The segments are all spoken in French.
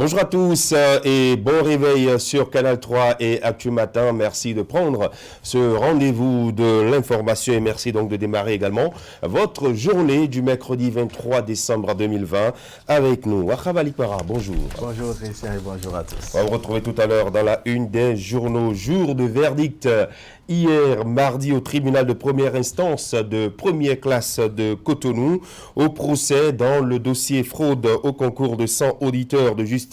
Bonjour à tous et bon réveil sur Canal 3 et Actu Matin. Merci de prendre ce rendez-vous de l'information et merci donc de démarrer également votre journée du mercredi 23 décembre 2020 avec nous. Wakhabali Para, bonjour. Bonjour Christian et bonjour à tous. On va vous retrouver tout à l'heure dans la une des journaux. Jour de verdict hier mardi au tribunal de première instance de première classe de Cotonou au procès dans le dossier fraude au concours de 100 auditeurs de justice.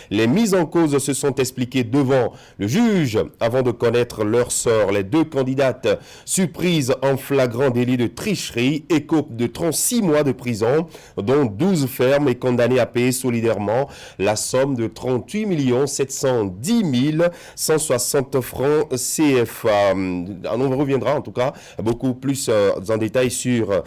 Les mises en cause se sont expliquées devant le juge avant de connaître leur sort. Les deux candidates surprises en flagrant délit de tricherie écopent de 36 mois de prison, dont 12 fermes et condamnées à payer solidairement la somme de 38 710 160 francs CFA. On reviendra en tout cas beaucoup plus en détail sur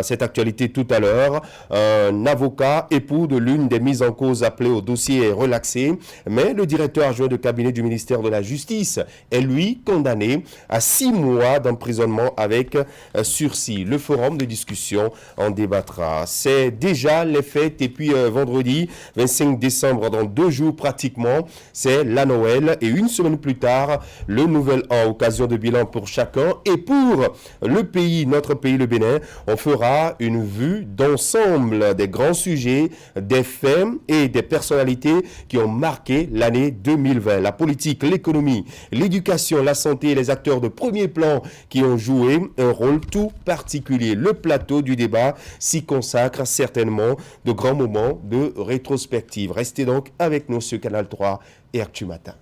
cette actualité tout à l'heure. Un avocat, époux de l'une des mises en cause appelées au dossier est relaxé, mais le directeur adjoint de cabinet du ministère de la Justice est lui condamné à 6 mois d'emprisonnement avec sursis. Le forum de discussion en débattra. C'est déjà les fêtes et puis vendredi 25 décembre, dans 2 jours pratiquement, c'est la Noël et une semaine plus tard, le Nouvel An. Occasion de bilan pour chacun et pour le pays, notre pays, le Bénin, on fera une vue d'ensemble des grands sujets, des faits et des personnalités qui ont marqué l'année 2020. La politique, l'économie, l'éducation, la santé et les acteurs de premier plan qui ont joué un rôle tout particulier. Le plateau du débat s'y consacre certainement de grands moments de rétrospective. Restez donc avec nous sur Canal 3 et Actu Matin.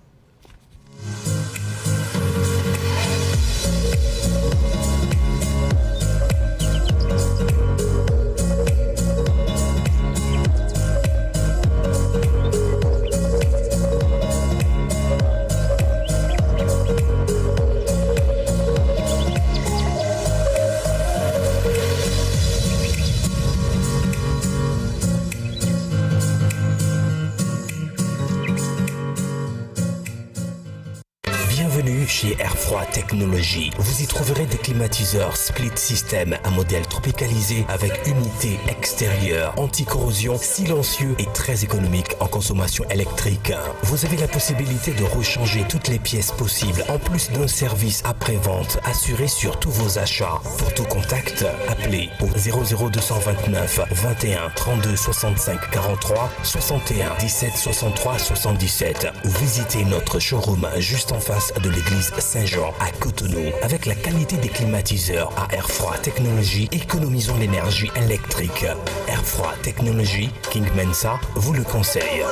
Chez Airfroid Technologies, vous y trouverez des climatiseurs split system à modèle tropicalisé avec unité extérieure, anti-corrosion, silencieux et très économique en consommation électrique. Vous avez la possibilité de rechanger toutes les pièces possibles en plus d'un service après-vente assuré sur tous vos achats. Pour tout contact, appelez au 00229 21 32 65 43 61 17 63 77 ou visitez notre showroom juste en face de l'église Saint-Jean à Cotonou. Avec la qualité des climatiseurs à Airfroid Technologies, économisons l'énergie électrique. Airfroid Technologies, King Mensa vous le conseille.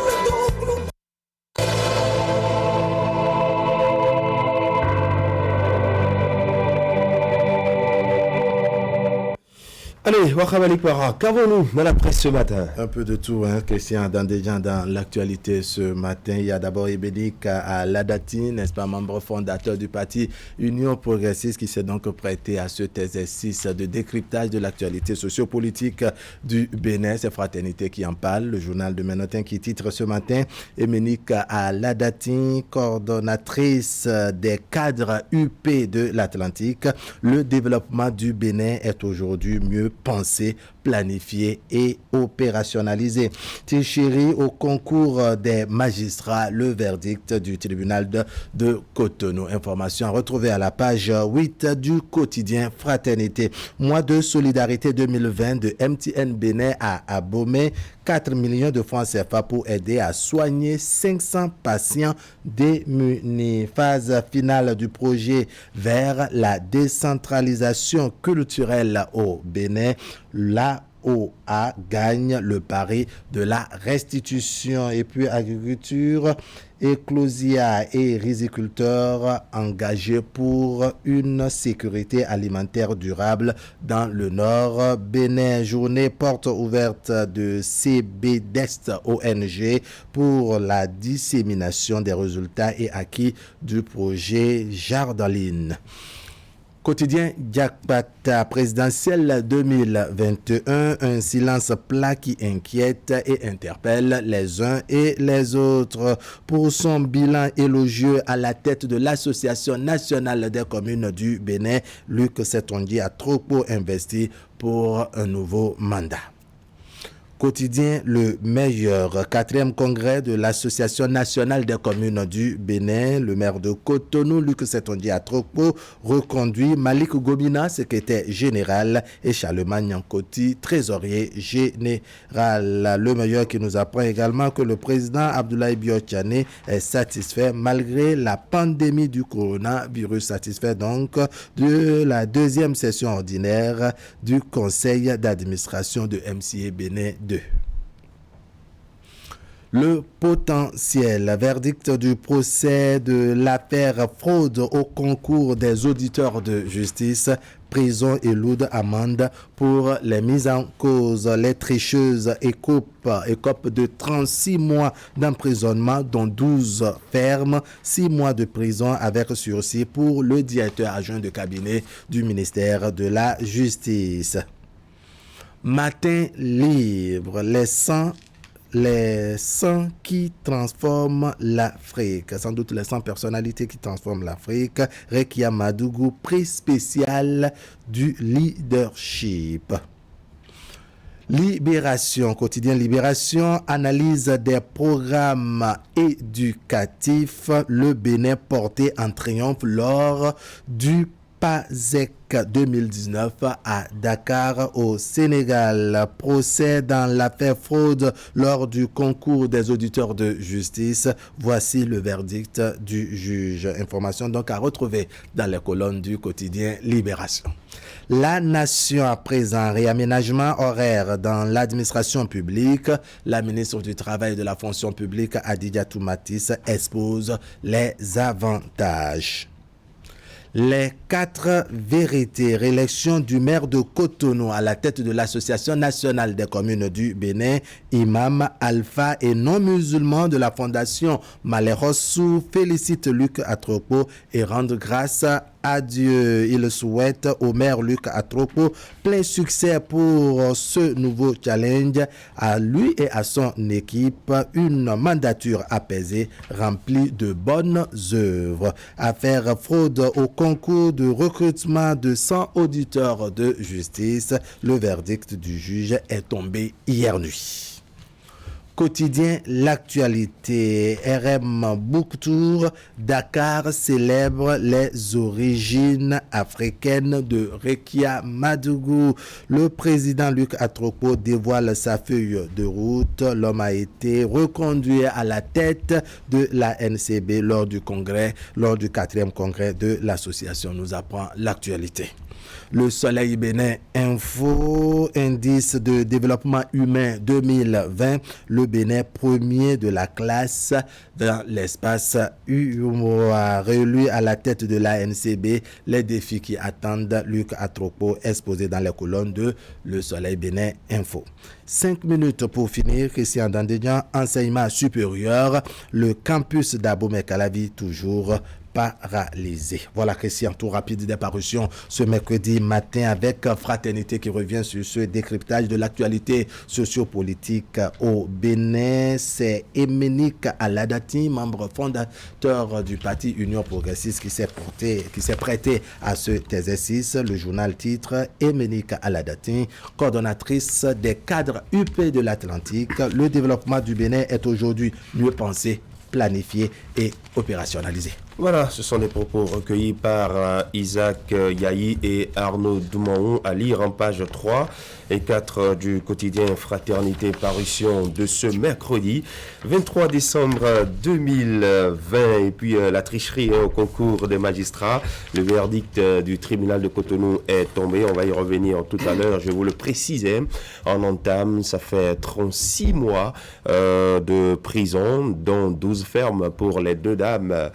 Allez, Wakhabali Para, qu'avons-nous dans la presse ce matin? Un peu de tout, Christian, dans l'actualité ce matin. Il y a d'abord Ebédic à Ladati, n'est-ce pas, membre fondateur du parti Union Progressiste, qui s'est donc prêté à cet exercice de décryptage de l'actualité sociopolitique du Bénin. C'est Fraternité qui en parle, le journal de Ménotin qui titre ce matin Ebédic à Ladati, coordonnatrice des cadres UP de l'Atlantique. Le développement du Bénin est aujourd'hui mieux pensé, planifié et opérationnalisé. Tichiri au concours des magistrats, le verdict du tribunal de Cotonou. Information retrouvée à la page 8 du quotidien Fraternité. Mois de solidarité 2020 de MTN Bénin à Abomey. 4 millions de francs CFA pour aider à soigner 500 patients démunis. Phase finale du projet vers la décentralisation culturelle au Bénin. La OA gagne le pari de la restitution. Et puis agriculture, éclosia et riziculteurs engagés pour une sécurité alimentaire durable dans le Nord. Bénin, journée porte ouverte de CBDEST ONG pour la dissémination des résultats et acquis du projet Jardaline. Quotidien Diakpata présidentiel 2021, un silence plat qui inquiète et interpelle les uns et les autres. Pour son bilan élogieux à la tête de l'Association nationale des communes du Bénin, Luc Setondier a trop investi pour un nouveau mandat. Quotidien Le Meilleur, 4e congrès de l'Association nationale des communes du Bénin. Le maire de Cotonou, Luc Setonji Atrokpo, reconduit Malik Gobina, secrétaire général, et Charlemagne Nyankoti, trésorier général. Le Meilleur qui nous apprend également que le président Abdoulaye Biotchane est satisfait malgré la pandémie du coronavirus. Satisfait donc de la 2e session ordinaire du conseil d'administration de MCA Bénin 2. Le potentiel verdict du procès de l'affaire fraude au concours des auditeurs de justice, prison et lourde amende pour les mises en cause. Les tricheuses écopent de 36 mois d'emprisonnement, dont 12 fermes, 6 mois de prison avec sursis pour le directeur adjoint de cabinet du ministère de la Justice. Matin libre, les 100 qui transforment l'Afrique. Sans doute les 100 personnalités qui transforment l'Afrique. Rekia Madougou, prix spécial du leadership. Libération, quotidien Libération, analyse des programmes éducatifs. Le Bénin porté en triomphe lors du PASEC 2019 à Dakar au Sénégal. Procès dans l'affaire fraude lors du concours des auditeurs de justice. Voici le verdict du juge. Information donc à retrouver dans les colonnes du quotidien Libération. La Nation à présent, réaménagement horaire dans l'administration publique. La ministre du Travail et de la fonction publique, Adidiatou Matisse, expose les avantages. Les 4 vérités, réélection du maire de Cotonou à la tête de l'Association nationale des communes du Bénin, imam, alpha et non-musulman de la fondation Malerossou, félicite Luc Atrokpo et rendre grâce à Dieu. Il souhaite au maire Luc Atrokpo plein succès pour ce nouveau challenge, à lui et à son équipe, une mandature apaisée, remplie de bonnes œuvres. Affaire fraude au concours de recrutement de 100 auditeurs de justice. Le verdict du juge est tombé hier nuit. Quotidien L'actualité, RM Booktour, Dakar célèbre les origines africaines de Rekia Madougou. Le président Luc Atrokpo dévoile sa feuille de route. L'homme a été reconduit à la tête de la NCB lors du 4e congrès de l'association, nous apprend l'actualité. Le Soleil Bénin Info, indice de développement humain 2020, le Bénin premier de la classe dans l'espace UMOA, réélu à la tête de la NCB, les défis qui attendent Luc Atrokpo, exposé dans les colonnes de Le Soleil Bénin Info. 5 minutes pour finir, Christian Dandédian, enseignement supérieur, le campus d'Abomey-Calavi toujours paralysé. Voilà, Christian, tout rapide des parutions ce mercredi matin avec Fraternité qui revient sur ce décryptage de l'actualité sociopolitique au Bénin. C'est Emenik Aladati, membre fondateur du parti Union Progressiste qui s'est prêté à cet exercice. Le journal titre Emenik Aladati, coordonnatrice des cadres UP de l'Atlantique. Le développement du Bénin est aujourd'hui mieux pensé, planifié et opérationnalisé. Voilà, ce sont des propos recueillis par Isaac Yahi et Arnaud Doumaon à lire en page 3 et 4 du quotidien Fraternité, parution de ce mercredi 23 décembre 2020. Et puis la tricherie au concours des magistrats, le verdict du tribunal de Cotonou est tombé. On va y revenir tout à l'heure, je vous le précisais en entame. Ça fait 36 mois de prison, dont 12 fermes pour les 2 dames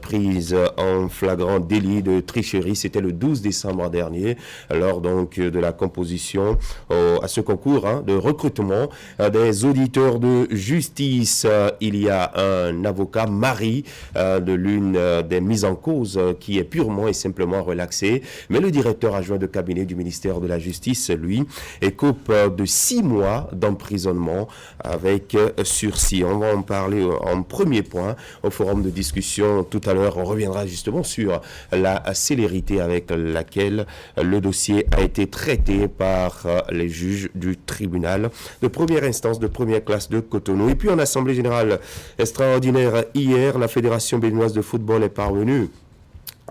prises en flagrant délit de tricherie. C'était le 12 décembre dernier, lors donc de la composition à ce concours de recrutement des auditeurs de justice. Il y a un avocat, mari de l'une des mises en cause, qui est purement et simplement relaxé, mais le directeur adjoint de cabinet du ministère de la Justice, lui, écope de 6 mois d'emprisonnement avec sursis. On va en parler en premier point au forum de discussion tout tout à l'heure, on reviendra justement sur la célérité avec laquelle le dossier a été traité par les juges du tribunal de première instance, de première classe de Cotonou. Et puis en Assemblée générale extraordinaire hier, la Fédération béninoise de football est parvenue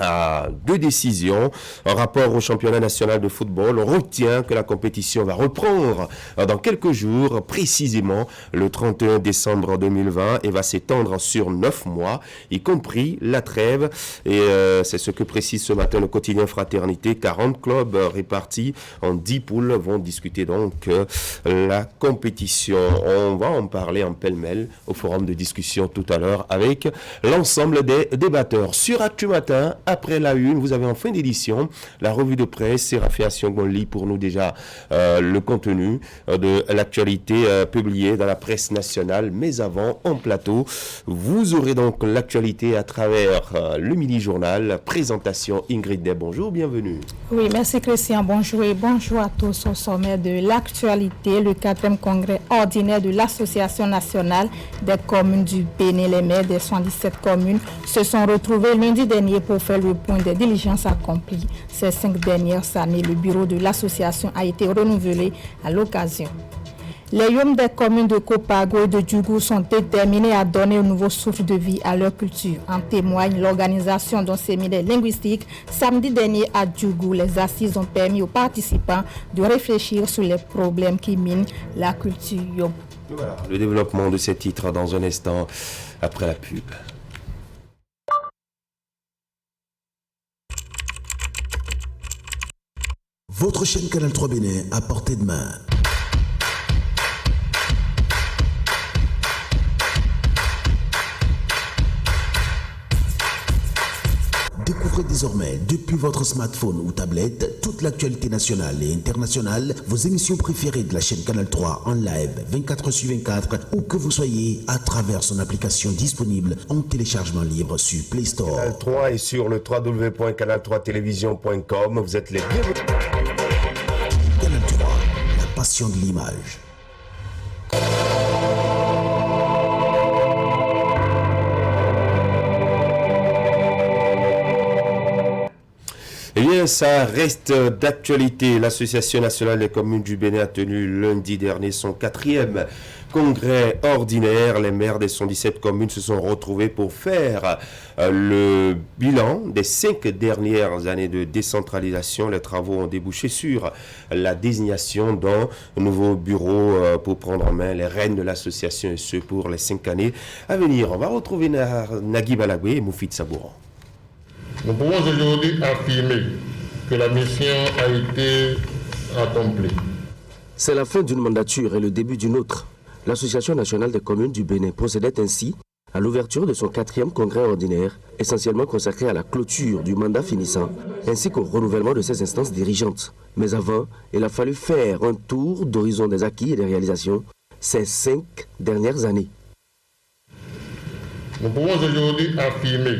à 2 décisions. En rapport au championnat national de football, on retient que la compétition va reprendre dans quelques jours, précisément le 31 décembre 2020, et va s'étendre sur 9 mois, y compris la trêve. Et c'est ce que précise ce matin le quotidien Fraternité. 40 clubs répartis en 10 poules vont discuter donc la compétition. On va en parler en pêle-mêle au forum de discussion tout à l'heure avec l'ensemble des débatteurs. Sur Actu Matin, après la une, vous avez en fin d'édition la revue de presse. Séraphin Sion lit pour nous déjà le contenu de l'actualité publiée dans la presse nationale. Mais avant, en plateau, vous aurez donc l'actualité à travers le mini-journal. Présentation Ingrid Day. Bonjour, bienvenue. Oui, merci Christian. Bonjour et bonjour à tous. Au sommet de l'actualité, le 4e congrès ordinaire de l'Association nationale des communes du Bénin. Les maires des 77 communes se sont retrouvés lundi dernier pour faire le point des diligences accomplies. Ces 5 dernières années, le bureau de l'association a été renouvelé à l'occasion. Les YOM des communes de Copago et de Djougou sont déterminés à donner un nouveau souffle de vie à leur culture. En témoigne l'organisation d'un séminaire linguistique samedi dernier à Djougou. Les assises ont permis aux participants de réfléchir sur les problèmes qui minent la culture YOM. Voilà, le développement de ces titres dans un instant après la pub. Votre chaîne Canal 3 Bénin à portée de main. Découvrez désormais depuis votre smartphone ou tablette toute l'actualité nationale et internationale, vos émissions préférées de la chaîne Canal 3 en live 24/24, où que vous soyez, à travers son application disponible en téléchargement libre sur Play Store. Canal 3 est sur le www.canal3television.com. Vous êtes les bienvenus. Canal 3, la passion de l'image. Eh bien, ça reste d'actualité. L'Association nationale des communes du Bénin a tenu lundi dernier son 4e congrès ordinaire. Les maires des 117 communes se sont retrouvés pour faire le bilan des 5 dernières années de décentralisation. Les travaux ont débouché sur la désignation d'un nouveau bureau pour prendre en main les rênes de l'association, et ce pour les 5 années à venir. On va retrouver Nagui Balagwe et Moufid Sabouran. Nous pouvons aujourd'hui affirmer que la mission a été accomplie. C'est la fin d'une mandature et le début d'une autre. L'Association nationale des communes du Bénin procédait ainsi à l'ouverture de son 4e congrès ordinaire, essentiellement consacré à la clôture du mandat finissant, ainsi qu'au renouvellement de ses instances dirigeantes. Mais avant, il a fallu faire un tour d'horizon des acquis et des réalisations ces 5 dernières années. Nous pouvons aujourd'hui affirmer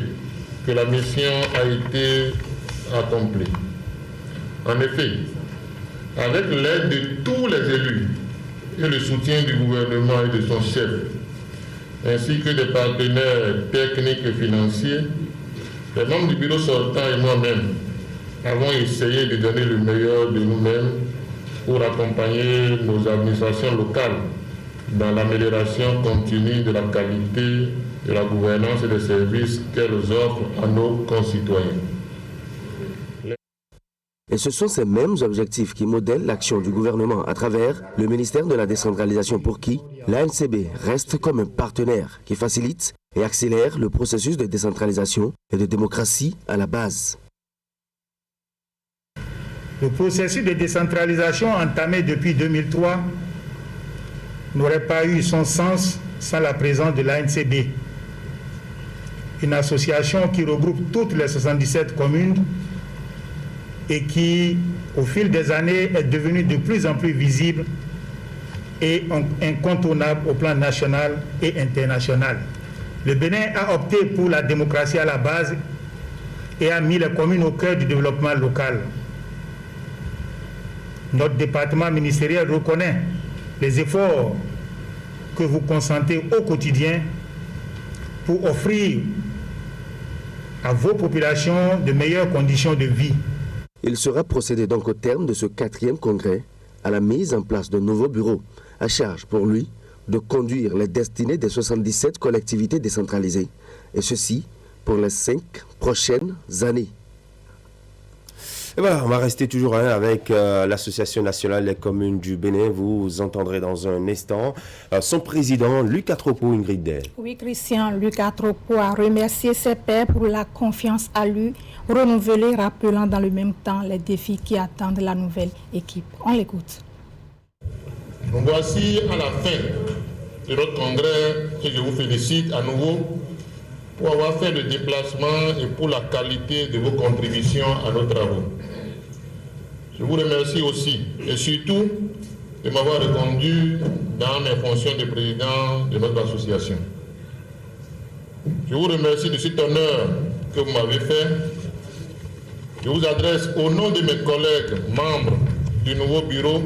que la mission a été accomplie. En effet, avec l'aide de tous les élus et le soutien du gouvernement et de son chef, ainsi que des partenaires techniques et financiers, les membres du bureau sortant et moi-même avons essayé de donner le meilleur de nous-mêmes pour accompagner nos administrations locales dans l'amélioration continue de la qualité de la gouvernance et des services qu'elles offrent à nos concitoyens. Et ce sont ces mêmes objectifs qui modèlent l'action du gouvernement à travers le ministère de la décentralisation, pour qui l'ANCB reste comme un partenaire qui facilite et accélère le processus de décentralisation et de démocratie à la base. Le processus de décentralisation entamé depuis 2003 n'aurait pas eu son sens sans la présence de l'ANCB, une association qui regroupe toutes les 77 communes et qui, au fil des années, est devenue de plus en plus visible et incontournable au plan national et international. Le Bénin a opté pour la démocratie à la base et a mis les communes au cœur du développement local. Notre département ministériel reconnaît les efforts que vous consentez au quotidien pour offrir à vos populations de meilleures conditions de vie. Il sera procédé donc au terme de ce 4e congrès à la mise en place de nouveaux bureaux, à charge pour lui de conduire les destinées des 77 collectivités décentralisées, et ceci pour les 5 prochaines années. Et voilà, on va rester toujours avec l'Association nationale des communes du Bénin. Vous entendrez dans un instant son président, Luc Atropo, Ingrid Day. Oui, Christian, Luc Atropo a remercié ses pairs pour la confiance à lui renouvelée, rappelant dans le même temps les défis qui attendent la nouvelle équipe. On l'écoute. Nous voici à la fin de notre congrès et je vous félicite à nouveau pour avoir fait le déplacement et pour la qualité de vos contributions à nos travaux. Je vous remercie aussi et surtout de m'avoir reconduit dans mes fonctions de président de notre association. Je vous remercie de cet honneur que vous m'avez fait. Je vous adresse au nom de mes collègues membres du nouveau bureau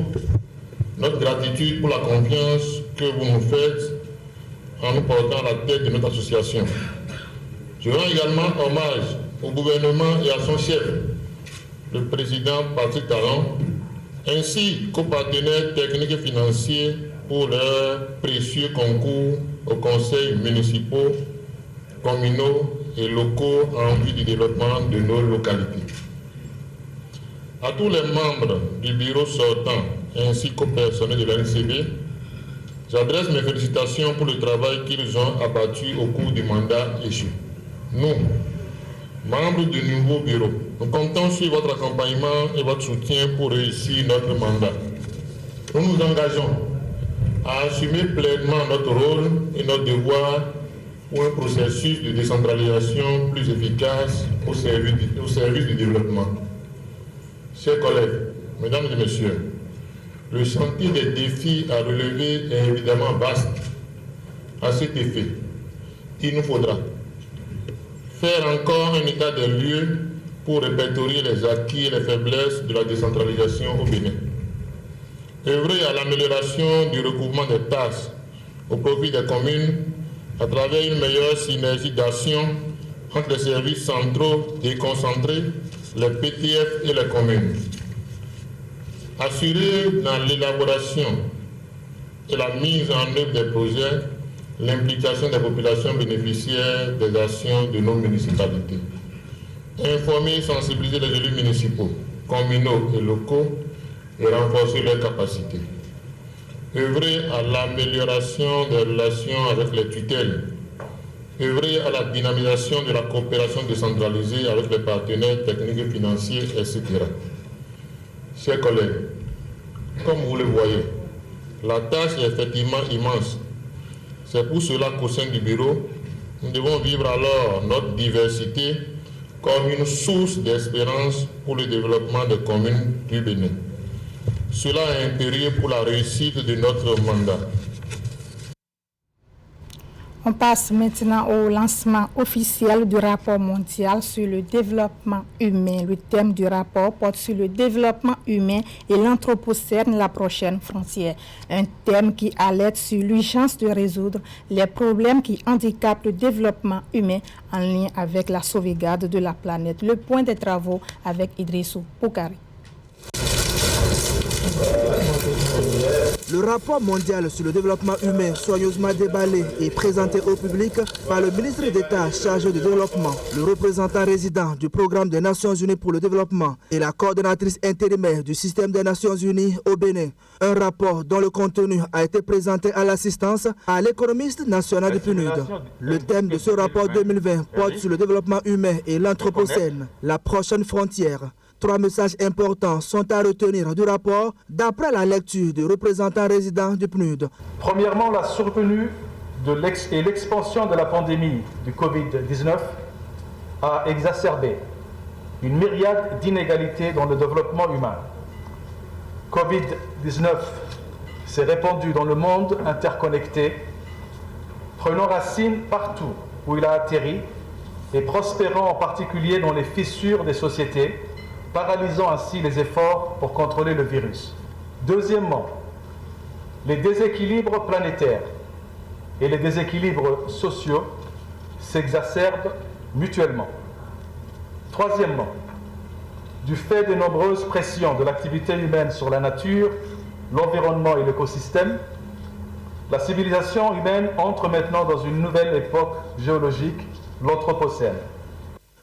notre gratitude pour la confiance que vous nous faites en nous portant à la tête de notre association. Je rends également hommage au gouvernement et à son chef, le président Patrick Talon, ainsi qu'aux partenaires techniques et financiers pour leur précieux concours aux conseils municipaux, communaux et locaux en vue du développement de nos localités. À tous les membres du bureau sortant ainsi qu'au personnel de l'ANCB, j'adresse mes félicitations pour le travail qu'ils ont abattu au cours du mandat échu. Nous, membres du nouveau bureau, nous comptons sur votre accompagnement et votre soutien pour réussir notre mandat. Nous nous engageons à assumer pleinement notre rôle et notre devoir pour un processus de décentralisation plus efficace au service du développement. Chers collègues, mesdames et messieurs, le chantier des défis à relever est évidemment vaste. À cet effet, il nous faudra faire encore un état des lieux pour répertorier les acquis et les faiblesses de la décentralisation au Bénin. Œuvrer à l'amélioration du recouvrement des tâches au profit des communes à travers une meilleure synergie d'action entre les services centraux déconcentrés, les PTF et les communes. Assurer dans l'élaboration et la mise en œuvre des projets l'implication des populations bénéficiaires des actions de nos municipalités. Informer et sensibiliser les élus municipaux, communaux et locaux et renforcer leurs capacités. Œuvrer à l'amélioration des relations avec les tutelles. Œuvrer à la dynamisation de la coopération décentralisée avec les partenaires techniques et financiers, etc. Chers collègues, comme vous le voyez, la tâche est effectivement immense. C'est pour cela qu'au sein du bureau, nous devons vivre alors notre diversité comme une source d'espérance pour le développement des communes du Bénin. Cela est impérieux pour la réussite de notre mandat. On passe maintenant au lancement officiel du rapport mondial sur le développement humain. Le thème du rapport porte sur le développement humain et l'anthropocène, la prochaine frontière. Un thème qui alerte sur l'urgence de résoudre les problèmes qui handicapent le développement humain en lien avec la sauvegarde de la planète. Le point des travaux avec Idrissou Poukari. Le rapport mondial sur le développement humain, soigneusement déballé et présenté au public par le ministre d'État chargé du développement, le représentant résident du programme des Nations Unies pour le développement et la coordonnatrice intérimaire du système des Nations Unies au Bénin. Un rapport dont le contenu a été présenté à l'assistance à l'économiste national du PNUD. Le thème de ce rapport 2020 porte sur le développement humain et l'anthropocène, la prochaine frontière. 3 messages importants sont à retenir du rapport d'après la lecture du représentant résident du PNUD. Premièrement, la survenue et l'expansion de la pandémie du Covid-19 a exacerbé une myriade d'inégalités dans le développement humain. Covid-19 s'est répandu dans le monde interconnecté, prenant racine partout où il a atterri et prospérant en particulier dans les fissures des sociétés, paralysant ainsi les efforts pour contrôler le virus. Deuxièmement, les déséquilibres planétaires et les déséquilibres sociaux s'exacerbent mutuellement. Troisièmement, du fait des nombreuses pressions de l'activité humaine sur la nature, l'environnement et l'écosystème, la civilisation humaine entre maintenant dans une nouvelle époque géologique, l'Anthropocène.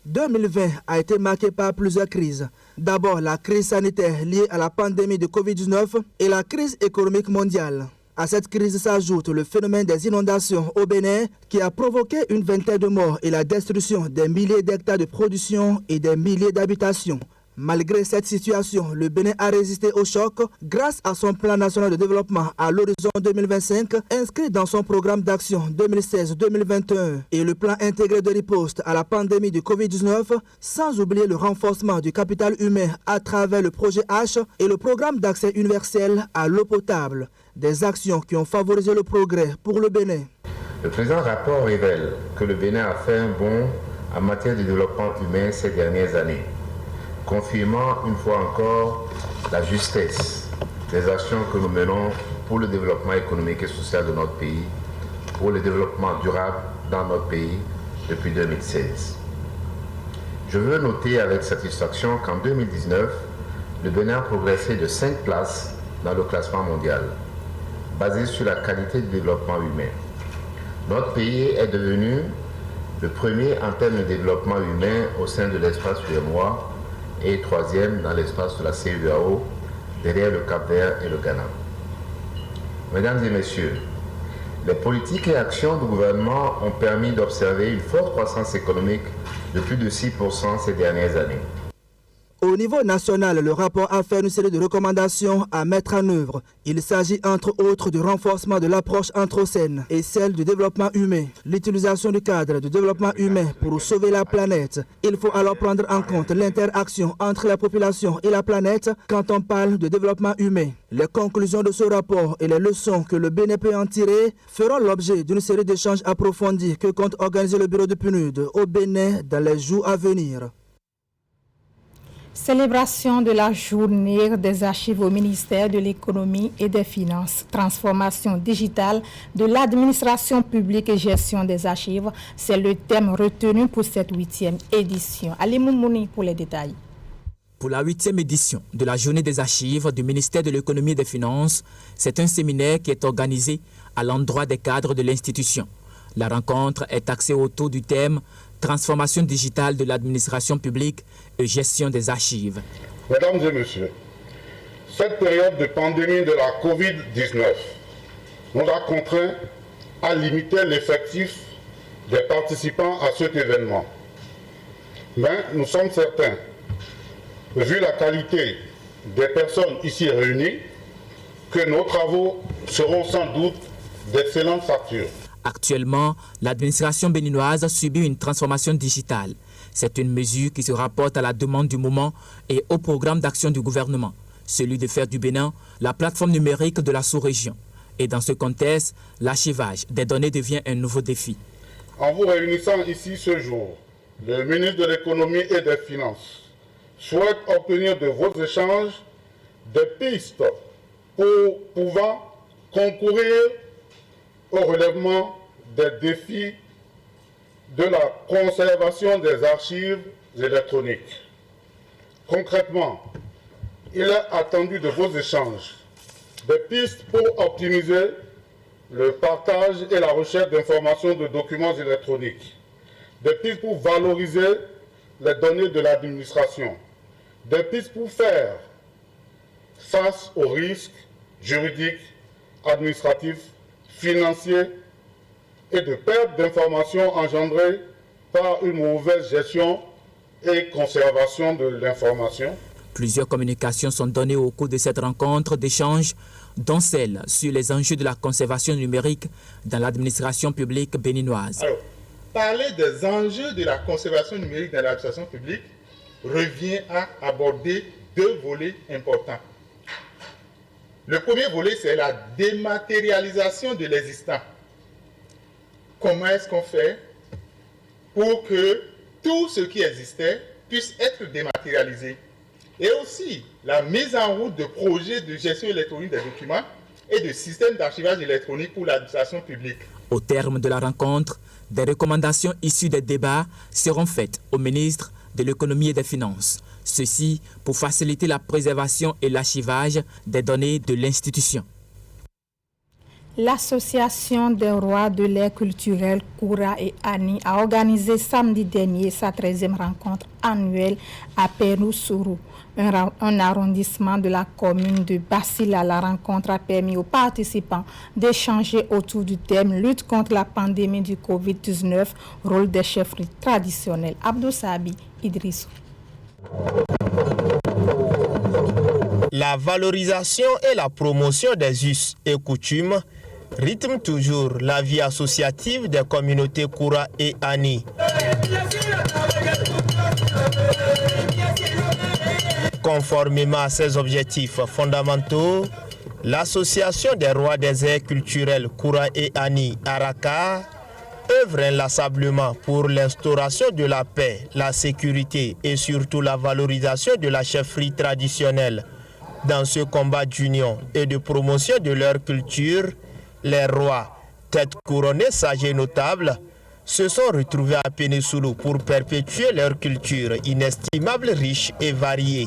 2020 a été marqué par plusieurs crises. D'abord, la crise sanitaire liée à la pandémie de Covid-19 et la crise économique mondiale. À cette crise s'ajoute le phénomène des inondations au Bénin qui a provoqué une vingtaine de morts et la destruction des milliers d'hectares de production et des milliers d'habitations. Malgré cette situation, le Bénin a résisté au choc grâce à son plan national de développement à l'horizon 2025 inscrit dans son programme d'action 2016-2021 et le plan intégré de riposte à la pandémie de Covid-19, sans oublier le renforcement du capital humain à travers le projet H et le programme d'accès universel à l'eau potable. Des actions qui ont favorisé le progrès pour le Bénin. Le présent rapport révèle que le Bénin a fait un bond en matière de développement humain ces dernières années, confirmant une fois encore la justesse des actions que nous menons pour le développement économique et social de notre pays, pour le développement durable dans notre pays depuis 2016. Je veux noter avec satisfaction qu'en 2019, le Bénin a progressé de 5 places dans le classement mondial, basé sur la qualité du développement humain. Notre pays est devenu le premier en termes de développement humain au sein de l'espace UEMOA et troisième dans l'espace de la CEDEAO, derrière le Cap-Vert et le Ghana. Mesdames et messieurs, les politiques et actions du gouvernement ont permis d'observer une forte croissance économique de plus de 6% ces dernières années. Au niveau national, le rapport a fait une série de recommandations à mettre en œuvre. Il s'agit entre autres du renforcement de l'approche anthropocène et celle du développement humain. L'utilisation du cadre de développement humain pour sauver la planète. Il faut alors prendre en compte l'interaction entre la population et la planète quand on parle de développement humain. Les conclusions de ce rapport et les leçons que le Bénin peut en tirer feront l'objet d'une série d'échanges approfondis que compte organiser le bureau de PNUD au Bénin dans les jours à venir. Célébration de la journée des archives au ministère de l'économie et des finances. Transformation digitale de l'administration publique et gestion des archives. C'est le thème retenu pour cette 8e édition. Ali Moumouni pour les détails. Pour la 8e édition de la journée des archives du ministère de l'économie et des finances, c'est un séminaire qui est organisé à l'endroit des cadres de l'institution. La rencontre est axée autour du thème Transformation digitale de l'administration publique et gestion des archives. Mesdames et messieurs, cette période de pandémie de la COVID-19 nous a contraints à limiter l'effectif des participants à cet événement. Mais nous sommes certains, vu la qualité des personnes ici réunies, que nos travaux seront sans doute d'excellente facture. Actuellement, l'administration béninoise subit une transformation digitale. C'est une mesure qui se rapporte à la demande du moment et au programme d'action du gouvernement, celui de faire du Bénin la plateforme numérique de la sous-région. Et dans ce contexte, l'archivage des données devient un nouveau défi. En vous réunissant ici ce jour, le ministre de l'économie et des finances souhaite obtenir de vos échanges des pistes pour pouvoir concourir au relèvement des défis de la conservation des archives électroniques. Concrètement, il est attendu de vos échanges des pistes pour optimiser le partage et la recherche d'informations de documents électroniques, des pistes pour valoriser les données de l'administration, des pistes pour faire face aux risques juridiques, administratifs, financiers et de perte d'informations engendrées par une mauvaise gestion et conservation de l'information. Plusieurs communications sont données au cours de cette rencontre d'échange, dont celle sur les enjeux de la conservation numérique dans l'administration publique béninoise. Alors, parler des enjeux de la conservation numérique dans l'administration publique revient à aborder deux volets importants. Le premier volet, c'est la dématérialisation de l'existant. Comment est-ce qu'on fait pour que tout ce qui existait puisse être dématérialisé? Et aussi la mise en route de projets de gestion électronique des documents et de systèmes d'archivage électronique pour l'administration publique. Au terme de la rencontre, des recommandations issues des débats seront faites au ministre de l'économie et des finances. Ceci pour faciliter la préservation et l'archivage des données de l'institution. L'Association des rois de l'ère culturelle Koura et Ani a organisé samedi dernier sa 13e rencontre annuelle à Péroussourou, un arrondissement de la commune de Bassila. La rencontre a permis aux participants d'échanger autour du thème « Lutte contre la pandémie du Covid-19, rôle des chefferies traditionnelles ». Abdou Sabi Idrissou. La valorisation et la promotion des us et coutumes rythment toujours la vie associative des communautés Koura et Ani. Conformément à ses objectifs fondamentaux, l'Association des rois des aires culturelles Koura et Ani, Araka, œuvre inlassablement pour l'instauration de la paix, la sécurité et surtout la valorisation de la chefferie traditionnelle. Dans ce combat d'union et de promotion de leur culture, les rois, têtes couronnées, sages et notables, se sont retrouvés à Pénésoulou pour perpétuer leur culture inestimable, riche et variée.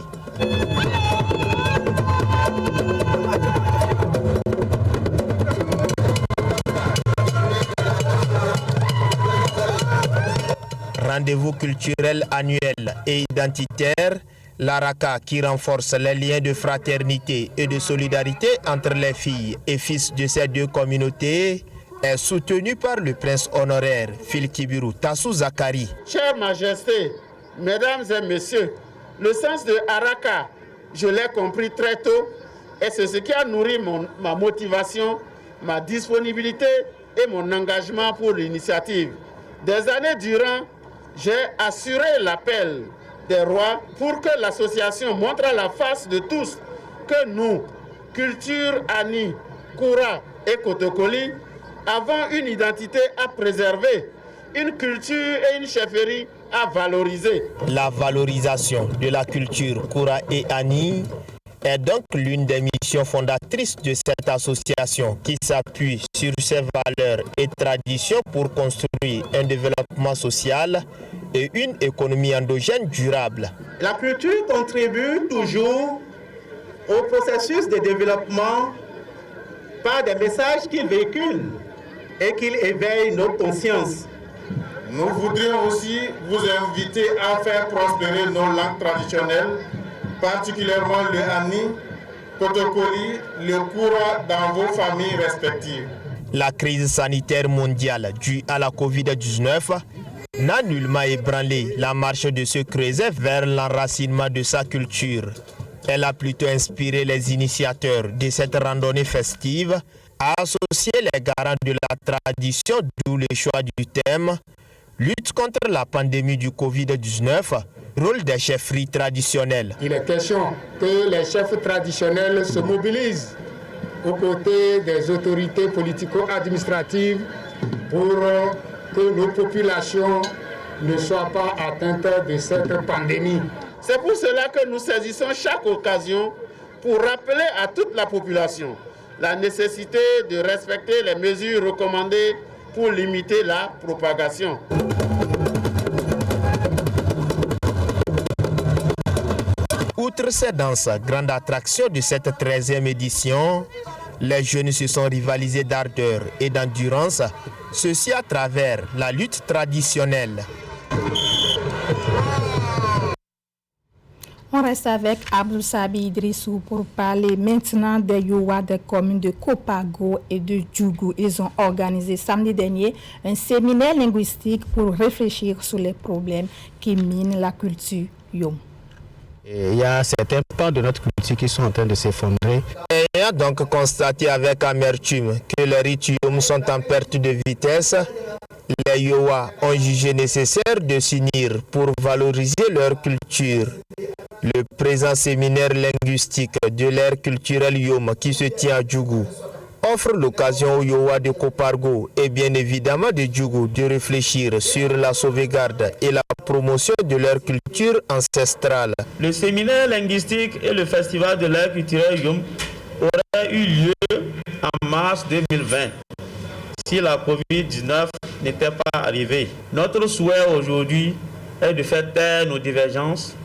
Rendez-vous culturel annuel et identitaire, l'Araka qui renforce les liens de fraternité et de solidarité entre les filles et fils de ces deux communautés, est soutenu par le prince honoraire Filkibiru Tassou Zakari. Chère Majesté, Mesdames et Messieurs, le sens de Araka, je l'ai compris très tôt et c'est ce qui a nourri ma motivation, ma disponibilité et mon engagement pour l'initiative. Des années durant, j'ai assuré l'appel des rois pour que l'association montre à la face de tous que nous, culture Ani, Koura et Kotokoli, avons une identité à préserver, une culture et une chefferie à valoriser. La valorisation de la culture Koura et Ani est donc l'une des missions fondatrices de cette association qui s'appuie sur ses valeurs et traditions pour construire un développement social et une économie endogène durable. La culture contribue toujours au processus de développement par des messages qu'il véhicule et qu'il éveille nos consciences. Nous voudrions aussi vous inviter à faire prospérer nos langues traditionnelles, particulièrement le Ani, Kotokoli, le Koura dans vos familles respectives. La crise sanitaire mondiale due à la Covid-19 n'a nullement ébranlé la marche de ce creuset vers l'enracinement de sa culture. Elle a plutôt inspiré les initiateurs de cette randonnée festive à associer les garants de la tradition, d'où le choix du thème « Lutte contre la pandémie du Covid-19, rôle des chefferies traditionnelles ». Il est question que les chefs traditionnels se mobilisent aux côtés des autorités politico-administratives pour que nos populations ne soient pas atteintes de cette pandémie. C'est pour cela que nous saisissons chaque occasion pour rappeler à toute la population la nécessité de respecter les mesures recommandées pour limiter la propagation. Outre ces danses, grande attraction de cette 13e édition, les jeunes se sont rivalisés d'ardeur et d'endurance, ceci à travers la lutte traditionnelle. On reste avec Abdou Sabi Idrissou pour parler maintenant des Yowa des communes de Kopago et de Djougou. Ils ont organisé samedi dernier un séminaire linguistique pour réfléchir sur les problèmes qui minent la culture Yom. Il y a certains pans de notre culture qui sont en train de s'effondrer. Et a donc constaté avec amertume que les rites Yom sont en perte de vitesse. Les Yowa ont jugé nécessaire de s'unir pour valoriser leur culture. Le présent séminaire linguistique de l'ère culturelle Yom qui se tient à Djougou offre l'occasion aux Yowa de Kopargo et bien évidemment de Djougou de réfléchir sur la sauvegarde et la promotion de leur culture ancestrale. Le séminaire linguistique et le festival de l'ère culturelle Yom auraient eu lieu en mars 2020 si la Covid-19 n'était pas arrivée. Notre souhait aujourd'hui est de faire taire nos divergences,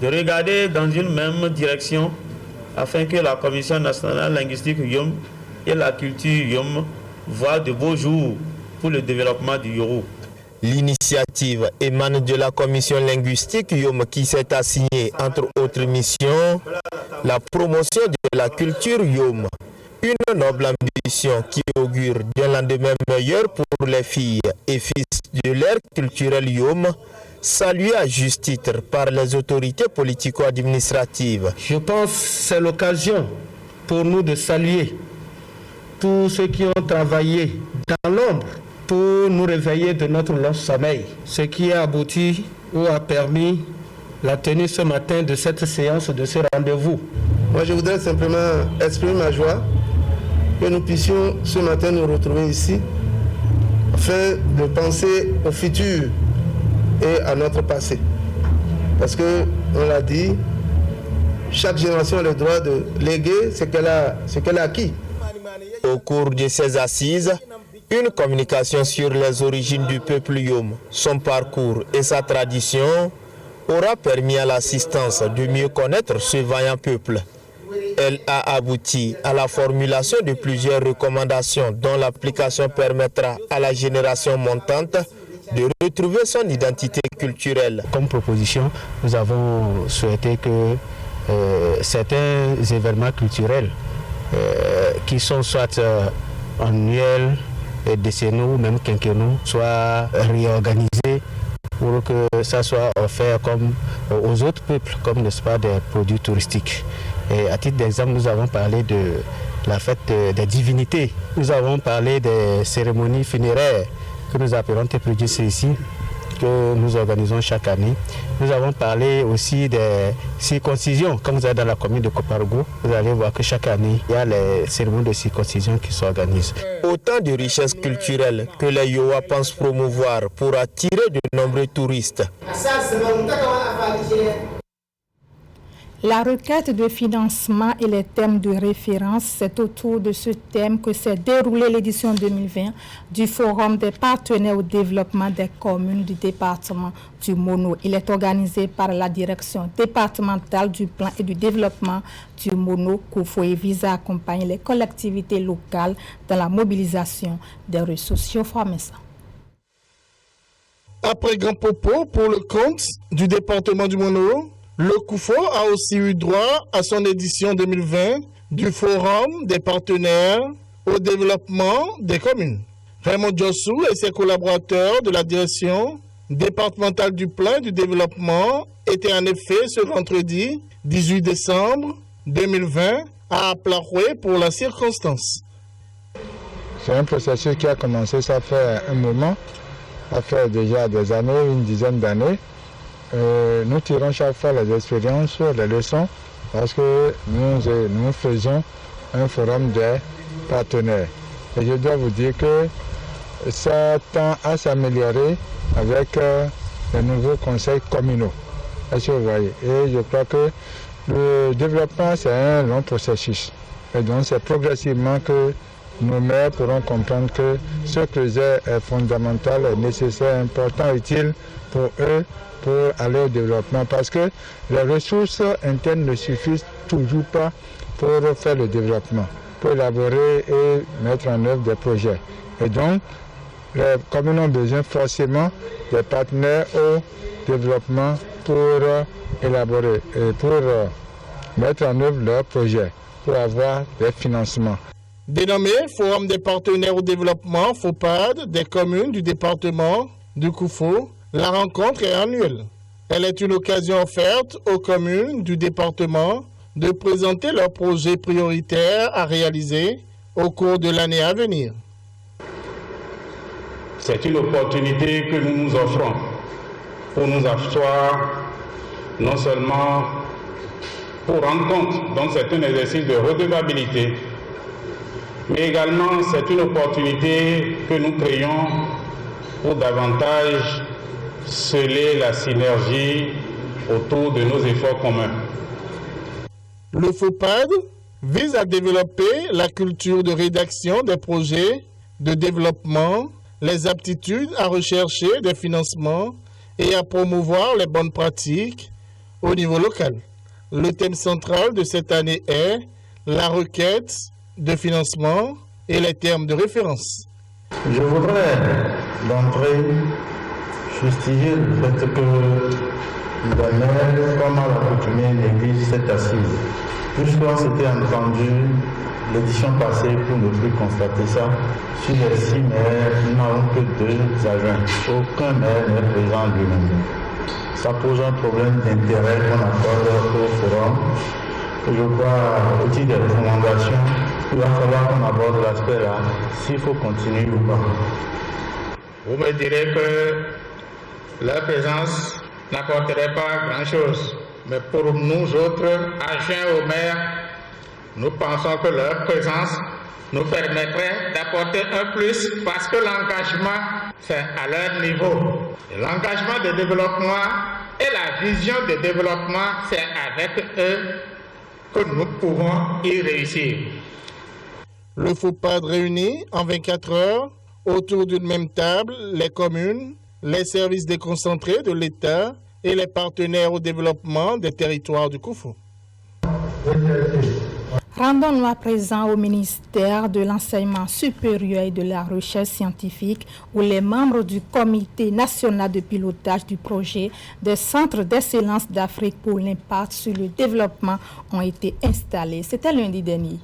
de regarder dans une même direction afin que la Commission nationale linguistique Yom et la culture Yom voient de beaux jours pour le développement du Yoro. L'initiative émane de la commission linguistique Yom qui s'est assignée, entre autres missions, la promotion de la culture Yom. Une noble ambition qui augure d'un lendemain meilleur pour les filles et fils de l'ère culturelle Yom, saluée à juste titre par les autorités politico-administratives. Je pense que c'est l'occasion pour nous de saluer tous ceux qui ont travaillé dans l'ombre pour nous réveiller de notre long sommeil, ce qui a abouti ou a permis la tenue ce matin de cette séance, de ce rendez-vous. Moi, je voudrais simplement exprimer ma joie que nous puissions ce matin nous retrouver ici afin de penser au futur et à notre passé. Parce que, on l'a dit, chaque génération a le droit de léguer ce qu'elle a acquis. Au cours de ces assises, une communication sur les origines du peuple Yom, son parcours et sa tradition aura permis à l'assistance de mieux connaître ce vaillant peuple. Elle a abouti à la formulation de plusieurs recommandations dont l'application permettra à la génération montante de retrouver son identité culturelle. Comme proposition, nous avons souhaité que certains événements culturels qui sont soit annuels, décennaux ou même quinquennaux soient réorganisés pour que ça soit offert comme aux autres peuples, comme n'est-ce pas, des produits touristiques. Et à titre d'exemple, nous avons parlé de la fête des divinités. Nous avons parlé des cérémonies funéraires que nous appelons Tepredjus ici, que nous organisons chaque année. Nous avons parlé aussi des circoncisions. Comme vous êtes dans la commune de Koparogo, vous allez voir que chaque année, il y a les cérémonies de circoncision qui s'organisent. Autant de richesses culturelles que les Yoa pensent promouvoir pour attirer de nombreux touristes. La requête de financement et les thèmes de référence, c'est autour de ce thème que s'est déroulée l'édition 2020 du Forum des partenaires au développement des communes du département du Mono. Il est organisé par la direction départementale du plan et du développement du Mono, COUFO, et vise à accompagner les collectivités locales dans la mobilisation des ressources. Après Grand Popo pour le compte du département du Mono, le COUFO a aussi eu droit à son édition 2020 du Forum des partenaires au développement des communes. Raymond Diossou et ses collaborateurs de la direction départementale du plan et du développement étaient en effet ce vendredi 18 décembre 2020 à Plaroué pour la circonstance. C'est un processus qui a commencé, ça fait un moment, ça fait déjà des années, une dizaine d'années. Nous tirons chaque fois les expériences, les leçons, parce que nous faisons un forum des partenaires. Et je dois vous dire que ça tend à s'améliorer avec les nouveaux conseils communaux. Est-ce que vous voyez? Et je crois que le développement, c'est un long processus. Et donc, c'est progressivement que nos maires pourront comprendre que ce projet est fondamental, est nécessaire, important, utile pour eux, pour aller au développement, parce que les ressources internes ne suffisent toujours pas pour faire le développement, pour élaborer et mettre en œuvre des projets. Et donc, les communes ont besoin forcément des partenaires au développement pour élaborer et pour mettre en œuvre leurs projets, pour avoir des financements. Dénommé Forum des partenaires au développement, FOPAD, des communes du département du COUFO, la rencontre est annuelle. Elle est une occasion offerte aux communes du département de présenter leurs projets prioritaires à réaliser au cours de l'année à venir. C'est une opportunité que nous nous offrons pour nous asseoir non seulement pour rendre compte, donc c'est un exercice de redevabilité, mais également c'est une opportunité que nous créons pour davantage sceller la synergie autour de nos efforts communs. Le FOPAD vise à développer la culture de rédaction des projets de développement, les aptitudes à rechercher des financements et à promouvoir les bonnes pratiques au niveau local. Le thème central de cette année est la requête de financement et les termes de référence. Je voudrais d'entrée justifier le fait que les maires, comme à l'accoutumée, négligent cette assise. Puisqu'on s'était entendu l'édition passée pour ne plus constater ça, sur les 6 maires, nous n'avons que 2 adjoints. Aucun maire n'est présent lui-même. Ça pose un problème d'intérêt qu'on accorde au forum. Je crois, au titre des recommandations, il va falloir qu'on aborde l'aspect là, s'il faut continuer ou pas. Vous me direz que leur présence n'apporterait pas grand-chose. Mais pour nous autres, adjoints au maire, nous pensons que leur présence nous permettrait d'apporter un plus parce que l'engagement, c'est à leur niveau. L'engagement de développement et la vision de développement, c'est avec eux que nous pouvons y réussir. Le FOPAD réunit en 24 heures autour d'une même table les communes, les services déconcentrés de l'État et les partenaires au développement des territoires du Koufou. Rendons-nous à présent au ministère de l'Enseignement supérieur et de la Recherche scientifique où les membres du Comité national de pilotage du projet des centres d'excellence d'Afrique pour l'impact sur le développement ont été installés. C'était lundi dernier.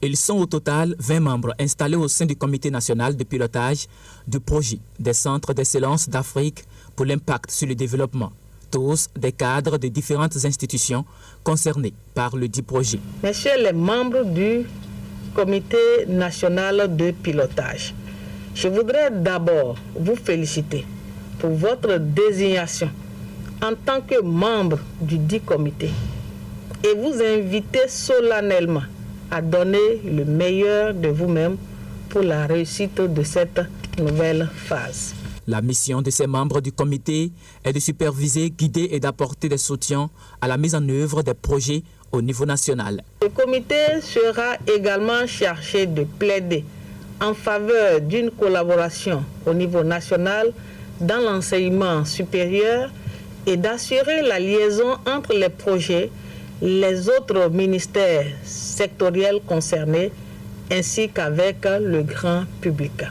Ils sont au total 20 membres installés au sein du Comité national de pilotage du projet des centres d'excellence d'Afrique pour l'impact sur le développement. Tous des cadres de différentes institutions concernées par le dit projet. Messieurs les membres du Comité national de pilotage, je voudrais d'abord vous féliciter pour votre désignation en tant que membre du dit comité et vous inviter solennellement à donner le meilleur de vous-même pour la réussite de cette nouvelle phase. La mission de ces membres du comité est de superviser, guider et d'apporter des soutiens à la mise en œuvre des projets au niveau national. Le comité sera également chargé de plaider en faveur d'une collaboration au niveau national dans l'enseignement supérieur et d'assurer la liaison entre les projets, les autres ministères sectoriels concernés ainsi qu'avec le grand public.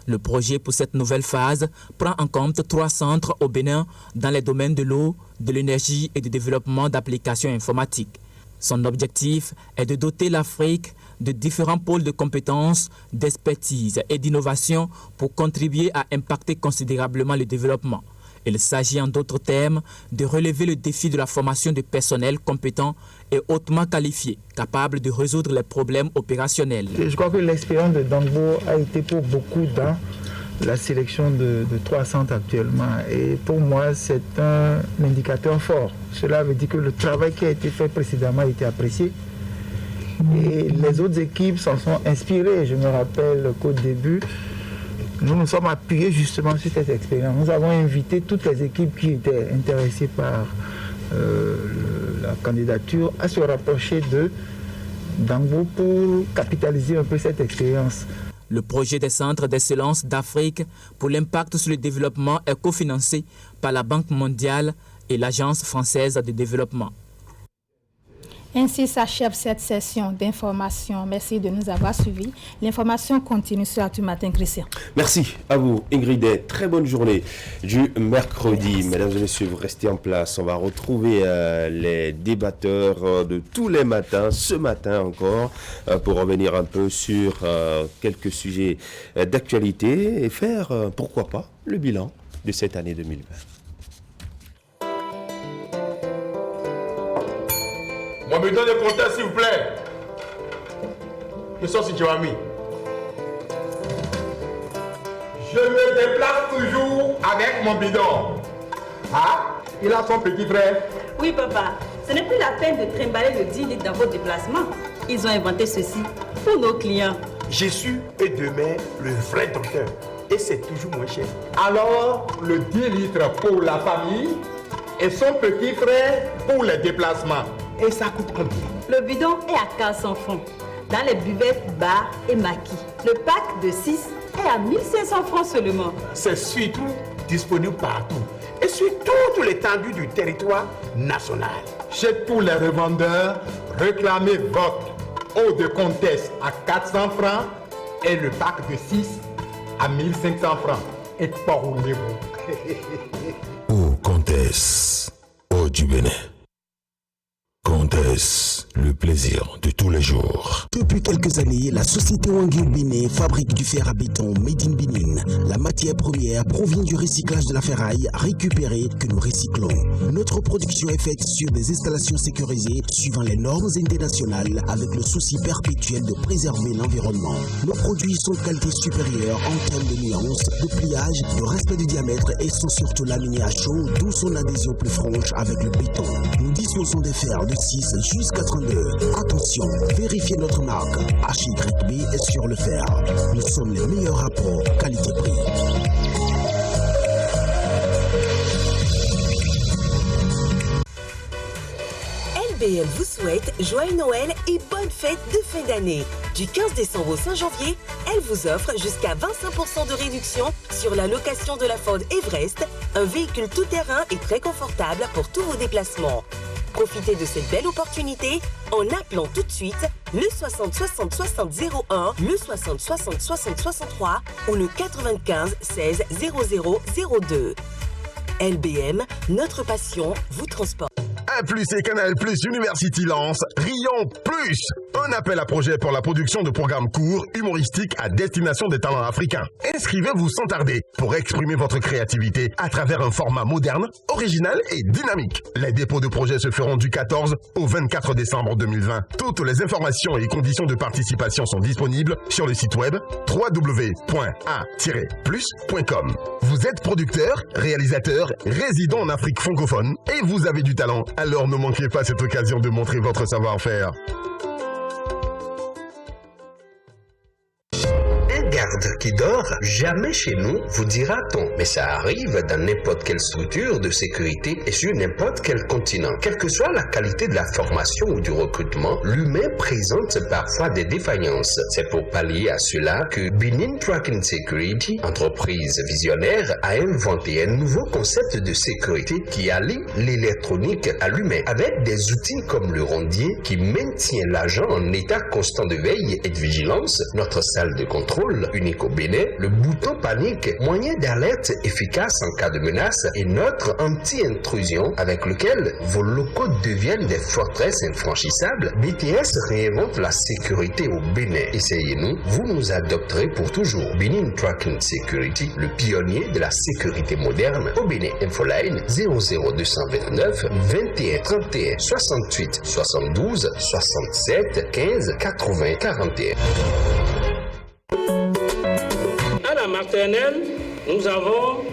Le projet pour cette nouvelle phase prend en compte 3 centres au Bénin dans les domaines de l'eau, de l'énergie et du développement d'applications informatiques. Son objectif est de doter l'Afrique de différents pôles de compétences, d'expertise et d'innovation pour contribuer à impacter considérablement le développement. Il s'agit en d'autres termes de relever le défi de la formation de personnel compétent et hautement qualifié, capable de résoudre les problèmes opérationnels. Je crois que l'expérience de Dangbo a été pour beaucoup dans la sélection de 3 centres actuellement. Et pour moi, c'est un indicateur fort. Cela veut dire que le travail qui a été fait précédemment a été apprécié. Et les autres équipes s'en sont inspirées. Je me rappelle qu'au début, nous nous sommes appuyés justement sur cette expérience. Nous avons invité toutes les équipes qui étaient intéressées par la candidature à se rapprocher de Dangbo pour capitaliser un peu cette expérience. Le projet des centres d'excellence d'Afrique pour l'impact sur le développement est cofinancé par la Banque mondiale et l'Agence française de développement. Ainsi s'achève cette session d'information. Merci de nous avoir suivis. L'information continue sur Actu Matin, Christian. Merci à vous, Ingrid. Très bonne journée du mercredi. Merci. Mesdames et messieurs, vous restez en place. On va retrouver les débatteurs de tous les matins, ce matin encore, pour revenir un peu sur quelques sujets d'actualité et faire, pourquoi pas, le bilan de cette année 2020. Mon bulletin de compteur, s'il vous plaît. Monsieur Situami. Je me déplace toujours avec mon bidon. Ah, il a son petit frère. Oui, papa. Ce n'est plus la peine de trimballer le 10 litres dans vos déplacements. Ils ont inventé ceci pour nos clients. Jésus est demain le vrai docteur. Et c'est toujours moins cher. Alors, le 10 litres pour la famille et son petit frère pour les déplacements. Et ça coûte combien? Le bidon est à 400 francs dans les buvettes, bars et maquis. Le pack de 6 est à 1500 francs seulement. C'est surtout disponible partout et sur toute l'étendue du territoire national. Chez tous les revendeurs, réclamez votre eau de comtesse à 400 francs et le pack de 6 à 1500 francs. Et parlez-vous. Eau comtesse, eau du Bénin. Comtesse, le plaisir de tous les jours. Depuis quelques années, la société Wangui Bénin fabrique du fer à béton made in Benin. La matière première provient du recyclage de la ferraille récupérée que nous recyclons. Notre production est faite sur des installations sécurisées suivant les normes internationales avec le souci perpétuel de préserver l'environnement. Nos produits sont de qualité supérieure en termes de nuances, de pliage, de respect du diamètre et sont surtout laminés à chaud, d'où son adhésion plus franche avec le béton. Nous disposons des fers de 6 jusqu'à 32. Attention, vérifiez notre marque. HYB est sur le fer. Nous sommes les meilleurs rapports qualité-prix. LBM vous souhaite joyeux Noël et bonne fête de fin d'année. Du 15 décembre au 5 janvier, elle vous offre jusqu'à 25% de réduction sur la location de la Ford Everest, un véhicule tout-terrain et très confortable pour tous vos déplacements. Profitez de cette belle opportunité en appelant tout de suite le 60 60 60 01, le 60 60 60 63 ou le 95 16 00 02. LBM, notre passion vous transporte. A+ et Canal+ University lance Rions Plus, un appel à projet pour la production de programmes courts, humoristiques à destination des talents africains. Inscrivez-vous sans tarder pour exprimer votre créativité à travers un format moderne, original et dynamique. Les dépôts de projets se feront du 14 au 24 décembre 2020. Toutes les informations et conditions de participation sont disponibles sur le site web www.a-plus.com. Vous êtes producteur, réalisateur, résident en Afrique francophone et vous avez du talent. Alors ne manquez pas cette occasion de montrer votre savoir-faire. Un garde qui dort jamais chez nous, vous dira-t-on. Mais ça arrive dans n'importe quelle structure de sécurité et sur n'importe quel continent. Quelle que soit la qualité de la formation ou du recrutement, l'humain présente parfois des défaillances. C'est pour pallier à cela que Benin Tracking Security, entreprise visionnaire, a inventé un nouveau concept de sécurité qui allie l'électronique à l'humain avec des outils comme le rondier qui maintient l'agent en état constant de veille et de vigilance, notre salle de contrôle unique au Bénin, le bouton panique, moyen d'alerte efficace en cas de menace et notre anti-intrusion avec lequel vos locaux deviennent des forteresses infranchissables. BTS réinvente la sécurité au Bénin. Essayez-nous, vous nous adopterez pour toujours. Benin Tracking Security, le pionnier de la sécurité moderne au Bénin. Infoline 00229 21 31 68 72 67 15 80 41. À la maternelle, nous avons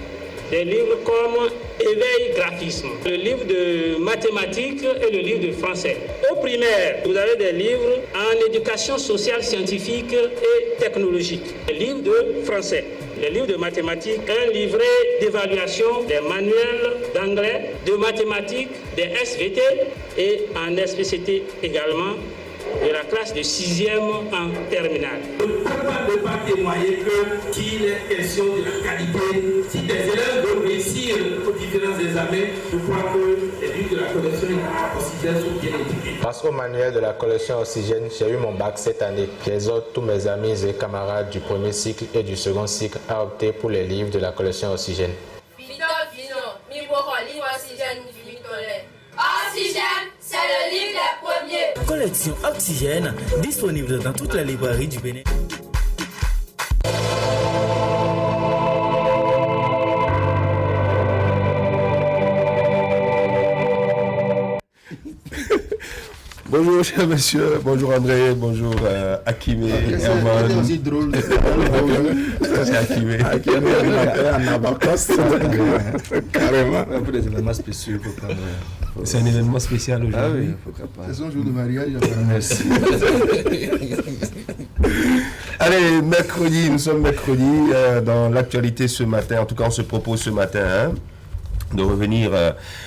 des livres comme Éveil graphisme, le livre de mathématiques et le livre de français. Au primaire, vous avez des livres en éducation sociale, scientifique et technologique. Les livres de français, les livres de mathématiques, un livret d'évaluation, des manuels d'anglais, de mathématiques, des SVT et en SPCT également, de la classe de 6e en terminale. Je ne peux pas témoigner qu'il est question de la qualité. Si des élèves veulent réussir aux différents examens, je crois que les livres de la collection Oxygène sont bien éduqués. Grâce au manuel de la collection Oxygène, j'ai eu mon bac cette année. J'exhorte tous mes amis et camarades du premier cycle et du second cycle à opter pour les livres de la collection Oxygène. Oxygène, c'est le livre des premiers. Collection Oxygène, disponible dans toutes les librairies du Bénin. Bonjour chers messieurs, bonjour André, bonjour Akimé. C'est aussi drôle. C'est Akimé. Akimé en abacos. Carrément. Pour des événements spéciaux, il faut prendre. C'est un événement spécial aujourd'hui. Ah oui, il faut pas. C'est son jour de mariage. Merci. Allez, mercredi, nous sommes mercredi dans l'actualité ce matin. En tout cas, on se propose ce matin de revenir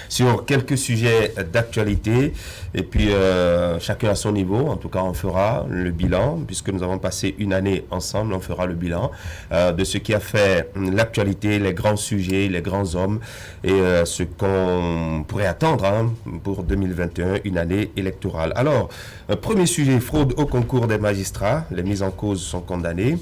sur quelques sujets d'actualité et puis chacun à son niveau. En tout cas, on fera le bilan puisque nous avons passé une année ensemble. On fera le bilan de ce qui a fait l'actualité, les grands sujets, les grands hommes et ce qu'on pourrait attendre pour 2021, une année électorale. Alors, premier sujet, fraude au concours des magistrats. Les mises en cause sont condamnées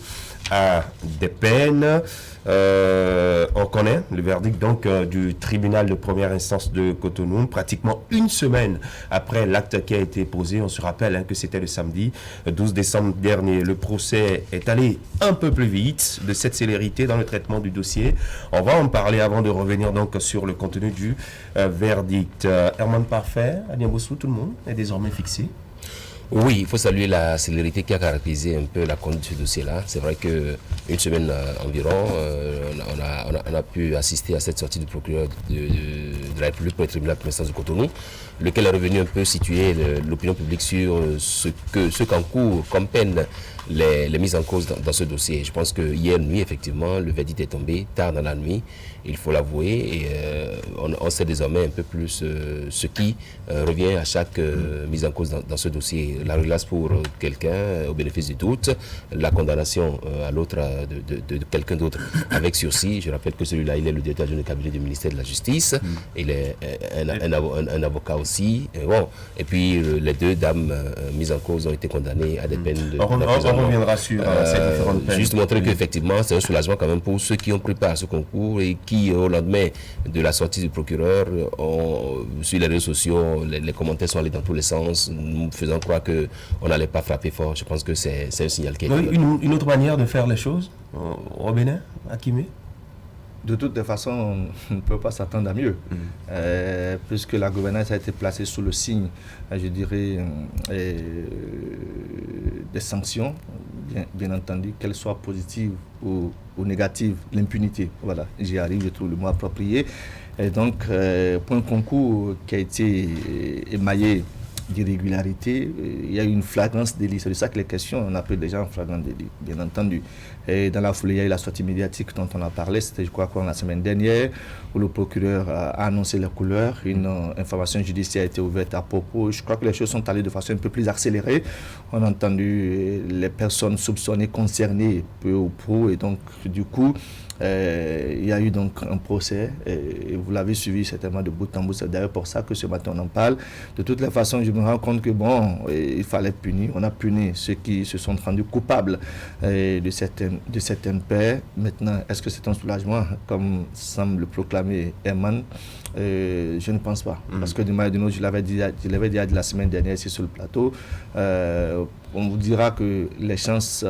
à des peines. On connaît le verdict donc du tribunal de première instance de Cotonou, pratiquement une semaine après l'acte qui a été posé. On se rappelle que c'était le samedi 12 décembre dernier. Le procès est allé un peu plus vite, de cette célérité dans le traitement du dossier. On va en parler avant de revenir donc sur le contenu du verdict. Herman Parfait, Adiabossou, tout le monde est désormais fixé. Oui, il faut saluer la célérité qui a caractérisé un peu la conduite de ce dossier-là. C'est vrai qu'une semaine environ, on a pu assister à cette sortie du procureur de la République pour le tribunal de première instance de Cotonou, lequel est revenu un peu situer l'opinion publique sur ce qu'encourt comme peine les mises en cause dans ce dossier. Je pense que hier nuit, effectivement, le verdict est tombé tard dans la nuit, il faut l'avouer, et on sait désormais un peu plus ce qui revient à chaque mise en cause dans ce dossier. La relace pour quelqu'un au bénéfice du doute, la condamnation à l'autre de quelqu'un d'autre avec sursis. Je rappelle que celui-là, il est le directeur général du cabinet du ministère de la Justice, il est un avocat aussi. Et puis les deux dames mises en cause ont été condamnées à des peines de on reviendra sur ces différentes peines. Juste montrer qu'effectivement, c'est un soulagement quand même pour ceux qui ont pris part à ce concours et qui, au lendemain de la sortie du procureur, sur les réseaux sociaux, les commentaires sont allés dans tous les sens, nous faisant croire qu'on n'allait pas frapper fort. Je pense que c'est un signal qui est... Une autre manière de faire les choses au Bénin, Akimé? De toutes les façons, on ne peut pas s'attendre à mieux, puisque la gouvernance a été placée sous le signe, je dirais, des sanctions, bien entendu, qu'elles soient positives ou négatives, l'impunité. Voilà, j'y arrive, je trouve le mot approprié. Et donc, pour un concours qui a été émaillé d'irrégularité, il y a eu une flagrance délit. C'est de ça que les questions, on appelle déjà un flagrant délit, bien entendu. Et dans la foulée, il y a eu la sortie médiatique dont on a parlé, c'était je crois la semaine dernière, où le procureur a annoncé les couleurs, une information judiciaire a été ouverte à propos. Je crois que les choses sont allées de façon un peu plus accélérée. On a entendu les personnes soupçonnées, concernées, peu ou prou, et donc du coup, il y a eu donc un procès, et vous l'avez suivi certainement de bout en bout. C'est d'ailleurs pour ça que ce matin on en parle. De toutes les façons, je me rends compte que il fallait punir. On a puni ceux qui se sont rendus coupables de certaines peines. Maintenant, est-ce que c'est un soulagement, comme semble le proclamer Herman? Je ne pense pas. Parce que du mal de nous, je l'avais dit la semaine dernière ici sur le plateau, on vous dira que les chances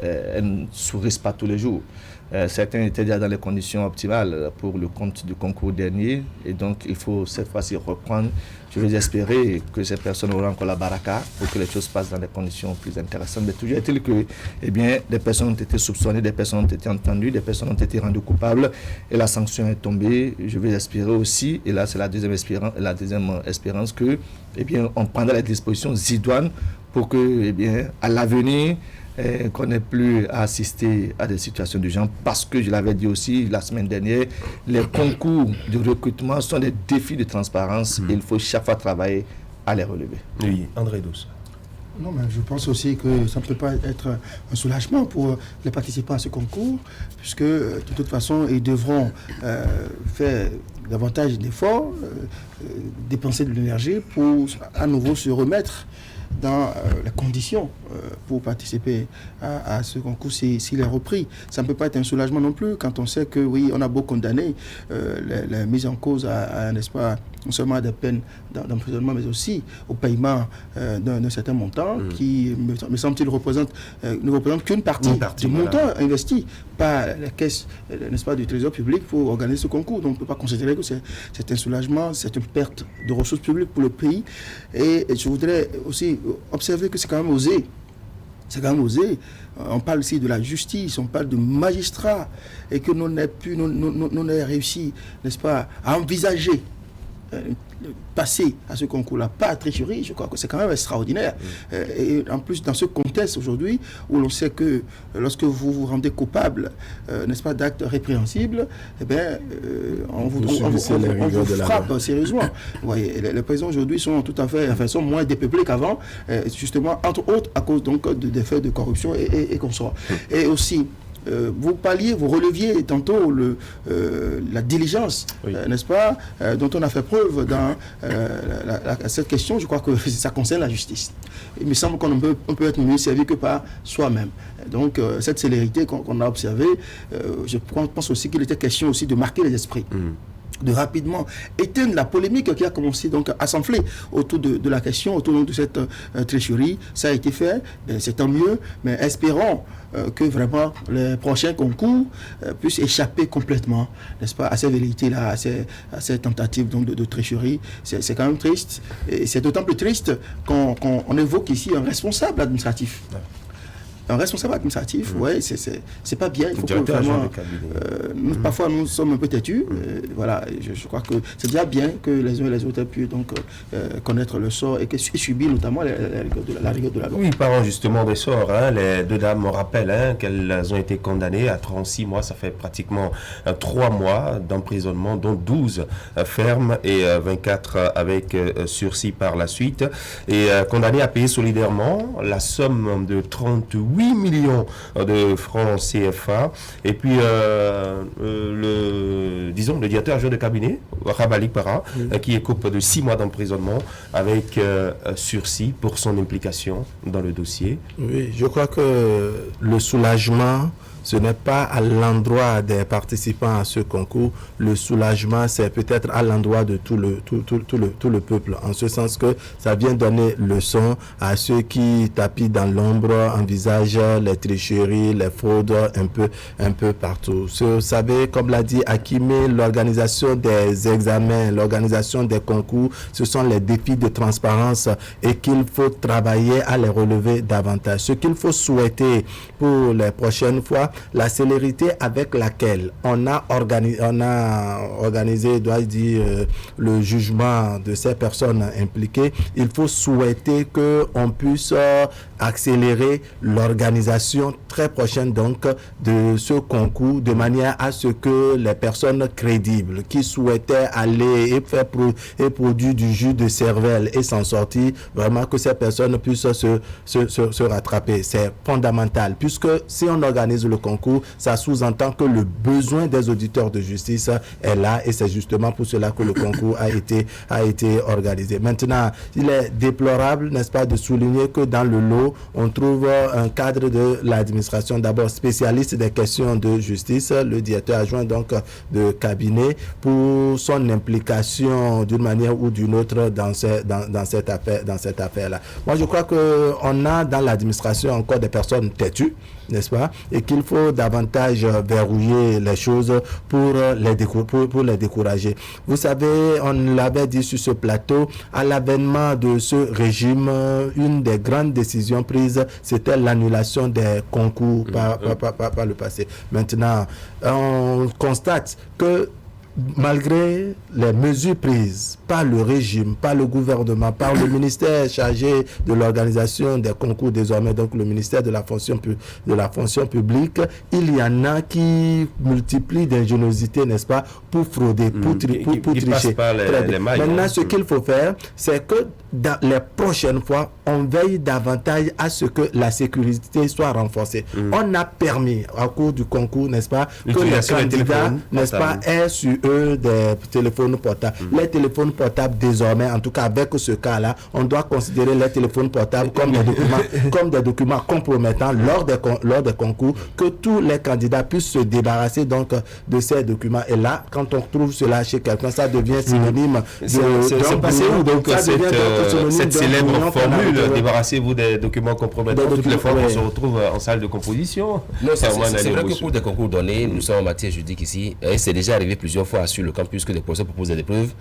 elles ne sourissent pas tous les jours. Certains étaient déjà dans les conditions optimales pour le compte du concours dernier, et donc il faut cette fois-ci reprendre. Je vais espérer que ces personnes auront encore la baraka pour que les choses passent dans des conditions plus intéressantes. Mais toujours est-il que des personnes ont été soupçonnées, des personnes ont été entendues, des personnes ont été rendues coupables et la sanction est tombée. Je vais espérer aussi, et là c'est la deuxième espérance que on prendra les dispositions idoines pour que à l'avenir, qu'on n'ait plus à assister à des situations de genre, parce que je l'avais dit aussi la semaine dernière, les concours de recrutement sont des défis de transparence et il faut chaque fois travailler à les relever. Oui, André Douce. Non, mais je pense aussi que ça ne peut pas être un soulagement pour les participants à ce concours, puisque de toute façon, ils devront faire davantage d'efforts, dépenser de l'énergie pour à nouveau se remettre dans les conditions pour participer à ce concours s'il est repris. Ça ne peut pas être un soulagement non plus quand on sait que oui, on a beau condamner les mises en cause à n'est-ce pas, non seulement à des peines d'emprisonnement, mais aussi au paiement d'un certain montant qui, me semble-t-il, ne représente qu'une partie du montant investi par la caisse, n'est-ce pas, du Trésor public pour organiser ce concours. Donc on ne peut pas considérer que c'est un soulagement, c'est une perte de ressources publiques pour le pays. Et je voudrais aussi observer que c'est quand même osé. C'est quand même osé. On parle ici de la justice, on parle de magistrats, et que nous n'ayons réussi, n'est-ce pas, à envisager passer à ce concours-là, pas à tricherie, je crois que c'est quand même extraordinaire. Et en plus, dans ce contexte aujourd'hui, où l'on sait que lorsque vous vous rendez coupable, n'est-ce pas, d'actes répréhensibles, eh bien, on vous frappe sérieusement. Vous voyez, les prisons aujourd'hui sont tout à fait, enfin, sont moins dépeuplées qu'avant, justement, entre autres, à cause donc des faits de corruption et consorts. Et aussi, vous releviez tantôt la diligence, n'est-ce pas, dont on a fait preuve dans cette question. Je crois que ça concerne la justice. Il me semble qu'on peut être mieux servi que par soi-même. Donc, cette célérité qu'on a observée, je pense aussi qu'il était question aussi de marquer les esprits. De rapidement éteindre la polémique qui a commencé donc à s'enfler autour de la question, autour de cette tricherie. Ça a été fait, c'est tant mieux, mais espérons que vraiment les prochains concours puissent échapper complètement, n'est-ce pas, à ces velléités-là, à ces tentatives donc, de tricherie. C'est quand même triste, et c'est d'autant plus triste qu'on évoque ici un responsable administratif. Un responsable administratif, c'est pas bien. Il faut que vraiment, parfois nous sommes un peu têtus. Voilà, je crois que c'est déjà bien que les uns et les autres aient pu donc connaître le sort et subir notamment la rigueur de la loi. Oui, parlons justement des sorts. Les deux dames me rappellent qu'elles ont été condamnées à 36 mois. Ça fait pratiquement 3 mois d'emprisonnement, dont 12 fermes et 24 avec sursis par la suite. Et condamnées à payer solidairement la somme de 38 millions de francs CFA. Et puis, le directeur adjoint de cabinet, Rabalik Para, qui écope de 6 mois d'emprisonnement avec sursis pour son implication dans le dossier. Oui, je crois que le soulagement, ce n'est pas à l'endroit des participants à ce concours. Le soulagement, c'est peut-être à l'endroit de tout le peuple. En ce sens que ça vient donner leçon à ceux qui tapis dans l'ombre, envisagent les tricheries, les fraudes un peu partout. Vous savez, comme l'a dit Akimé, l'organisation des examens, l'organisation des concours, ce sont les défis de transparence et qu'il faut travailler à les relever davantage. Ce qu'il faut souhaiter pour les prochaines fois, la célérité avec laquelle on a organisé, dois-je dire, le jugement de ces personnes impliquées, il faut souhaiter qu'on puisse accélérer l'organisation très prochaine donc de ce concours, de manière à ce que les personnes crédibles qui souhaitaient aller et faire et produire du jus de cervelle et s'en sortir, vraiment que ces personnes puissent se rattraper. C'est fondamental, puisque si on organise le concours, ça sous-entend que le besoin des auditeurs de justice est là, et c'est justement pour cela que le concours a été organisé. Maintenant, il est déplorable, n'est-ce pas, de souligner que dans le lot, on trouve un cadre de l'administration, d'abord spécialiste des questions de justice, le directeur adjoint donc de cabinet, pour son implication d'une manière ou d'une autre dans cette affaire-là. Moi, je crois qu'on a dans l'administration encore des personnes têtues, n'est-ce pas, et qu'il faut davantage verrouiller les choses pour les décourager. Vous savez, on l'avait dit sur ce plateau, à l'avènement de ce régime, une des grandes décisions prises, c'était l'annulation des concours par le passé. Maintenant, on constate que malgré les mesures prises par le régime, par le gouvernement, par le ministère chargé de l'organisation des concours désormais, donc le ministère de la fonction publique, il y en a qui multiplient d'ingéniosité, n'est-ce pas, pour frauder, pour tricher. Maintenant, ce qu'il faut faire, c'est que dans les prochaines fois, on veille davantage à ce que la sécurité soit renforcée. On a permis, au cours du concours, n'est-ce pas, que les candidats, n'est-ce pas, aient sur eux des téléphones portables. Les téléphones portables, désormais, en tout cas avec ce cas-là, on doit considérer les téléphones portables comme des documents compromettants lors des concours, que tous les candidats puissent se débarrasser donc de ces documents. Et là, quand on trouve cela chez quelqu'un, ça devient synonyme c'est passé où donc cette célèbre formule, débarrassez-vous des documents compromettants toutes les fois qu'on se retrouve en salle de composition? Non, c'est vrai que pour des concours donnés, nous sommes en matière juridique ici, et c'est déjà arrivé plusieurs fois fois sur le campus que des professeurs proposent des épreuves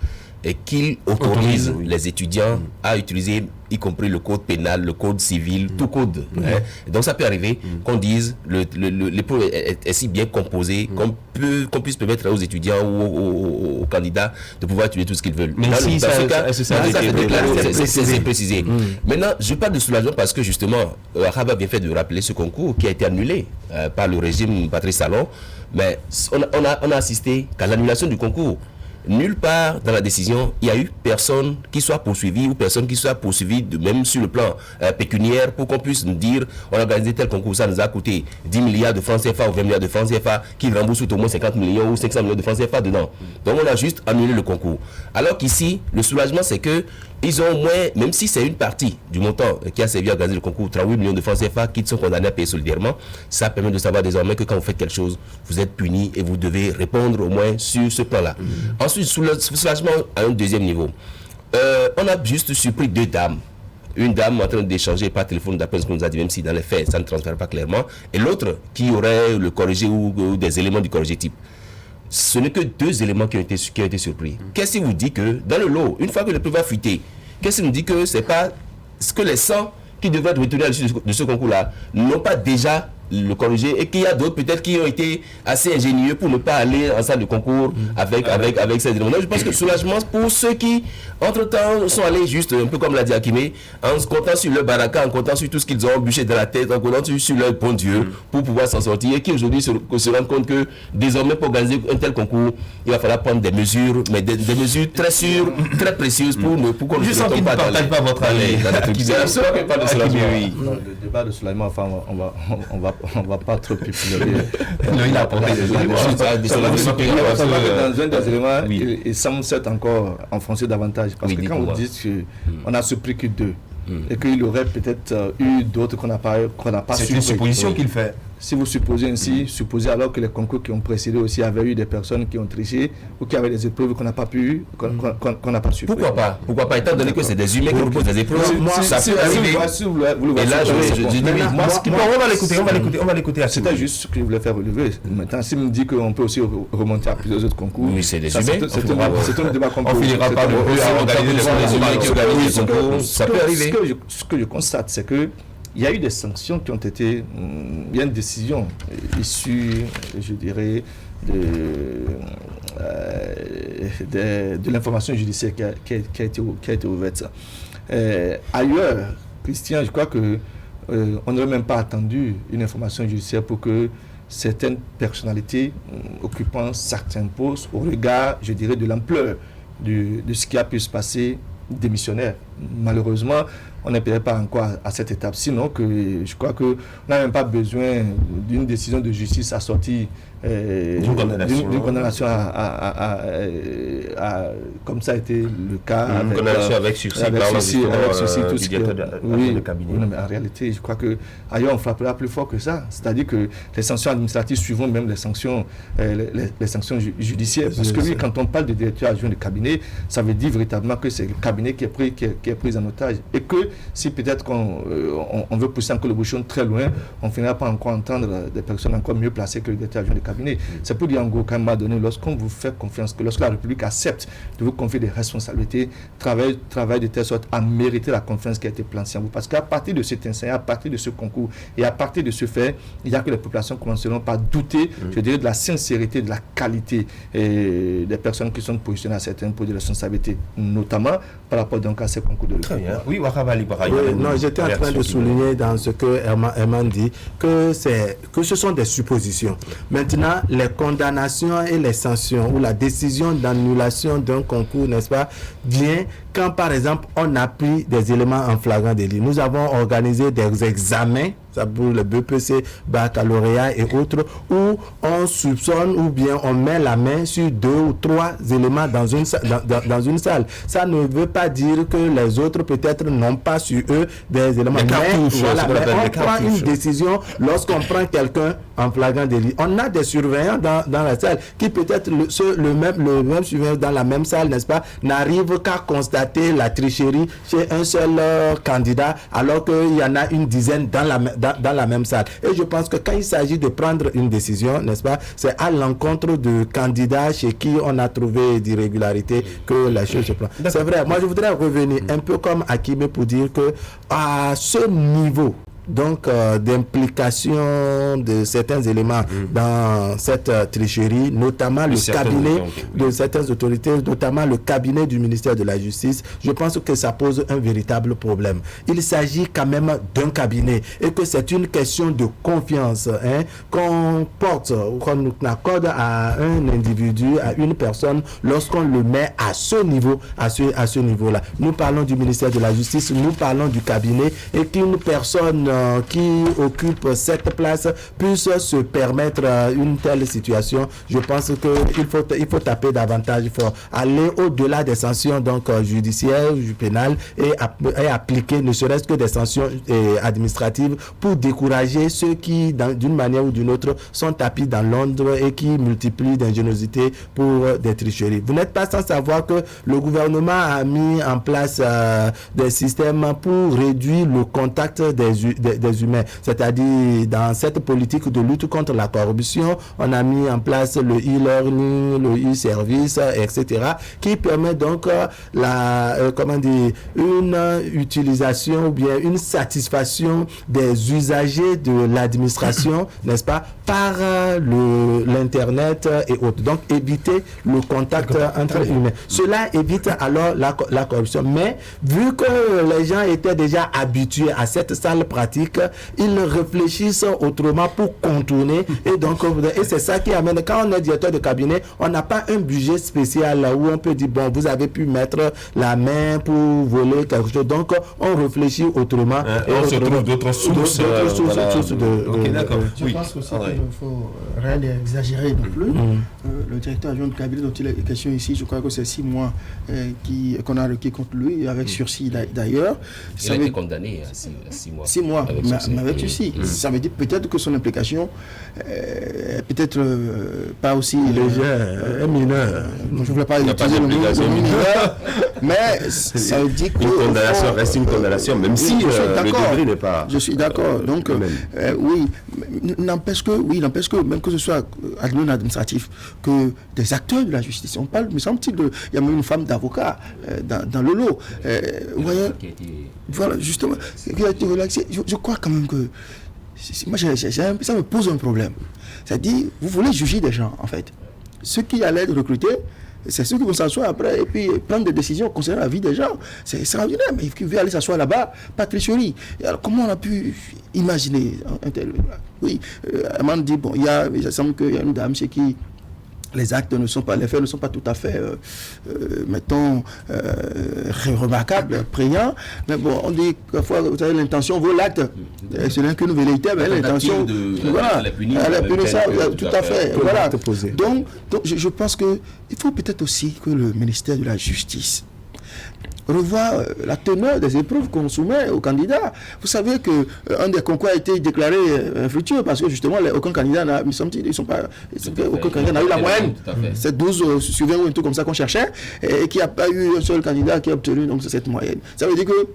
et qu'ils autorisent les étudiants à utiliser, y compris le code pénal, le code civil, tout code. Hein. Donc ça peut arriver qu'on dise l'épreuve est si bien composée qu'on puisse permettre aux étudiants ou aux candidats de pouvoir étudier tout ce qu'ils veulent. Mais si c'est précisé. Maintenant, je parle de soulagement parce que justement, Wahab a bien fait de rappeler ce concours qui a été annulé par le régime Patrice Talon, mais on a assisté qu'à l'annulation du concours. Nulle part dans la décision, il y a eu personne qui soit poursuivi ou personne qui soit poursuivi même sur le plan pécuniaire pour qu'on puisse nous dire on a organisé tel concours, ça nous a coûté 10 milliards de francs CFA ou 20 milliards de francs CFA qui rembourse au moins 50 millions ou 500 millions de francs CFA dedans. Donc on a juste annulé le concours. Alors qu'ici, le soulagement c'est que ils ont au moins, même si c'est une partie du montant qui a servi à organiser le concours, 38 millions de francs CFA qui sont condamnés à payer solidairement, ça permet de savoir désormais que quand vous faites quelque chose, vous êtes puni et vous devez répondre au moins sur ce plan-là. Ensuite, soulagement à un deuxième niveau. On a juste surpris 2 dames. Une dame en train d'échanger par téléphone, d'après ce qu'on nous a dit, même si dans les faits, ça ne transfère pas clairement, et l'autre qui aurait le corrigé ou des éléments du corrigé type. Ce n'est que 2 éléments qui ont été surpris. Qu'est-ce qui vous dit que dans le lot, une fois que l'épreuve va fuiter, qu'est-ce qui nous dit que ce n'est pas ce que les 100 qui devraient être retenus à l'issue de ce concours-là n'ont pas déjà le corriger et qu'il y a d'autres peut-être qui ont été assez ingénieux pour ne pas aller en salle de concours avec ces éléments. Je pense que soulagement pour ceux qui entre-temps sont allés juste un peu comme l'a dit Akimé, en se comptant sur leur baraka, en comptant sur tout ce qu'ils ont bûché dans la tête, en comptant sur leur bon Dieu pour pouvoir s'en sortir et qui aujourd'hui se rendent compte que désormais pour organiser un tel concours, il va falloir prendre des mesures, mais des mesures très sûres, très précises pour qu'on ne se retrouve pas dans pas votre avis. Le débat de soulagement, enfin, on va pas trop pipiloter. Non, il a apporté des éléments. Dans un des éléments, il semble s'être encore enfoncé davantage. Parce que quand vous dites qu'on a surpris que 2, et qu'il aurait peut-être eu d'autres qu'on n'a pas c'est une supposition qu'il fait. Si vous supposez ainsi, supposez alors que les concours qui ont précédé aussi avaient eu des personnes qui ont triché ou qui avaient des épreuves qu'on n'a pas pu, qu'on n'a pas su. Pourquoi pas? Pourquoi pas? Étant donné que c'est des humains qui proposent des épreuves, ça peut arriver. Et là, on va l'écouter. C'était juste ce que je voulais faire relever. Maintenant, si me dit qu'on peut aussi remonter à plusieurs autres concours, oui, c'est des humains. C'est un débat qu'on peut. On finira pas de organiser les humains qui organisent les concours. Ça peut arriver. Ce que je constate, c'est que il y a eu des sanctions qui ont été, il y a une décision issue, je dirais, de l'information judiciaire qui a été ouverte. Ailleurs, Christian, je crois que on n'aurait même pas attendu une information judiciaire pour que certaines personnalités occupant certains postes, au regard, je dirais, de l'ampleur de ce qui a pu se passer, démissionnaire. Malheureusement, on n'est peut-être pas encore à cette étape. Sinon, que je crois qu'on n'a même pas besoin d'une décision de justice assortie d'une condamnation comme ça a été le cas. Une condamnation avec sursis, tout ce de cabinet. Oui, mais en réalité, je crois qu'ailleurs, on frappera plus fort que ça. C'est-à-dire que les sanctions administratives suivront même les sanctions judiciaires. Parce que oui, quand on parle de directeur adjoint de cabinet, ça veut dire véritablement que c'est le cabinet qui est pris en otage. Et que si peut-être qu'on veut pousser encore le bouchon très loin, on finira par encore entendre des personnes encore mieux placées que le directeur adjoint de cabinet. C'est pour dire en gros, qu'à un moment donné, lorsqu'on vous fait confiance, que lorsque la République accepte de vous confier des responsabilités, travaille de telle sorte à mériter la confiance qui a été placée en vous. Parce qu'à partir de cet instant, à partir de ce concours et à partir de ce fait, il y a que les populations commenceront par douter, je dirais, de la sincérité, de la qualité des personnes qui sont positionnées à certains postes de responsabilité, notamment par rapport donc à ces concours de Très bien. Oui, Wakabali. Non, j'étais en train de souligner dans ce que Herman dit que ce sont des suppositions. Maintenant, les condamnations et les sanctions ou la décision d'annulation d'un concours, n'est-ce pas, vient quand par exemple on a pris des éléments en flagrant délit. Nous avons organisé des examens, ça pour le BPC, baccalauréat et autres, où on soupçonne ou bien on met la main sur 2 ou 3 éléments dans une salle. Ça ne veut pas dire que les autres peut-être n'ont pas sur eux des éléments. Mais voilà, on prend une décision lorsqu'on prend quelqu'un en flagrant délit. On a des surveillants dans la salle qui peut-être le même surveillant dans la même salle, n'est-ce pas, n'arrive qu'à constater la tricherie chez un seul candidat, alors qu'il y en a une dizaine dans la même salle. Et je pense que quand il s'agit de prendre une décision, n'est-ce pas, c'est à l'encontre de candidats chez qui on a trouvé d'irrégularités que la chose se prend. C'est vrai, moi je voudrais revenir un peu comme Akime pour dire que à ce niveau donc d'implication de certains éléments dans cette tricherie, notamment le cabinet de certaines autorités, notamment le cabinet du ministère de la Justice, je pense que ça pose un véritable problème. Il s'agit quand même d'un cabinet et que c'est une question de confiance qu'on porte, qu'on accorde à un individu, à une personne, lorsqu'on le met à ce niveau, à ce niveau-là. Nous parlons du ministère de la Justice, nous parlons du cabinet, et qu'une personne qui occupe cette place puisse se permettre une telle situation. Je pense qu'il faut taper davantage, il faut aller au-delà des sanctions donc judiciaires, pénales et appliquer ne serait-ce que des sanctions administratives pour décourager ceux qui, d'une manière ou d'une autre, sont tapis dans l'ombre et qui multiplient d'ingéniosité pour des tricheries. Vous n'êtes pas sans savoir que le gouvernement a mis en place des systèmes pour réduire le contact des humains. C'est-à-dire, dans cette politique de lutte contre la corruption, on a mis en place le e-learning, le e-service, etc., qui permet donc une utilisation ou bien une satisfaction des usagers de l'administration, n'est-ce pas, par l'internet et autres. Donc, éviter le contact entre humains. Cela évite alors la corruption. Mais, vu que les gens étaient déjà habitués à cette sale pratique, ils réfléchissent autrement pour contourner. Et c'est ça qui amène, quand on est directeur de cabinet, on n'a pas un budget spécial où on peut dire, bon, vous avez pu mettre la main pour voler quelque chose. Donc, on réfléchit autrement. On se trouve d'autres sources. Ok, d'accord. Je pense aussi qu'il ne faut rien exagérer non plus. Le directeur adjoint de cabinet dont il est question ici, je crois que c'est 6 mois qu'on a requis contre lui, avec sursis d'ailleurs. Il a été condamné à 6 mois. 6 mois, mais avec sursis. Ça veut dire peut-être que son implication peut-être pas aussi légère, mineur. Je ne voulais pas utiliser le mot mineur, mais ça veut dire que une condamnation reste une condamnation, même si le degré n'est pas. Je suis d'accord. Donc oui, n'empêche que même que ce soit administratif, que des acteurs de la justice. On parle, me semble-t-il, il y a même une femme d'avocat dans le lot. Vous voyez, voilà, justement, qui a été relaxé. Je crois quand même que moi, ça me pose un problème. C'est-à-dire, vous voulez juger des gens, en fait. Ceux qui allaient être recrutés, c'est ceux qui vont s'asseoir après et puis prendre des décisions concernant la vie des gens. C'est extraordinaire, mais il veut aller s'asseoir là-bas, pas tricherie. Alors, comment on a pu imaginer un tel... Oui, Amand dit, bon, il semble qu'il y a une dame chez qui les actes les faits ne sont pas tout à fait, mettons, remarquables, prégnants. Mais bon, on dit parfois, vous savez, l'intention vaut l'acte. Ce n'est qu'une velléité, mais l'intention, voilà, elle a puni ça, tout à fait. Voilà. Donc je pense qu'il faut peut-être aussi que le ministère de la Justice revoir la teneur des épreuves qu'on soumet aux candidats. Vous savez qu'un des concours a été déclaré infructueux parce que justement aucun candidat n'a eu la moyenne. C'est 12 sur 20 ou un truc comme ça qu'on cherchait et qu'il n'y a pas eu un seul candidat qui a obtenu donc cette moyenne. Ça veut dire que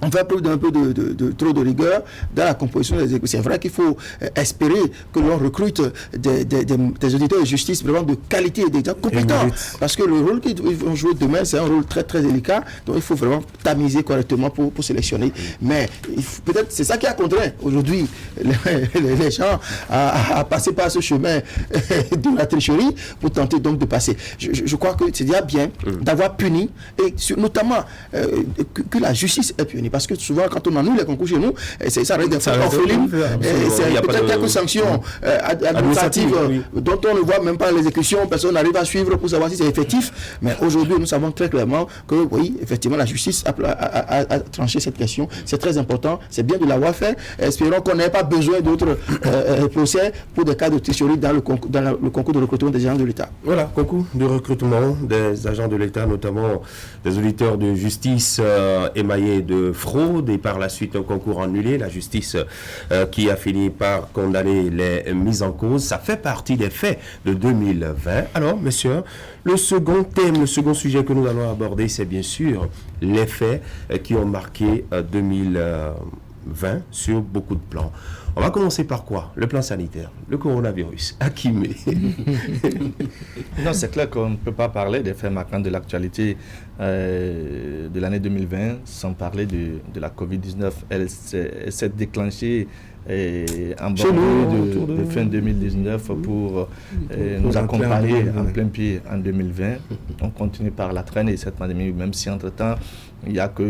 on fait preuve d'un peu de trop de rigueur dans la composition des équipes. C'est vrai qu'il faut espérer que l'on recrute des auditeurs de justice vraiment de qualité et des gens compétents. Parce que le rôle qu'ils vont jouer demain, c'est un rôle très très délicat. Donc il faut vraiment tamiser correctement pour sélectionner. Mais peut-être c'est ça qui a contraint aujourd'hui les gens à passer par ce chemin de la tricherie pour tenter donc de passer. Je crois que c'est déjà bien d'avoir puni et notamment que la justice est punie. Parce que souvent, quand on annule les concours chez nous, ça reste des faits orphelines. C'est peut-être quelques sanctions administratives dont on ne voit même pas l'exécution. Personne n'arrive à suivre pour savoir si c'est effectif. Mais aujourd'hui, nous savons très clairement que, oui, effectivement, la justice a tranché cette question. C'est très important. C'est bien de l'avoir fait. Espérons qu'on n'ait pas besoin d'autres procès pour des cas de tricherie dans le concours de recrutement des agents de l'État. Voilà, concours de recrutement des agents de l'État, notamment des auditeurs de justice émaillés de fraude et par la suite un concours annulé. La justice qui a fini par condamner les mises en cause. Ça fait partie des faits de 2020. Alors, messieurs, le second thème, le second sujet que nous allons aborder, c'est bien sûr les faits qui ont marqué 2020 sur beaucoup de plans. On va commencer par quoi? Le plan sanitaire, le coronavirus. Akimé. Non, c'est clair qu'on ne peut pas parler des faits marquants de l'actualité de l'année 2020 sans parler de la COVID-19. Elle s'est déclenchée en bord de fin 2019 pour nous accompagner en plein pied en 2020. On continue par la traîne et cette pandémie, même si entre-temps, il n'y a que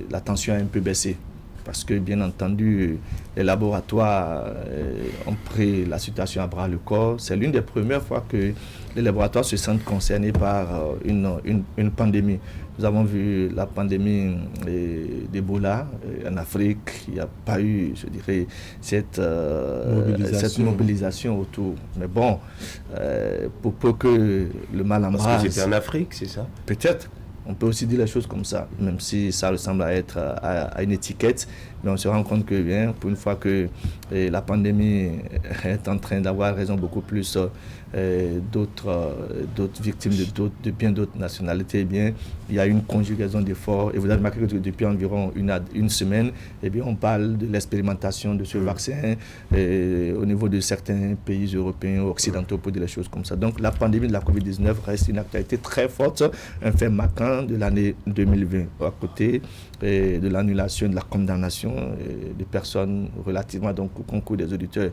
la tension a un peu baissé. Parce que, bien entendu, les laboratoires ont pris la situation à bras le corps. C'est l'une des premières fois que les laboratoires se sentent concernés par une pandémie. Nous avons vu la pandémie d'Ebola en Afrique. Il n'y a pas eu, je dirais, cette mobilisation autour. Mais bon, pour peu que le mal embrasse... Parce que c'était en Afrique, c'est ça? Peut-être. On peut aussi dire les choses comme ça, même si ça ressemble à être à une étiquette. Mais on se rend compte que, bien, pour une fois que la pandémie est en train d'avoir raison beaucoup plus d'autres victimes de bien d'autres nationalités, eh bien, il y a une conjugaison d'efforts. Et vous avez remarqué que depuis environ une semaine, eh bien, on parle de l'expérimentation de ce vaccin au niveau de certains pays européens, occidentaux, pour dire les choses comme ça. Donc la pandémie de la COVID-19 reste une actualité très forte, un fait marquant de l'année 2020, à côté de l'annulation, de la condamnation des personnes relativement donc, au concours des auditeurs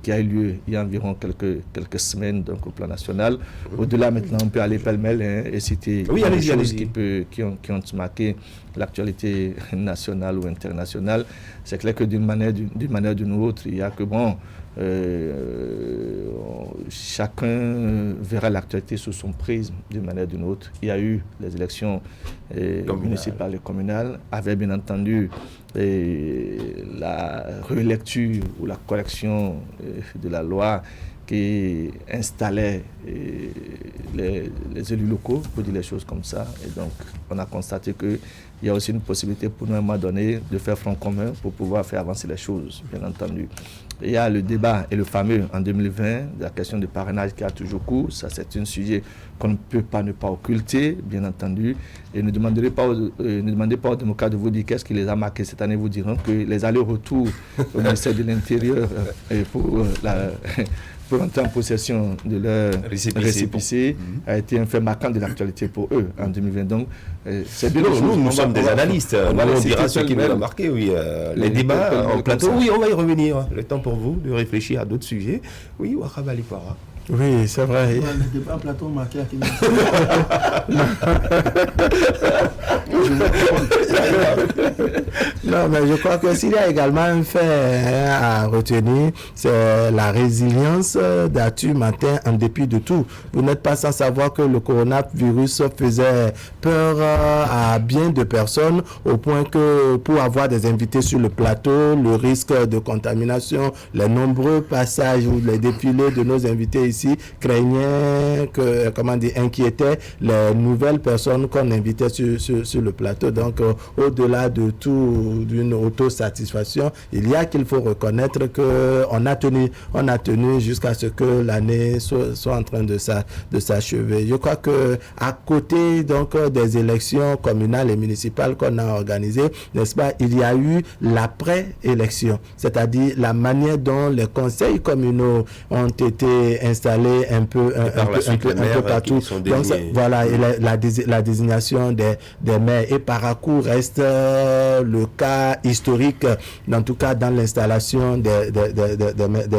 qui a eu lieu il y a environ quelques semaines donc, au plan national. Au-delà maintenant, on peut aller pêle-mêle et citer des choses qui ont marqué l'actualité nationale ou internationale. C'est clair que d'une manière d'une autre, il y a que bon, chacun verra l'actualité sous son prisme d'une manière ou d'une autre. Il y a eu les élections municipales et communales, avec bien entendu la relecture ou la correction de la loi qui installait les élus locaux, pour dire les choses comme ça. Et donc, on a constaté qu'il y a aussi une possibilité pour nous, à un moment donné, de faire front commun pour pouvoir faire avancer les choses, bien entendu. Il y a le débat et le fameux en 2020, la question du parrainage qui a toujours cours. Ça, c'est un sujet qu'on ne peut pas ne pas occulter, bien entendu. Et ne demandez pas aux démocrates de vous dire qu'est-ce qui les a marqués cette année. Vous diront que les allers-retours au ministère de l'Intérieur pour entrer en possession de leur récépissé a été un fait marquant de l'actualité pour eux en 2020. Donc, c'est bien. Nous sommes des analystes. On dira ce qui nous a marqué, oui. Les débats en plateau, oui, on va y revenir. Le temps pour vous de réfléchir à d'autres sujets. Oui, Wakaba Likwara. Oui, c'est vrai. Le débat en plateau marqué à Kenya. Non, mais je crois que s'il y a également un fait à retenir, c'est la résilience d'Atu Matin en dépit de tout. Vous n'êtes pas sans savoir que le coronavirus faisait peur à bien de personnes au point que pour avoir des invités sur le plateau, le risque de contamination, les nombreux passages ou les défilés de nos invités ici craignaient inquiétaient les nouvelles personnes qu'on invitait sur le plateau. Donc, au-delà de tout, d'une autosatisfaction, il y a qu'il faut reconnaître qu'on a tenu jusqu'à ce que l'année soit en train de s'achever. Je crois que à côté donc des élections communales et municipales qu'on a organisées, n'est-ce pas, il y a eu l'après-élection, c'est-à-dire la manière dont les conseils communaux ont été installés un peu partout. Donc, voilà, et la désignation des maires. Et Parakou reste le cas historique, en tout cas dans l'installation des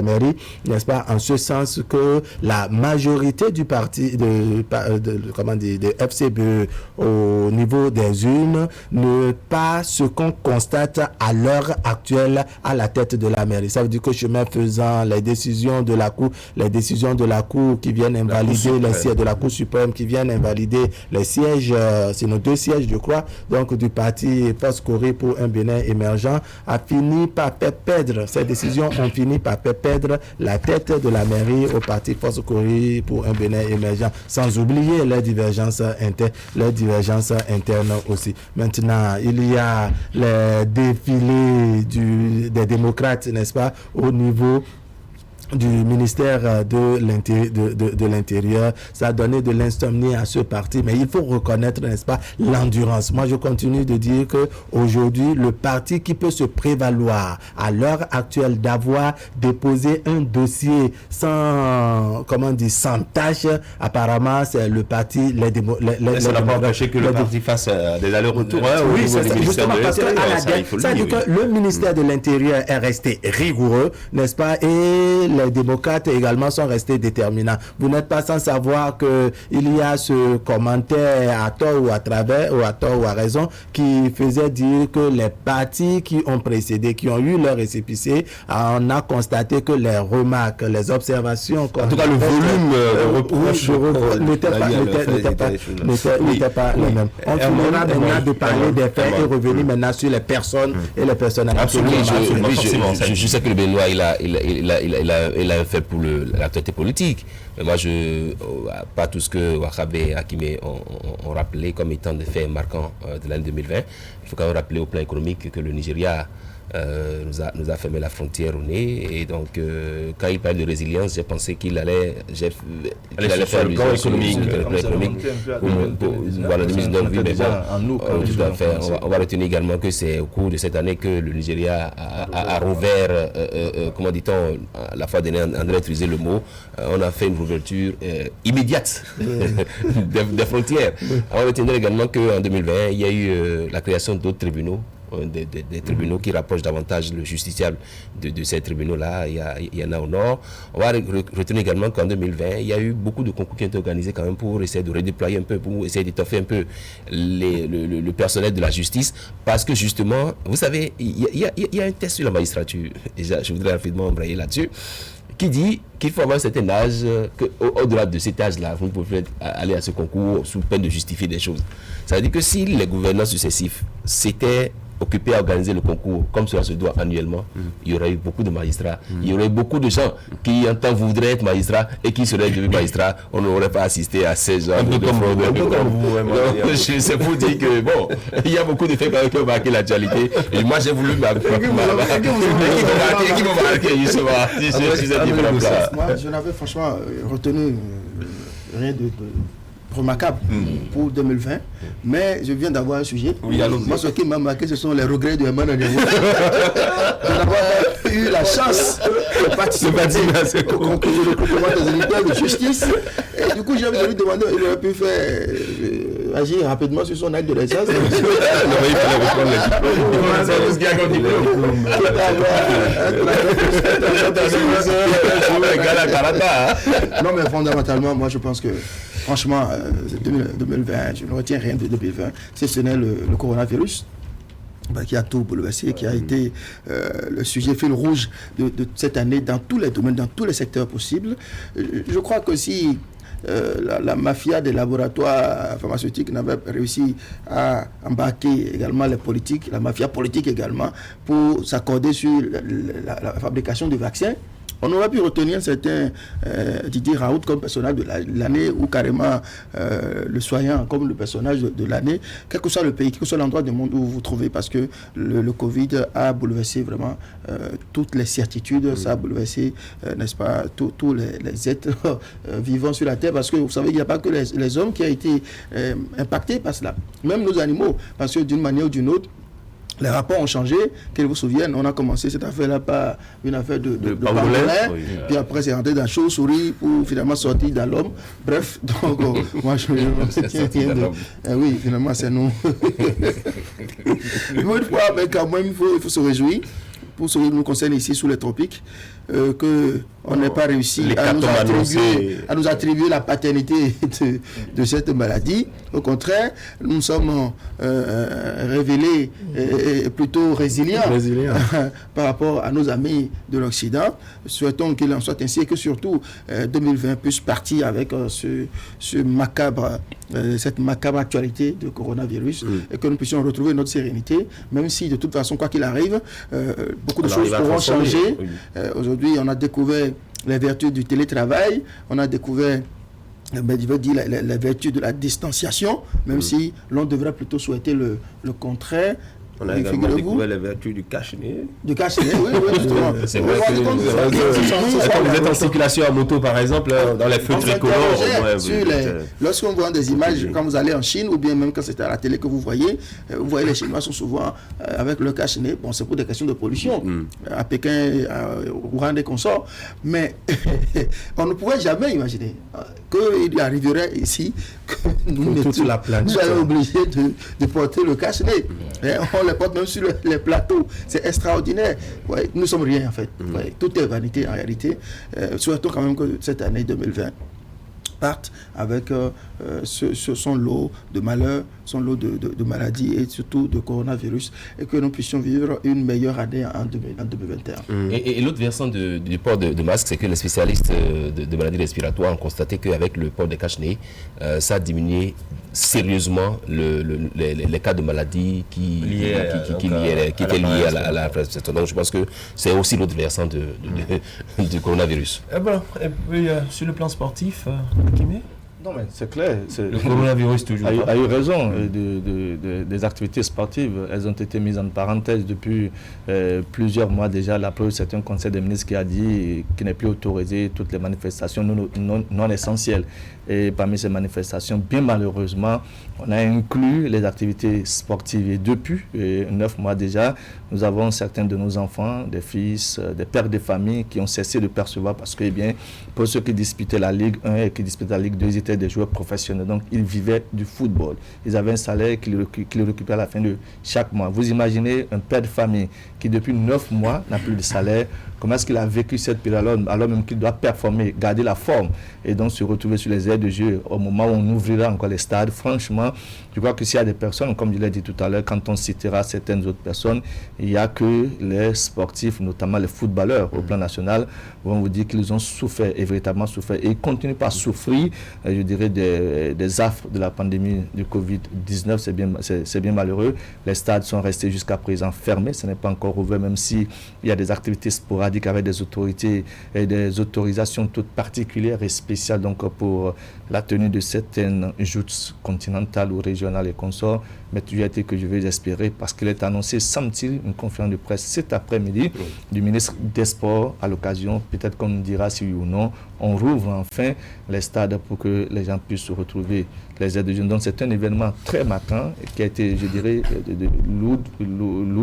mairies, n'est-ce pas, en ce sens que la majorité du parti de FCBE au niveau des urnes n'est pas ce qu'on constate à l'heure actuelle à la tête de la mairie. Ça veut dire que chemin faisant, les décisions de la Cour qui viennent invalider les sièges de la Cour suprême, qui viennent invalider les sièges, c'est nos 2 sièges, je crois, donc du parti Post-Corée pour un Bénin émergent a fini par faire perdre, ces décisions ont fini par faire perdre la tête de la mairie au parti Force Kouri pour un Bénin émergent, sans oublier leurs divergences internes aussi. Maintenant, il y a les défilés des démocrates, n'est-ce pas, au niveau du ministère de l'Intérieur. Ça a donné de l'insomnie à ce parti, mais il faut reconnaître, n'est-ce pas, l'endurance. Moi, je continue de dire que aujourd'hui, le parti qui peut se prévaloir à l'heure actuelle d'avoir déposé un dossier sans tâche, apparemment, c'est le parti ça n'a pas empêché que le parti fasse des allers-retours. Oui, c'est justement parce que ça dit que le ministère de l'Intérieur est resté rigoureux, n'est-ce pas, et les démocrates également sont restés déterminants. Vous n'êtes pas sans savoir qu'il y a ce commentaire à tort ou à travers, ou à tort ou à raison, qui faisait dire que les partis qui ont précédé, qui ont eu leur récépissé, on a constaté que les remarques, les observations... En tout cas, le volume de reproches n'était pas le même. On finira maintenant de parler des faits et revenir maintenant sur les personnes et les personnalités. Absolument. Je sais que le Béninois, il a un fait pour l'actualité politique. Mais moi, pas tout ce que Wahab et Hakime ont rappelé comme étant des faits marquants de l'année 2020. Il faut quand même rappeler au plan économique que le Nigeria nous a fermé la frontière au nez. Et donc, quand il parle de résilience, j'ai pensé qu'il allait faire le plan économique. Voilà, 2019, oui, mais bon, on va retenir également que c'est au cours de cette année que le Nigeria a rouvert, comment dit-on, la fois dernière, André a utilisé le mot, on a fait une ouverture immédiate des frontières. On va retenir également qu'en 2020, il y a eu la création d'autres tribunaux, des tribunaux qui rapprochent davantage le justiciable de ces tribunaux-là. Il y en a au nord. On va retenir également qu'en 2020, il y a eu beaucoup de concours qui ont été organisés quand même pour essayer de redéployer un peu, pour essayer d'étoffer un peu le personnel de la justice, parce que justement, vous savez, il y a un test sur la magistrature, et je voudrais rapidement embrayer là-dessus, qui dit qu'il faut avoir un certain âge, qu'au-delà de cet âge-là, vous ne pouvez aller à ce concours sous peine de justifier des choses. Ça veut dire que si les gouvernants successifs s'étaient occupés à organiser le concours comme cela se doit annuellement, il y aurait eu beaucoup de magistrats, il y aurait eu beaucoup de gens qui en temps voudraient être magistrats et qui seraient devenus magistrats. On n'aurait pas assisté à ces gens de fraude. C'est pour dire que bon, il y a beaucoup de faits qui ont marqué l'actualité. Et moi j'ai voulu marquer justement sur ces différents plans. Moi je n'avais franchement retenu rien de remarquable pour 2020, mais je viens d'avoir un sujet. Moi, ce qui m'a marqué, ce sont les regrets de Emmanuel de n'avoir eu la chance de participer au concours des électeurs de justice. Et du coup, j'ai lui demandé, il aurait pu faire agir rapidement sur son acte de naissance. Il fallait reprendre les diplômes. Non, mais fondamentalement, moi, je pense que franchement, 2020, je ne retiens rien de 2020, si ce n'est le coronavirus qui a tout bouleversé, qui a été le sujet fil rouge de cette année dans tous les domaines, dans tous les secteurs possibles. Je crois que si la mafia des laboratoires pharmaceutiques n'avait réussi à embarquer également les politiques, la mafia politique également, pour s'accorder sur la fabrication de vaccins, on aurait pu retenir un certain Didier Raoult comme personnage de l'année, ou carrément le Soignant comme le personnage de l'année, quel que soit le pays, quel que soit l'endroit du monde où vous vous trouvez, parce que le Covid a bouleversé vraiment toutes les certitudes, ça a bouleversé, n'est-ce pas, tous les êtres vivants sur la Terre, parce que vous savez qu'il n'y a pas que les hommes qui ont été impactés par cela, même nos animaux, parce que d'une manière ou d'une autre, les rapports ont changé, qu'ils vous souviennent, on a commencé cette affaire-là par une affaire de pangolin, puis après c'est rentré dans la chauve-souris pour finalement sortir dans l'homme. Bref, donc moi je tiens de... oui, finalement c'est nous. Une fois, mais quand même il faut se réjouir, pour ce qui nous concerne ici sous les tropiques, que on n'a pas réussi à nous attribuer la paternité de cette maladie. Au contraire, nous sommes révélés plutôt résilients par rapport à nos amis de l'Occident. Souhaitons qu'il en soit ainsi et que surtout 2020 puisse partir avec cette macabre actualité de coronavirus et que nous puissions retrouver notre sérénité, même si de toute façon, quoi qu'il arrive, beaucoup de choses pourront changer. Aujourd'hui, on a découvert les vertus du télétravail, on a découvert les vertus de la distanciation, même si l'on devrait plutôt souhaiter le contraire. On a également découvert les vertus du cache-nez. Du cache-nez, oui, justement. C'est vrai que quand vous êtes en circulation à moto, par exemple, dans les feux tricolores, lorsqu'on voit des images, quand vous allez en Chine, ou bien même quand c'est à la télé que vous voyez les Chinois sont souvent avec le cache-nez. Bon, c'est pour des questions de pollution, à Pékin, au Wuhan et consorts. Mais on ne pouvait jamais imaginer qu'il arriverait ici que nous soyons obligés de porter le cache-nez. On les porte même sur les plateaux. C'est extraordinaire. Ouais, nous sommes rien en fait. Ouais, tout est vanité en réalité. Souhaitons quand même que cette année 2020 parte avec son lot de malheurs, son lot de maladies et surtout de coronavirus, et que nous puissions vivre une meilleure année en 2021. Et l'autre versant du port de masque, c'est que les spécialistes de maladies respiratoires ont constaté qu'avec le port de cache-nez, ça a diminué sérieusement les cas de maladies qui étaient liés à la respiration. Donc je pense que c'est aussi l'autre versant du coronavirus. Et puis sur le plan sportif, non, mais c'est clair. Le coronavirus toujours a eu raison. Des activités sportives, elles ont été mises en parenthèse depuis plusieurs mois déjà. La preuve, c'est un conseil des ministres qui a dit qu'il n'est plus autorisé toutes les manifestations non essentielles. Et parmi ces manifestations, bien malheureusement, on a inclus les activités sportives. Et depuis 9 mois déjà, nous avons certains de nos enfants, des fils, des pères de famille qui ont cessé de percevoir parce que, pour ceux qui disputaient la Ligue 1 et qui disputaient la Ligue 2, ils étaient des joueurs professionnels. Donc, ils vivaient du football. Ils avaient un salaire qu'ils récupéraient à la fin de chaque mois. Vous imaginez un père de famille qui, depuis 9 mois, n'a plus de salaire. Comment est-ce qu'il a vécu cette période alors même qu'il doit performer, garder la forme et donc se retrouver sur les aires de jeu au moment où on ouvrira encore les stades? Franchement, je crois que s'il y a des personnes, comme je l'ai dit tout à l'heure, quand on citera certaines autres personnes, il n'y a que les sportifs, notamment les footballeurs au plan national, vont vous dire qu'ils ont souffert et véritablement souffert. Et ils continuent par souffrir, je dirais, des affres de la pandémie du Covid-19. C'est bien malheureux. Les stades sont restés jusqu'à présent fermés. Ce n'est pas encore ouvert, même s'il y a des activités sporadiques avec des autorités et des autorisations toutes particulières et spéciales donc pour la tenue de certaines joutes continentales ou régionales et consorts. Mais tu as été que je vais espérer parce qu'il est annoncé, semble-t-il, une conférence de presse cet après-midi du ministre des Sports à l'occasion, peut-être qu'on nous dira si oui ou non, on rouvre enfin les stades pour que les gens puissent se retrouver les aides de jeunes. Donc c'est un événement très marquant qui a été, je dirais, lourd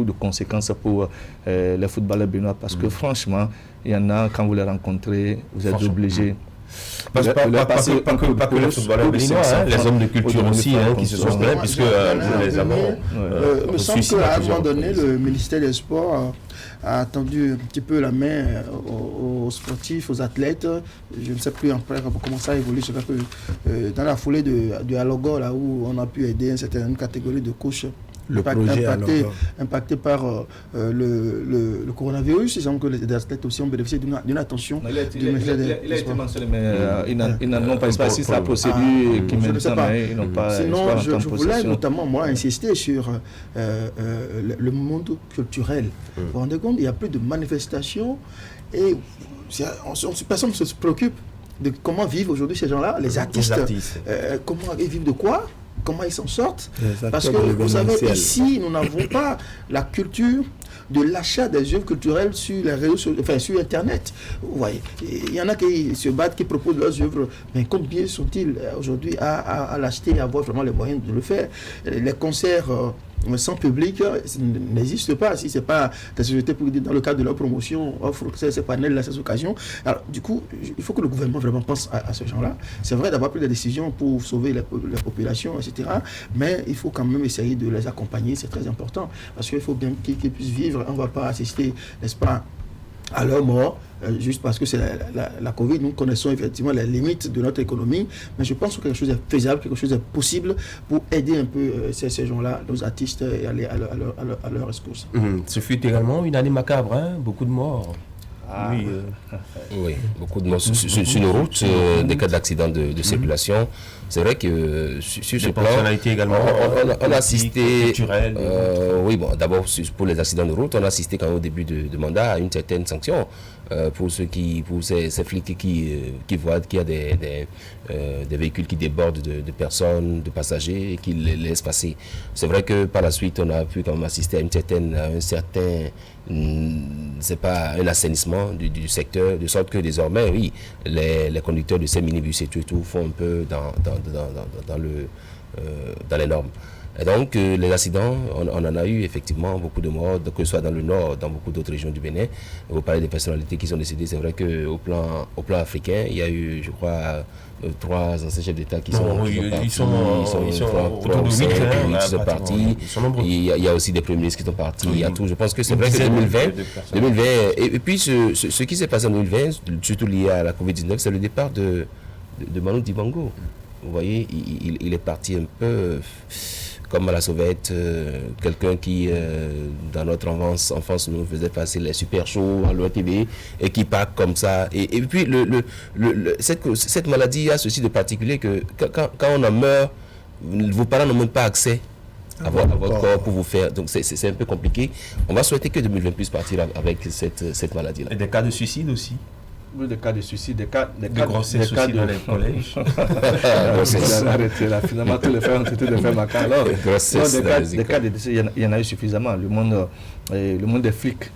de conséquences pour les footballeurs béninois parce que franchement, il y en a, quand vous les rencontrez, vous êtes obligés. Pas que les footballeurs béninois, les hommes de culture aussi qui se sont plaints puisque nous les avons. Il me semble qu'à un moment donné, le ministère des Sports a tendu un petit peu la main aux sportifs, aux athlètes. Je ne sais plus après comment ça évolue. Je crois que dans la foulée du Alogor, là où on a pu aider une certaine catégorie de couches impacté par le coronavirus. Il semble que les athlètes aussi ont bénéficié d'une attention. Il a été mentionné, mais ils n'ont pas espacé la procédure qui mène ça, mais ils n'ont pas. Sinon, je voulais notamment, moi, insister sur le monde culturel. Vous vous rendez compte, il n'y a plus de manifestations et personne ne se préoccupe de comment vivent aujourd'hui ces gens-là, les artistes. Comment ils vivent de quoi? Comment ils s'en sortent? Parce que vous savez, ici, nous n'avons pas la culture de l'achat des œuvres culturelles sur les réseaux, sur Internet. Vous voyez, il y en a qui se battent, qui proposent leurs œuvres, mais combien sont-ils aujourd'hui à l'acheter et à avoir vraiment les moyens de le faire? Les concerts sans public n'existe pas si ce n'est pas des sociétés pour dans le cadre de leur promotion offrent ces panels-là, ces occasions. Alors du coup, il faut que le gouvernement vraiment pense à ce genre-là. C'est vrai d'avoir pris des décisions pour sauver la population, etc. Mais il faut quand même essayer de les accompagner, c'est très important. Parce qu'il faut bien qu'ils puissent vivre. On ne va pas assister, n'est-ce pas, à leur mort, juste parce que c'est la Covid. Nous connaissons effectivement les limites de notre économie, mais je pense que quelque chose est faisable, quelque chose est possible pour aider un peu ces gens-là, nos artistes, et aller à leur rescousse. Ce fut également une année macabre, hein? Beaucoup de morts. Oui, beaucoup de morts sur nos routes, des cas d'accidents de circulation. C'est vrai que sur ce plan, on a assisté, oui, bon, d'abord pour les accidents de route, on a assisté quand même au début de mandat à une certaine sanction pour ces flics qui voient qu'il y a des véhicules qui débordent de personnes, de passagers et qui les laissent passer. C'est vrai que par la suite, on a pu quand même assister à un certain c'est pas un assainissement du secteur, de sorte que désormais, oui, les conducteurs de ces minibus et tout font un peu dans les normes. Et donc, les accidents, on en a eu effectivement beaucoup de morts, que ce soit dans le nord, dans beaucoup d'autres régions du Bénin. Vous parlez des personnalités qui sont décédées. C'est vrai qu'au plan africain, il y a eu, je crois, 3 anciens chefs d'État qui sont partis. Ils sont partis. Il y a aussi des premiers ministres qui sont partis. Il y a tout. Je pense que c'est vrai que 2020 et puis ce qui s'est passé en 2020, surtout lié à la Covid-19, c'est le départ de Manu Dibango. Vous voyez, il est parti un peu comme à la sauvette, quelqu'un qui, dans notre enfance, nous faisait passer les super shows à l'OTV et qui part comme ça. Et puis, cette maladie a ceci de particulier que quand on en meurt, vos parents n'ont même pas accès à votre corps pour vous faire. Donc, c'est un peu compliqué. On va souhaiter que 2020 puisse partir avec cette maladie-là. Et des cas de suicide aussi? Oui, des cas de suicide, des cas de grossesse aussi dans les collèges. Arrêtez là, finalement, tous les frères ont été des frères macabres. Des cas de décès, il y en a eu suffisamment. Le monde des flics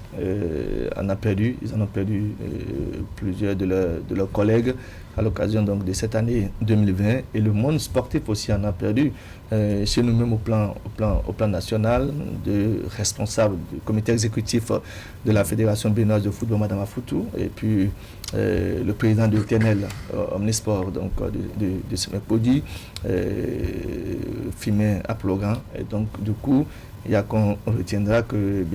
en a perdu. Ils en ont perdu plusieurs de leurs collègues à l'occasion donc de cette année 2020. Et le monde sportif aussi en a perdu. Chez nous-mêmes au plan national, de responsables du comité exécutif de la Fédération béninoise de football, Madame Afoutou, et puis le président de TNL Omnisport, donc de Semepodi, Fimé Aplogan. Et donc, du coup, il y a qu'on retiendra que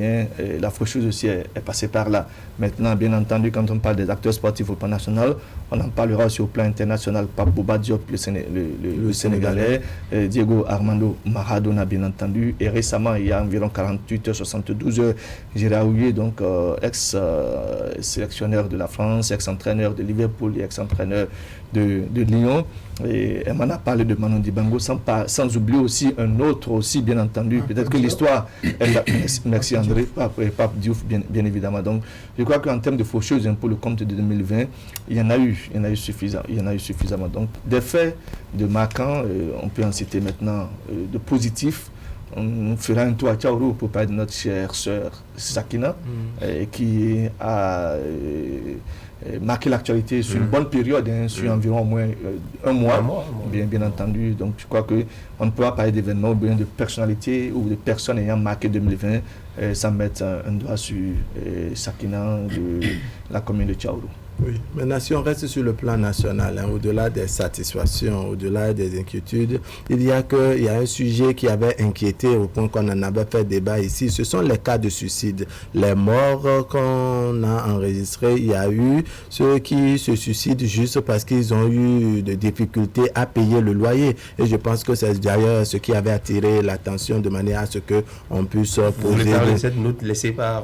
la faucheuse aussi est passée par là. Maintenant, bien entendu, quand on parle des acteurs sportifs au plan national, on en parlera aussi au plan international. Pape Bouba Diop, le Sénégalais, Diego Armando Maradona, bien entendu. Et récemment, il y a environ 48 heures, 72 heures, Gérard Houllier, donc ex-sélectionneur de la France, ex-entraîneur de Liverpool et ex-entraîneur de Lyon. Et elle m'en a parlé de Manu Dibango, sans oublier aussi un autre aussi, bien entendu. Peut-être que l'histoire, merci André, Pape Diouf, bien évidemment. Donc, je crois qu'en termes de faucheuses, pour le compte de 2020, il y en a eu suffisamment. Donc, des faits de marquants, on peut en citer maintenant de positifs. On fera un tour à Tchaourou pour parler de notre chère sœur Sakina, qui a marqué l'actualité sur une bonne période, sur environ au moins un mois, bien entendu. Donc je crois qu'on ne peut pas parler d'événements ou bien de personnalités ou de personnes ayant marqué 2020 sans mettre un doigt sur Sakina de la commune de Tchaourou. Oui, maintenant si on reste sur le plan national, au-delà des satisfactions, au-delà des inquiétudes, il y a un sujet qui avait inquiété au point qu'on en avait fait débat ici, ce sont les cas de suicide. Les morts qu'on a enregistrés, il y a eu ceux qui se suicident juste parce qu'ils ont eu des difficultés à payer le loyer. Et je pense que c'est d'ailleurs ce qui avait attiré l'attention de manière à ce qu'on puisse poser... Vous voulez parler de cette note laissée par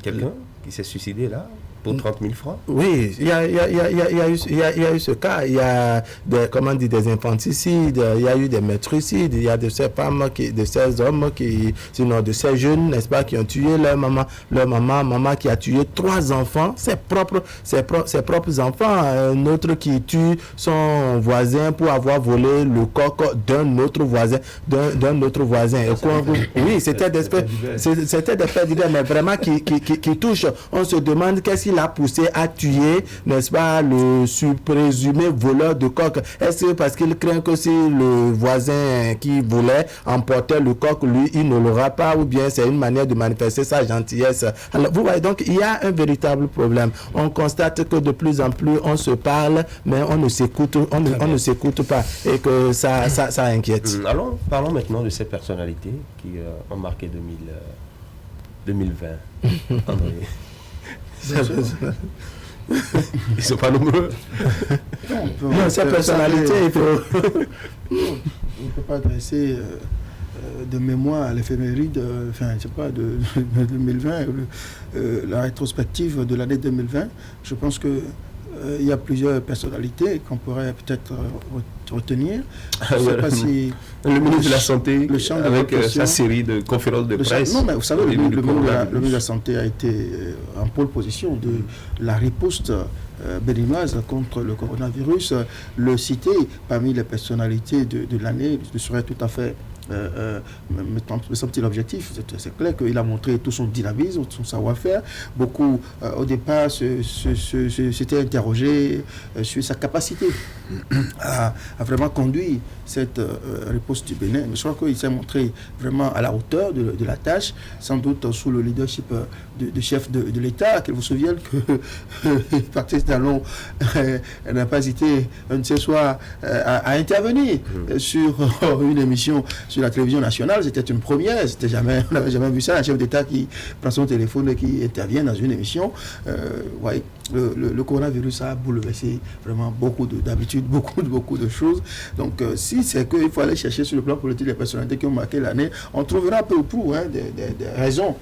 quelqu'un qui s'est suicidé là pour 30 000 francs? Oui, il y a eu ce cas. Il y a des infanticides, il y a eu des matricides, il y a de ces femmes, de ces hommes de ces jeunes, n'est-ce pas, qui ont tué leur maman qui a tué 3 enfants, ses propres enfants, un autre qui tue son voisin pour avoir volé le coq d'un autre voisin. Oui, c'était des faits divers, mais vraiment qui touchent. On se demande qu'est-ce qui l'a poussé à tuer, n'est-ce pas, le présumé voleur de coq. Est-ce que parce qu'il craint que si le voisin qui voulait emporter le coq, lui, il ne l'aura pas, ou bien c'est une manière de manifester sa gentillesse. Alors, vous voyez, donc il y a un véritable problème. On constate que de plus en plus on se parle, mais on ne s'écoute pas, et que ça inquiète. Alors, parlons maintenant de ces personnalités qui ont marqué 2020. Ils ne sont pas nombreux. Non, cette personnalité, il faut... On ne peut pas dresser de mémoire à l'éphéméride, enfin, je sais pas, de 2020, la rétrospective de l'année 2020. Je pense que il y a plusieurs personnalités qu'on pourrait peut-être retenir. Je sais pas si le ministre de la Santé, avec sa série de conférences de presse. Non, mais vous savez, le ministre de la Santé a été en pôle position de la riposte béninoise contre le coronavirus. Le citer parmi les personnalités de l'année serait tout à fait me semble-t-il objectif. C'est clair qu'il a montré tout son dynamisme, son savoir-faire. Beaucoup au départ s'étaient interrogés sur sa capacité à vraiment conduire cette réponse du Bénin. Mais je crois qu'il s'est montré vraiment à la hauteur de la tâche, sans doute sous le leadership du chef de l'État. Qu'il vous souvienne que Patrice Talon n'a pas hésité un de ces soirs à intervenir sur une émission sur la télévision nationale. C'était une première, on n'avait jamais vu ça, un chef d'État qui prend son téléphone et qui intervient dans une émission. Le coronavirus a bouleversé vraiment beaucoup d'habitudes, beaucoup de choses. Donc si c'est qu'il faut aller chercher sur le plan politique les personnalités qui ont marqué l'année, on trouvera peu ou prou des raisons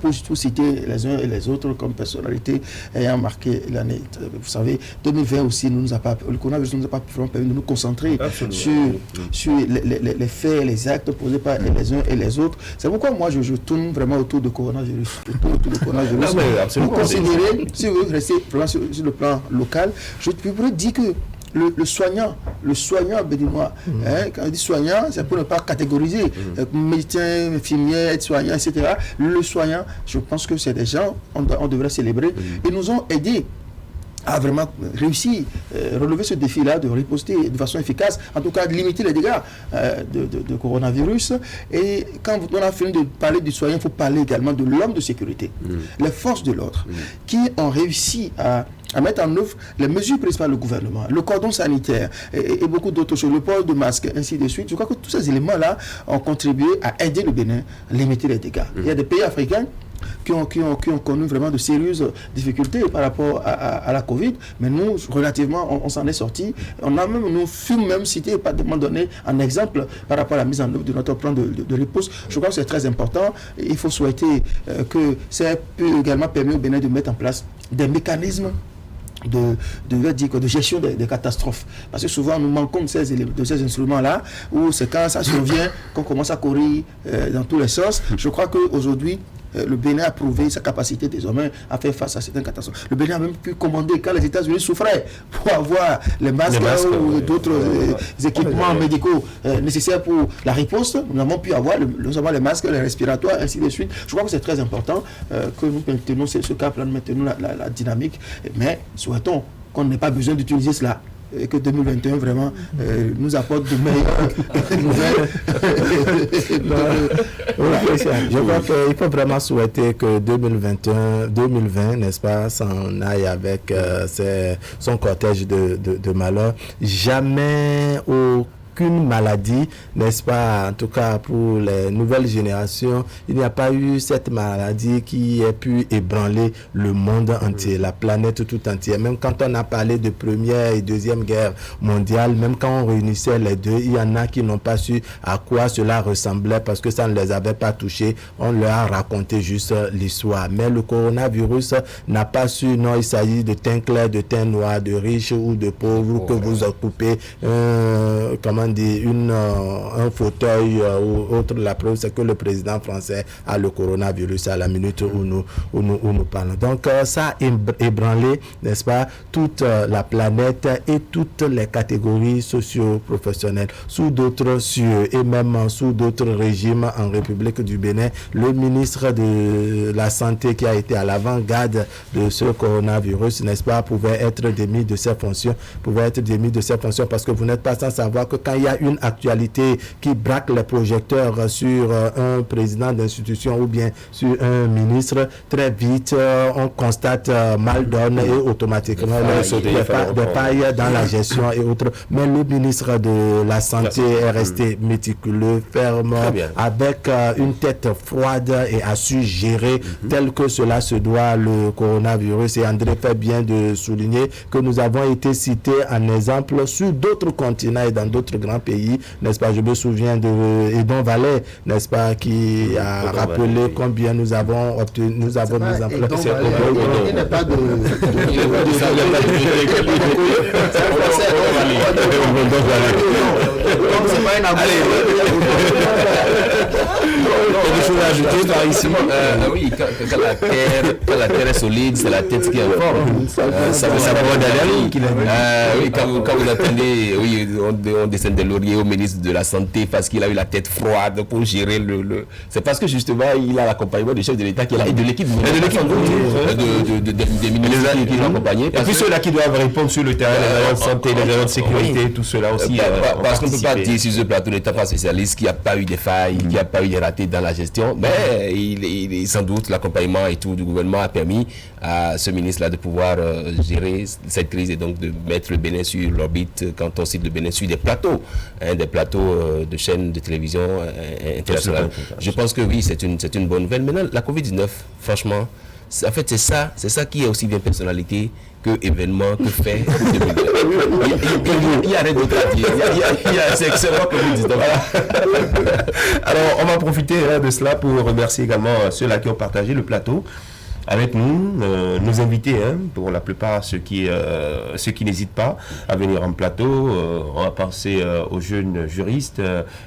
pour tout citer les uns et les autres comme personnalités ayant marqué l'année. Vous savez, 2020 aussi, le coronavirus ne nous a pas permis de nous concentrer sur les faits, les actes posés par les uns et les autres. C'est pourquoi moi je tourne vraiment autour du coronavirus. Vous considérez, si vous restez sur le plan local, je pourrais dire que le soignant béninois, quand on dit soignant, c'est pour ne pas catégoriser médecin, infirmière, aide-soignant, etc. Le soignant, je pense que c'est des gens, on devrait célébrer. Ils nous ont aidés à vraiment réussir, relever ce défi-là, de riposter de façon efficace, en tout cas de limiter les dégâts de coronavirus. Et quand on a fini de parler du soignant, il faut parler également de l'homme de sécurité, les forces de l'ordre, qui ont réussi à mettre en œuvre les mesures prises par le gouvernement, le cordon sanitaire et beaucoup d'autres choses, le port de masques, ainsi de suite. Je crois que tous ces éléments-là ont contribué à aider le Bénin à limiter les dégâts. Il y a des pays africains qui ont connu vraiment de sérieuses difficultés par rapport à la Covid, mais nous, relativement, on s'en est sortis. Nous fûmes même cités, à un moment donné, en exemple par rapport à la mise en œuvre de notre plan de riposte. Je crois que c'est très important. Il faut souhaiter que ça peut également permettre au Bénin de mettre en place des mécanismes de gestion des catastrophes. Parce que souvent, nous manquons de ces instruments-là, où c'est quand ça survient qu'on commence à courir dans tous les sens. Je crois qu'aujourd'hui, le Bénin a prouvé sa capacité désormais à faire face à certaines catastrophes. Le Bénin a même pu commander, quand les États-Unis souffraient, pour avoir les masques ou d'autres équipements médicaux nécessaires pour la riposte. Nous avons pu avoir non seulement les masques, les respiratoires, ainsi de suite. Je crois que c'est très important que nous maintenons ce cap-là, nous maintenons la dynamique, mais souhaitons qu'on n'ait pas besoin d'utiliser cela. Et que 2021 vraiment nous apporte de meilleures nouvelles. Je crois qu'il faut vraiment souhaiter que 2020, n'est-ce pas, s'en aille avec son cortège de malheur. Jamais aucune maladie, n'est-ce pas, en tout cas pour les nouvelles générations, il n'y a pas eu cette maladie qui ait pu ébranler le monde entier, la planète tout entière. Même quand on a parlé de Première et Deuxième Guerre mondiale, même quand on réunissait les deux, il y en a qui n'ont pas su à quoi cela ressemblait parce que ça ne les avait pas touchés. On leur a raconté juste l'histoire. Mais le coronavirus n'a pas su, non, il s'agit de teint clair, de teint noir, de riche ou de pauvre, que vous occupez, un fauteuil ou autre. La preuve, c'est que le président français a le coronavirus à la minute où nous parlons. Donc ça a ébranlé, n'est-ce pas, toute la planète et toutes les catégories socio-professionnelles sous d'autres cieux et même sous d'autres régimes en République du Bénin. Le ministre de la Santé qui a été à l'avant-garde de ce coronavirus, n'est-ce pas, pouvait être démis de ses fonctions, parce que vous n'êtes pas sans savoir que quand il y a une actualité qui braque les projecteurs sur un président d'institution ou bien sur un ministre, très vite, on constate mal donne et automatiquement des failles dans la gestion et autres. Mais le ministre de la Santé est resté méticuleux, ferme, avec une tête froide et a su gérer tel que cela se doit le coronavirus. Et André fait bien de souligner que nous avons été cités en exemple sur d'autres continents et dans d'autres grands pays, n'est-ce pas? Je me souviens de Edon Valais, n'est-ce pas, qui a rappelé combien nous avons obtenu, nous avons mis en place. Il n'est pas de... C'est pas une quelque chose à ajouter par ici. Oui, quand la terre est solide, c'est la tête qui est en forme. Ça va d'aller. Oui, quand vous attendez, oui, on descend de laurier au ministre de la Santé parce qu'il a eu la tête froide pour gérer le... C'est parce que justement, il a l'accompagnement du chef de l'État qui est là et de l'équipe des ministres qui l'ont accompagné. Et puis ceux-là qui doivent répondre sur le terrain, les agents de santé, les agents de sécurité, tout cela aussi. Parce qu'on ne peut pas dire sur ce plateau l'État pas spécialiste qu'il n'y a pas eu de failles, qu'il n'y a pas eu de ratés dans la gestion, mais sans doute l'accompagnement et tout du gouvernement a permis à ce ministre-là de pouvoir gérer cette crise et donc de mettre le Bénin sur l'orbite, quand on cite le Bénin, sur des plateaux de chaînes de télévision internationales. Je pense que oui, c'est une bonne nouvelle. Maintenant, la Covid-19, franchement, en fait, c'est ça qui est aussi bien personnalité que événement, que fait. Il y a rien d'autre à dire. C'est excellent Covid-19. Alors, on va profiter de cela pour remercier également ceux-là qui ont partagé le plateau avec nous, nos invités, pour la plupart ceux qui n'hésitent pas à venir en plateau. On va penser aux jeunes juristes,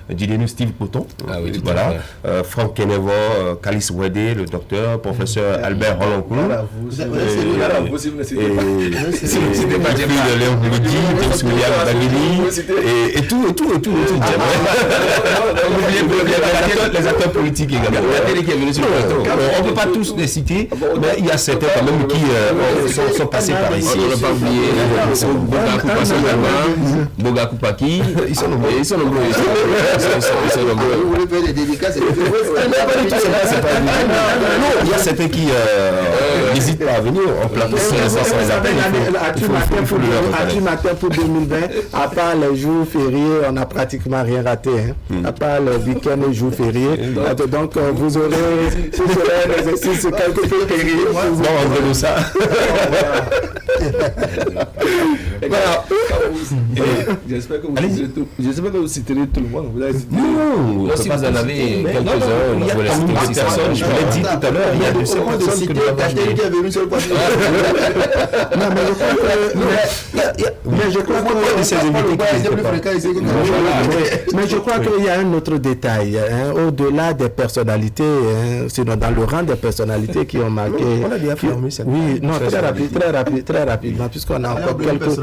Didier Steve Coton, voilà, Franck Kenevo, Kalis Ouedé, le docteur, professeur Albert Rolancourt, et tout. Les acteurs politiques également. On ne peut pas tous les citer. Mais il y a certains quand même qui sont passés par ici. On ne va pas oublier Boga Koupaki. Ils sont nombreux. Vous voulez faire des dédicaces? Non, il y a certains qui n'hésitent pas à venir en plateau. À matin pour 2020, à part les jours fériés, on n'a pratiquement rien raté. À part le week-end et jours fériés. Donc vous aurez un exercice quelque peu périlleux. Bon, on veut ça. J'espère que vous citerez tout le monde. Non, si vous en avez quelques-uns, il y a combien de personnes, je l'ai dit tout à l'heure, il y a de ces personnes que nous avons mais je crois qu'il y a un autre détail, au-delà des personnalités, sinon dans le rang des personnalités qui ont marqué. On a déjà fermé cette. Oui, non, très rapidement, puisqu'on a encore quelques.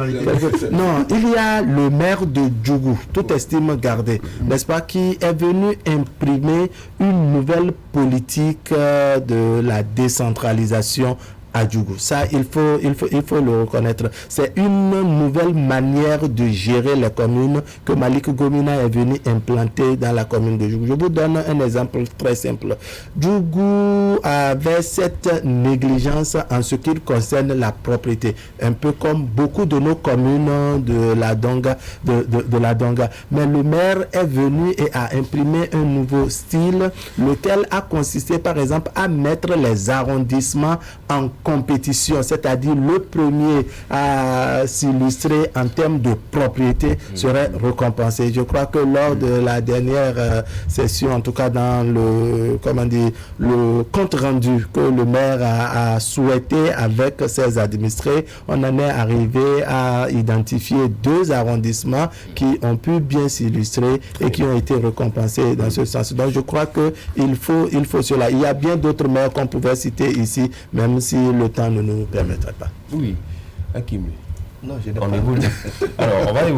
Non, il y a le maire de Djougou, toute estime gardée, n'est-ce pas, qui est venu imprimer une nouvelle politique de la décentralisation à Djougou. Ça, il faut le reconnaître. C'est une nouvelle manière de gérer les communes que Malik Gomina est venu implanter dans la commune de Djougou. Je vous donne un exemple très simple. Djougou avait cette négligence en ce qui concerne la propriété, un peu comme beaucoup de nos communes de la Donga. Mais le maire est venu et a imprimé un nouveau style, lequel a consisté par exemple à mettre les arrondissements en compétition, c'est-à-dire le premier à s'illustrer en termes de propriété serait récompensé. Je crois que lors de la dernière session, en tout cas dans le compte rendu que le maire a souhaité avec ses administrés, on en est arrivé à identifier 2 arrondissements qui ont pu bien s'illustrer et qui ont été récompensés dans ce sens. Donc je crois que il faut cela. Il y a bien d'autres maires qu'on pouvait citer ici, même si le temps ne nous permettrait pas. Oui, Hakim. Non, on évolue. Alors, on va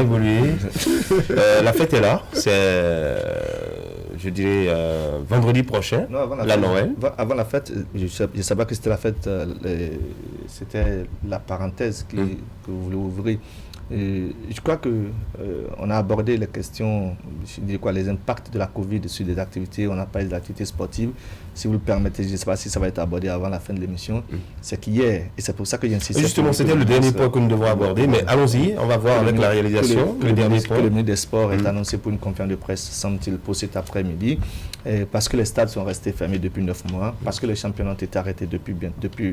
évoluer. La fête est là. C'est, je dirais, vendredi prochain, non, avant la Noël. Avant la fête, je savais que c'était la fête, c'était la parenthèse que vous voulez ouvrir. Je crois qu'on a abordé les questions, les impacts de la Covid sur des activités. On a parlé de l'activité sportive. Si vous le permettez, je ne sais pas si ça va être abordé avant la fin de l'émission. C'est qu'hier, et c'est pour ça que j'insiste. Justement, c'était le dernier point que nous devons aborder, mais allons-y, on va voir avec la réalisation. Le ministre des Sports est annoncé pour une conférence de presse, semble-t-il, pour cet après-midi, parce que les stades sont restés fermés depuis 9 mois, parce que les championnats ont été arrêtés depuis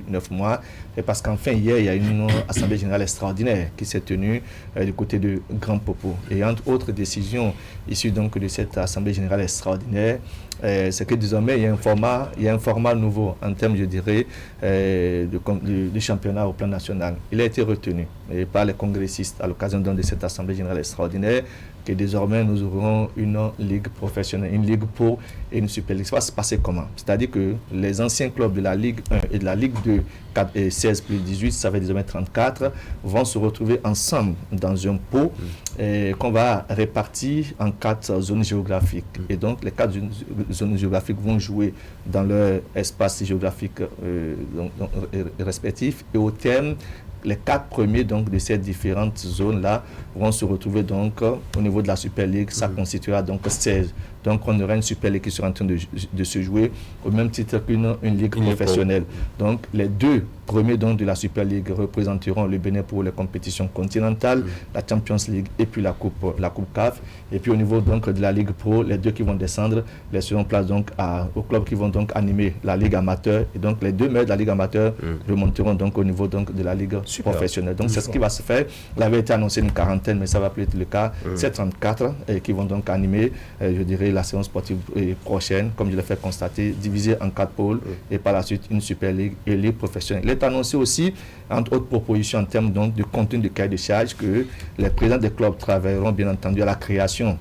9 mois, et parce qu'enfin, hier, il y a une assemblée générale extraordinaire qui s'est tenue du côté de Grand Popo. Et entre autres décisions issues donc de cette assemblée générale extraordinaire, c'est que désormais il y a un format nouveau en termes, je dirais, de championnat au plan national. Il a été retenu par les congressistes à l'occasion de cette assemblée générale extraordinaire, que désormais nous aurons une ligue professionnelle, une ligue pro et une super ligue. Ça va se passer comment? C'est-à-dire que les anciens clubs de la Ligue 1 et de la Ligue 2, 16 plus 18, ça va désormais 34, vont se retrouver ensemble dans un pot qu'on va répartir en 4 zones géographiques. Et donc les 4 zones géographiques vont jouer dans leur espace géographique respectif, et au terme, les 4 premiers donc, de ces différentes zones-là vont se retrouver donc au niveau de la Super League. Ça constituera donc 16. Donc on aura une Super League qui sera en train de se jouer au même titre qu'une ligue professionnelle. Donc les 2 premiers donc, de la Super League représenteront le Bénin pour les compétitions continentales, la Champions League et puis la Coupe CAF. Et puis au niveau donc, de la Ligue Pro, les 2 qui vont descendre laisseront place donc aux clubs qui vont donc animer la Ligue amateur. Et donc les 2 meilleurs de la Ligue amateur remonteront donc au niveau donc, de la Ligue professionnelle. Donc c'est ce qui va se faire. Il avait été annoncé une quarantaine, mais ça va plus être le cas. C'est 34 qui vont donc animer, je dirais, la séance sportive prochaine, comme je l'ai fait constater, divisée en 4 pôles et par la suite une Super Ligue et Ligue professionnelle. Il est annoncé aussi, entre autres propositions en termes donc, de contenu de cahier de charge, que les présidents des clubs travailleront bien entendu à la création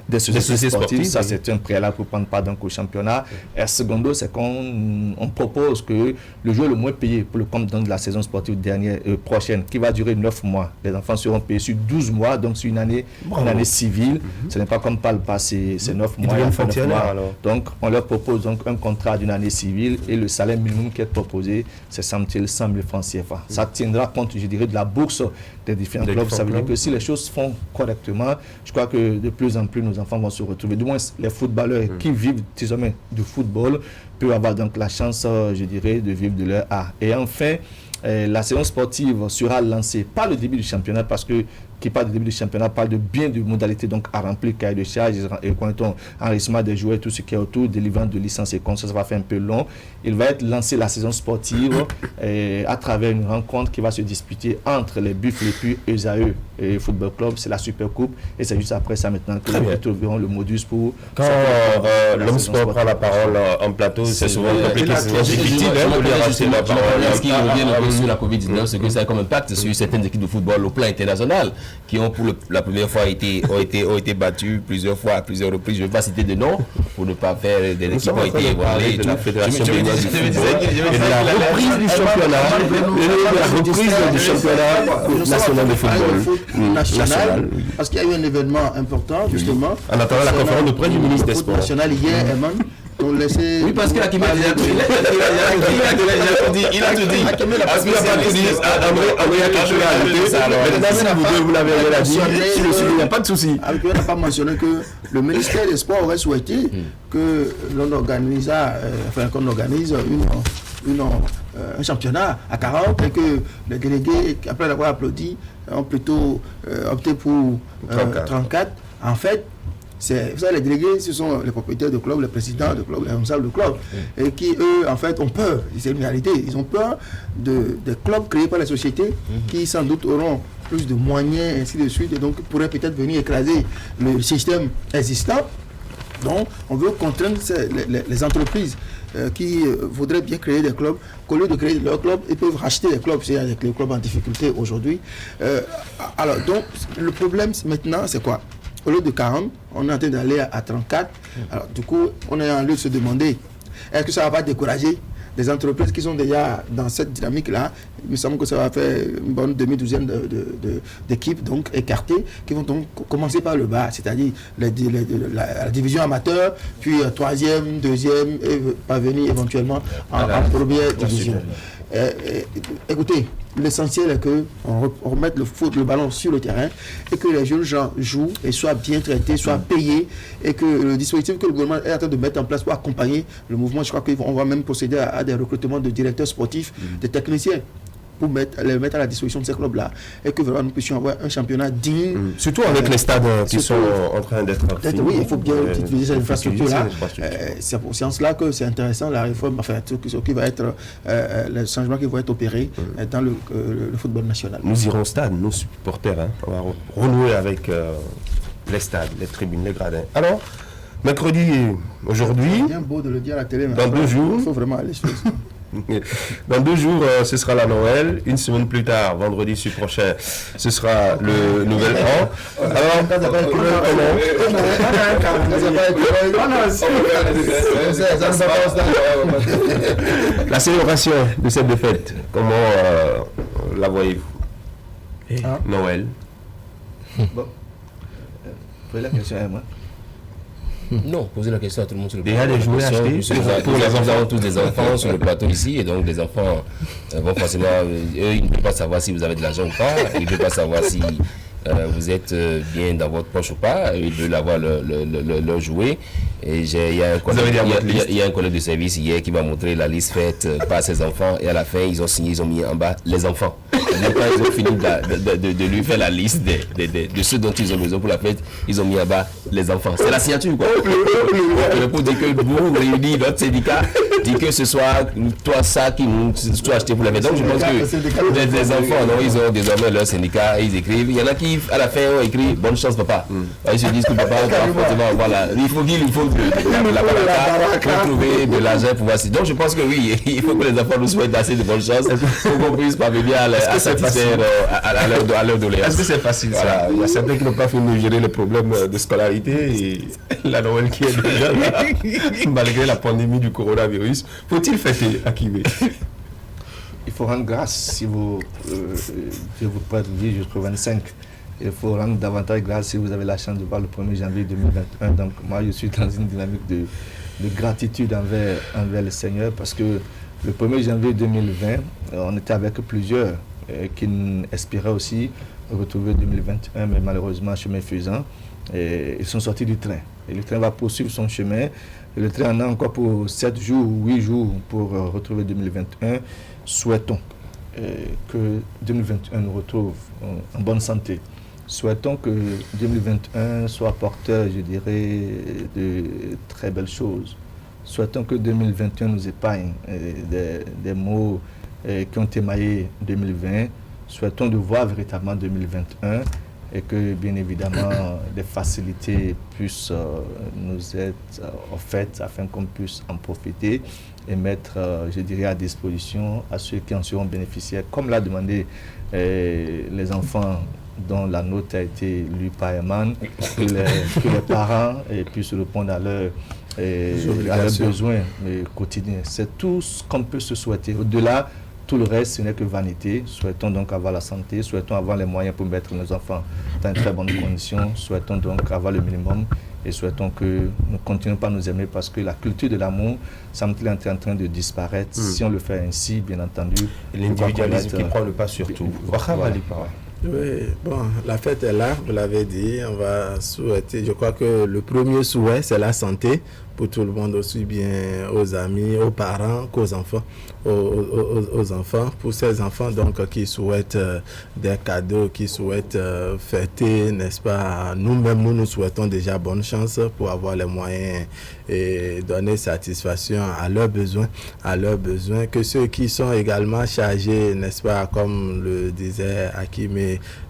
des sociétés sportives. Ça, c'est un préalable pour prendre part donc, au championnat. Et secondo, c'est qu'on propose que le joueur le moins payé pour le compte de la saison sportive prochaine, qui va durer 9 mois, les enfants seront payés sur 12 mois, donc sur une année civile. Ce n'est pas comme par le passé, c'est 9 mois. Donc, on leur propose donc, un contrat d'une année civile, et le salaire minimum qui est proposé, c'est 100 000 francs CFA. Ça tiendra compte, je dirais, de la bourse des différents clubs. Ça veut dire que si les choses se font correctement, je crois que de plus en plus, nos enfants vont se retrouver. Du moins, les footballeurs qui vivent désormais du football peuvent avoir donc la chance, je dirais, de vivre de leur art. Et enfin, la saison sportive sera lancée pas le début du championnat, parce que qui parle du début du championnat parle de bien de modalités donc à remplir, cahier de charge, et enregistrement des joueurs, tout ce qui est autour, délivrance de licences et comptes, ça va faire un peu long. Il va être lancé la saison sportive à travers une rencontre qui va se disputer entre les Buffles et puis ESAE et Football Club. C'est la Super Coupe, et c'est juste après ça maintenant que nous trouverons le modus pour... Quand l'homme sport prend la parole en plateau, c'est souvent compliqué. C'est difficile de lui arracher la parole. Ce qui revient sur la COVID-19, c'est que ça a comme impact sur certaines équipes de football au plan international, qui ont pour la première fois ont été battus plusieurs fois, à plusieurs reprises. Je ne vais pas citer de nom pour ne pas faire des équipes qui ont été ébranlées. De la Fédération béninoise de football et de la reprise du championnat national de football national, parce qu'il y a eu un événement important justement. En attendant la conférence de presse du ministre des Sports national hier, Eman. Oui, parce que la Kimi a déjà tout dit. Il a tout dit. Parce qu'il n'a pas tout dit. André a quelque chose à ajouter. Maintenant, si vous l'avez déjà dit, il n'y a pas de souci. On n'a pas mentionné que le ministère des Sports aurait souhaité que l'on organise un championnat à 40, et que les délégués, après l'avoir applaudi, ont plutôt opté pour 34. En fait, vous savez, les délégués, ce sont les propriétaires de clubs, les présidents de clubs, les responsables de clubs, et qui, eux, en fait, ont peur. C'est une réalité. Ils ont peur des clubs créés par les sociétés qui, sans doute, auront plus de moyens, ainsi de suite, et donc pourraient peut-être venir écraser le système existant. Donc, on veut contraindre les entreprises qui voudraient bien créer des clubs, qu'au lieu de créer leurs clubs, ils peuvent racheter les clubs, c'est avec les clubs en difficulté aujourd'hui. Alors, donc, le problème maintenant, c'est quoi? Au lieu de 40, on est en train d'aller à 34. Alors, du coup, on est en lieu de se demander, est-ce que ça ne va pas décourager des entreprises qui sont déjà dans cette dynamique-là? Il me semble que ça va faire une bonne demi-douzaine d'équipes donc écartées, qui vont donc commencer par le bas, c'est-à-dire la division amateur, puis troisième, deuxième, et parvenir éventuellement en première division. Écoutez, l'essentiel est qu'on remette le ballon sur le terrain et que les jeunes gens jouent et soient bien traités, soient payés, et que le dispositif que le gouvernement est en train de mettre en place pour accompagner le mouvement, je crois qu'on va même procéder à des recrutements de directeurs sportifs, de techniciens, pour les mettre à la disposition de ces clubs-là, et que vraiment nous puissions avoir un championnat digne. Surtout avec les stades qui sont en train d'être finis. Oui, il faut bien utiliser cette infrastructure-là. C'est pour cela que c'est intéressant, la réforme, enfin, ce qui va être, le changement qui va être opéré dans le football national. Nous irons au stade, nos supporters, hein. On va renouer avec les stades, les tribunes, les gradins. Alors, mercredi, aujourd'hui, c'est bien beau de le dire à la télé, mais dans 2 jours, il faut vraiment aller sur ça. Dans 2 jours, ce sera la Noël. Une semaine plus tard, vendredi prochain, ce sera le Nouvel An. Alors, la célébration de cette fête, comment la voyez-vous? Noël. Bon, la question à moi. Non, posez la question à tout le monde sur le plateau. Il y a des jouets achetés pour les enfants. Nous avons tous des enfants sur le plateau ici, et donc les enfants vont forcément, eux, ils ne peuvent pas savoir si vous avez de l'argent ou pas, ils ne peuvent pas savoir si vous êtes bien dans votre poche ou pas, ils veulent avoir leur jouet. Et il y a un collègue de service hier qui m'a montré la liste faite par ses enfants, et à la fin ils ont signé, ils ont mis en bas les enfants. Et quand ils ont fini de lui faire la liste de ceux dont ils ont besoin pour la fête, ils ont mis en bas les enfants. C'est la signature, quoi. Pour dire que vous réunissez notre syndicat, dit que ce soit toi ça qui nous soit acheté pour la fête. Donc je pense que les enfants, non, ils ont désormais leur syndicat, ils écrivent. Il y en a qui à la fin ont écrit bonne chance papa. Ils se disent que papa va forcément avoir il faut la baraka pour trouver de l'argent pour voir si. Donc je pense que oui, il faut que les enfants nous souhaitent assez de bonne chance pour qu'on puisse parvenir à satisfaire à leur doléance. Est-ce que c'est facile ça? Il y a certains qui n'ont pas fini de gérer les problèmes de scolarité et la Noël qui est déjà là, malgré la pandémie du coronavirus. Faut-il fêter à Kivé? Il faut rendre grâce si vous pouvez vivre jusqu'au 25. Il faut rendre davantage grâce si vous avez la chance de voir le 1er janvier 2021. Donc moi, je suis dans une dynamique de gratitude envers le Seigneur, parce que le 1er janvier 2020, on était avec plusieurs qui espéraient aussi retrouver 2021, mais malheureusement, chemin faisant, ils sont sortis du train. Et le train va poursuivre son chemin. Et le train en a encore pour 7 jours ou 8 jours pour retrouver 2021. Souhaitons que 2021 nous retrouve en bonne santé. Souhaitons que 2021 soit porteur, je dirais, de très belles choses. Souhaitons que 2021 nous épargne des maux qui ont émaillé 2020. Souhaitons de voir véritablement 2021 et que, bien évidemment, des facilités puissent nous être offertes afin qu'on puisse en profiter et mettre, je dirais, à disposition à ceux qui en seront bénéficiaires, comme l'a demandé les enfants dont la note a été lue par Eman, que les parents puissent répondre à leurs besoins quotidiens. C'est tout ce qu'on peut se souhaiter. Au-delà, tout le reste, ce n'est que vanité. Souhaitons donc avoir la santé, souhaitons avoir les moyens pour mettre nos enfants dans de très bonnes conditions, souhaitons donc avoir le minimum et souhaitons que nous continuions pas à nous aimer, parce que la culture de l'amour semble-t-il est en train de disparaître. Si on le fait ainsi, bien entendu. L'individualisme qui prend le pas sur tout. Voilà. Oui, bon, la fête est là, vous l'avez dit, on va souhaiter, je crois que le premier souhait, c'est la santé pour tout le monde, aussi bien aux amis, aux parents qu'aux enfants, aux enfants, pour ces enfants donc qui souhaitent des cadeaux, qui souhaitent fêter, n'est-ce pas, nous-mêmes, nous souhaitons déjà bonne chance pour avoir les moyens et donner satisfaction à leurs besoins, que ceux qui sont également chargés, n'est-ce pas, comme le disait Hakim,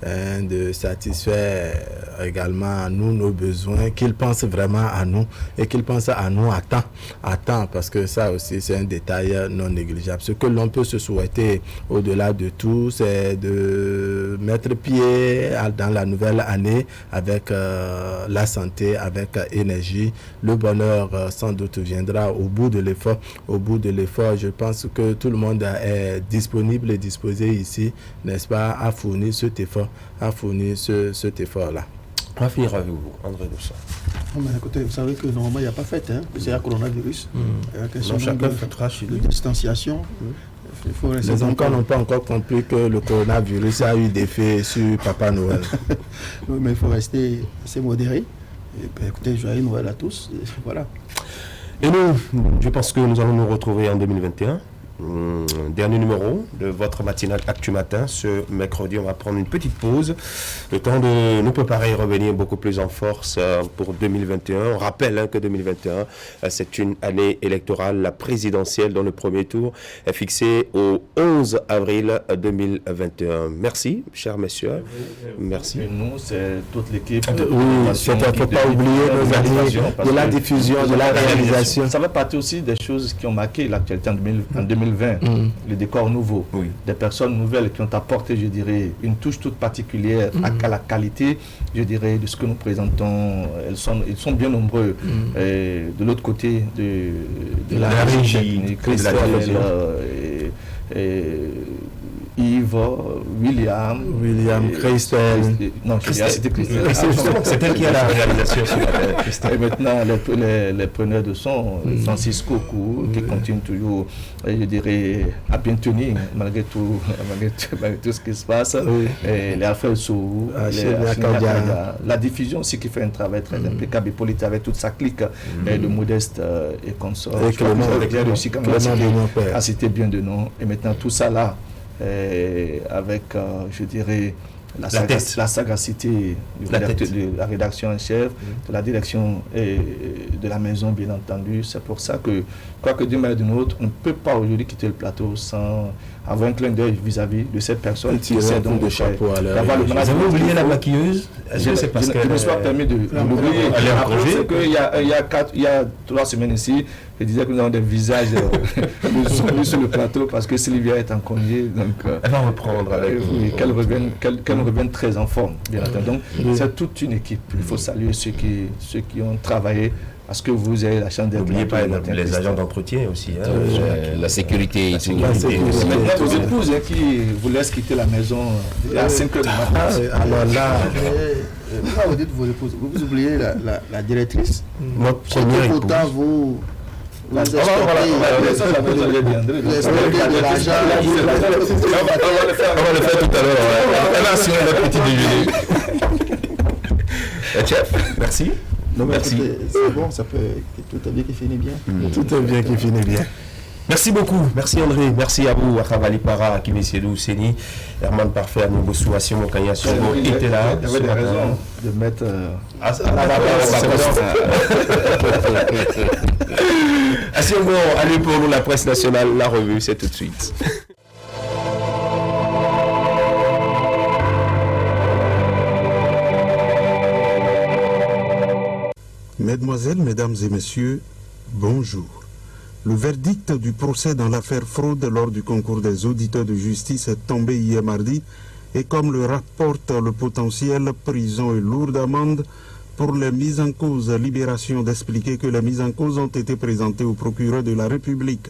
de satisfaire également à nous nos besoins, qu'ils pensent vraiment à nous et qu'ils pensent à nous à temps, parce que ça aussi c'est un détail non négligeable. Ce que l'on peut se souhaiter au-delà de tout, c'est de mettre pied dans la nouvelle année avec la santé, avec énergie. Le bonheur sans doute viendra au bout de l'effort. Je pense que tout le monde est disponible et disposé ici, n'est-ce pas, à fournir cet effort-là. On va finir avec vous, André Doucet. Écoutez, vous savez que normalement il n'y a pas fête, c'est un coronavirus. Il y a question chacun fêtera chez lui. De distanciation. Les enfants n'ont pas encore compris que le coronavirus a eu des effets sur Papa Noël. Oui, mais il faut rester assez modéré. Et ben, écoutez, joyeux Noël à tous. Et voilà. Et nous, je pense que nous allons nous retrouver en 2021. Dernier numéro de votre matinale Actu Matin. Ce mercredi, on va prendre une petite pause. Le temps de nous préparer et revenir beaucoup plus en force pour 2021. On rappelle que 2021, c'est une année électorale, la présidentielle, dont le premier tour est fixé au 11 avril 2021. Merci, chers messieurs. Merci. Et nous, c'est toute l'équipe. Oui, il ne faut pas oublier nos amis de la diffusion, de la réalisation. Ça fait partie aussi des choses qui ont marqué l'actualité en 2020. Le décor nouveau, des personnes nouvelles qui ont apporté, je dirais, une touche toute particulière à la qualité, je dirais, de ce que nous présentons. Ils sont bien nombreux. Et de l'autre côté de la régie, Christelle, Yves, William, Christelle. Non, c'était Christelle. C'est elle qui a la réalisation. Et maintenant, les preneurs de son, Francisco Kou, qui continue toujours, je dirais, à bien tenir, malgré tout ce qui se passe. Et les Alfred Sou, la diffusion aussi qui fait un travail très impeccable. Hippolyte avec toute sa clique, de Modeste et consort. Et Clément, a cité bien de noms. Et maintenant, tout ça là, avec, je dirais, la sagacité de la rédaction en chef, de la direction et de la maison, bien entendu. C'est pour ça que, quoi que d'une manière ou d'une autre, on ne peut pas aujourd'hui quitter le plateau sans avoir un clin d'œil vis-à-vis de cette personne qui essaie donc de chapeau à l'heure. Vous avez oublié la maquilleuse? Je me suis permis de l'oublier. Après, il y a 3 semaines ici, je disais que nous avons des visages sur le plateau parce que Sylvia est en congé. Donc, elle va reprendre avec qu'elle revienne très en forme, bien entendu. Donc, c'est toute une équipe. Il faut saluer ceux qui ont travaillé. Parce que vous avez la chance d'être... N'oubliez pas les agents d'entretien aussi. La sécurité. Maintenant, vos épouses qui vous laissent quitter la maison à 5 heures du matin. Alors là, pourquoi vous dites vos épouses? Vous oubliez la directrice. Notre première épouse. Pourtant, vous... On va le faire tout à l'heure. Elle a assuré le petit déjeuner. Chef, merci. Non, merci. C'est bon, ça peut. Tout est bien qui finit bien. Tout est bien qui finit bien. Merci beaucoup. Merci André. Merci à vous. Akhavali Para, Kimi Siedou, Seni, Herman Parfait, Nouveau Souassi, Mokanya Songo, était là. Il y avait des raisons de mettre à la base. Allez pour nous, la presse nationale, la revue, c'est tout de suite. Mesdemoiselles, Mesdames et Messieurs, bonjour. Le verdict du procès dans l'affaire fraude lors du concours des auditeurs de justice est tombé hier mardi et comme le rapporte le potentiel, prison et lourde amende pour les mises en cause. Libération d'expliquer que les mises en cause ont été présentées au procureur de la République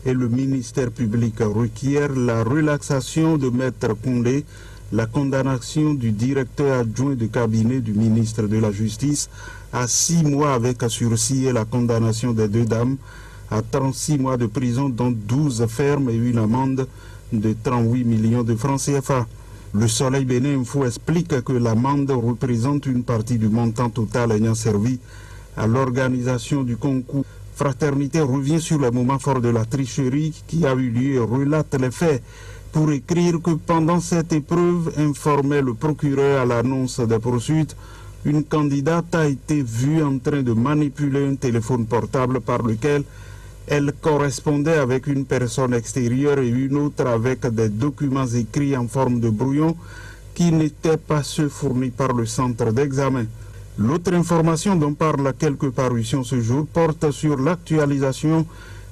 et le ministère public requiert la relaxation de Maître Koundé, la condamnation du directeur adjoint de cabinet du ministre de la Justice à 6 mois avec sursis et la condamnation des 2 dames à 36 mois de prison, dont 12 fermes et une amende de 38 millions de francs CFA. Le Soleil Bénin Info explique que l'amende représente une partie du montant total ayant servi à l'organisation du concours. Fraternité revient sur le moment fort de la tricherie qui a eu lieu et relate les faits pour écrire que pendant cette épreuve, informait le procureur à l'annonce des poursuites, une candidate a été vue en train de manipuler un téléphone portable par lequel elle correspondait avec une personne extérieure et une autre avec des documents écrits en forme de brouillon qui n'étaient pas ceux fournis par le centre d'examen. L'autre information dont parle quelques parutions ce jour porte sur l'actualisation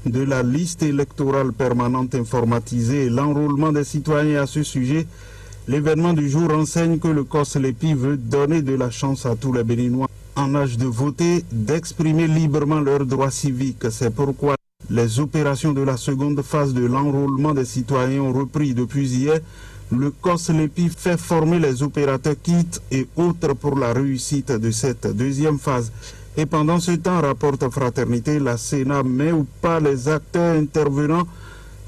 de la liste électorale permanente informatisée et l'enrôlement des citoyens à ce sujet. L'événement du jour enseigne que le COS-LEPI veut donner de la chance à tous les Béninois en âge de voter d'exprimer librement leurs droits civiques. C'est pourquoi les opérations de la seconde phase de l'enrôlement des citoyens ont repris depuis hier. Le COS-LEPI fait former les opérateurs kits et autres pour la réussite de cette deuxième phase. Et pendant ce temps, rapporte Fraternité, la Sénat met ou pas les acteurs intervenants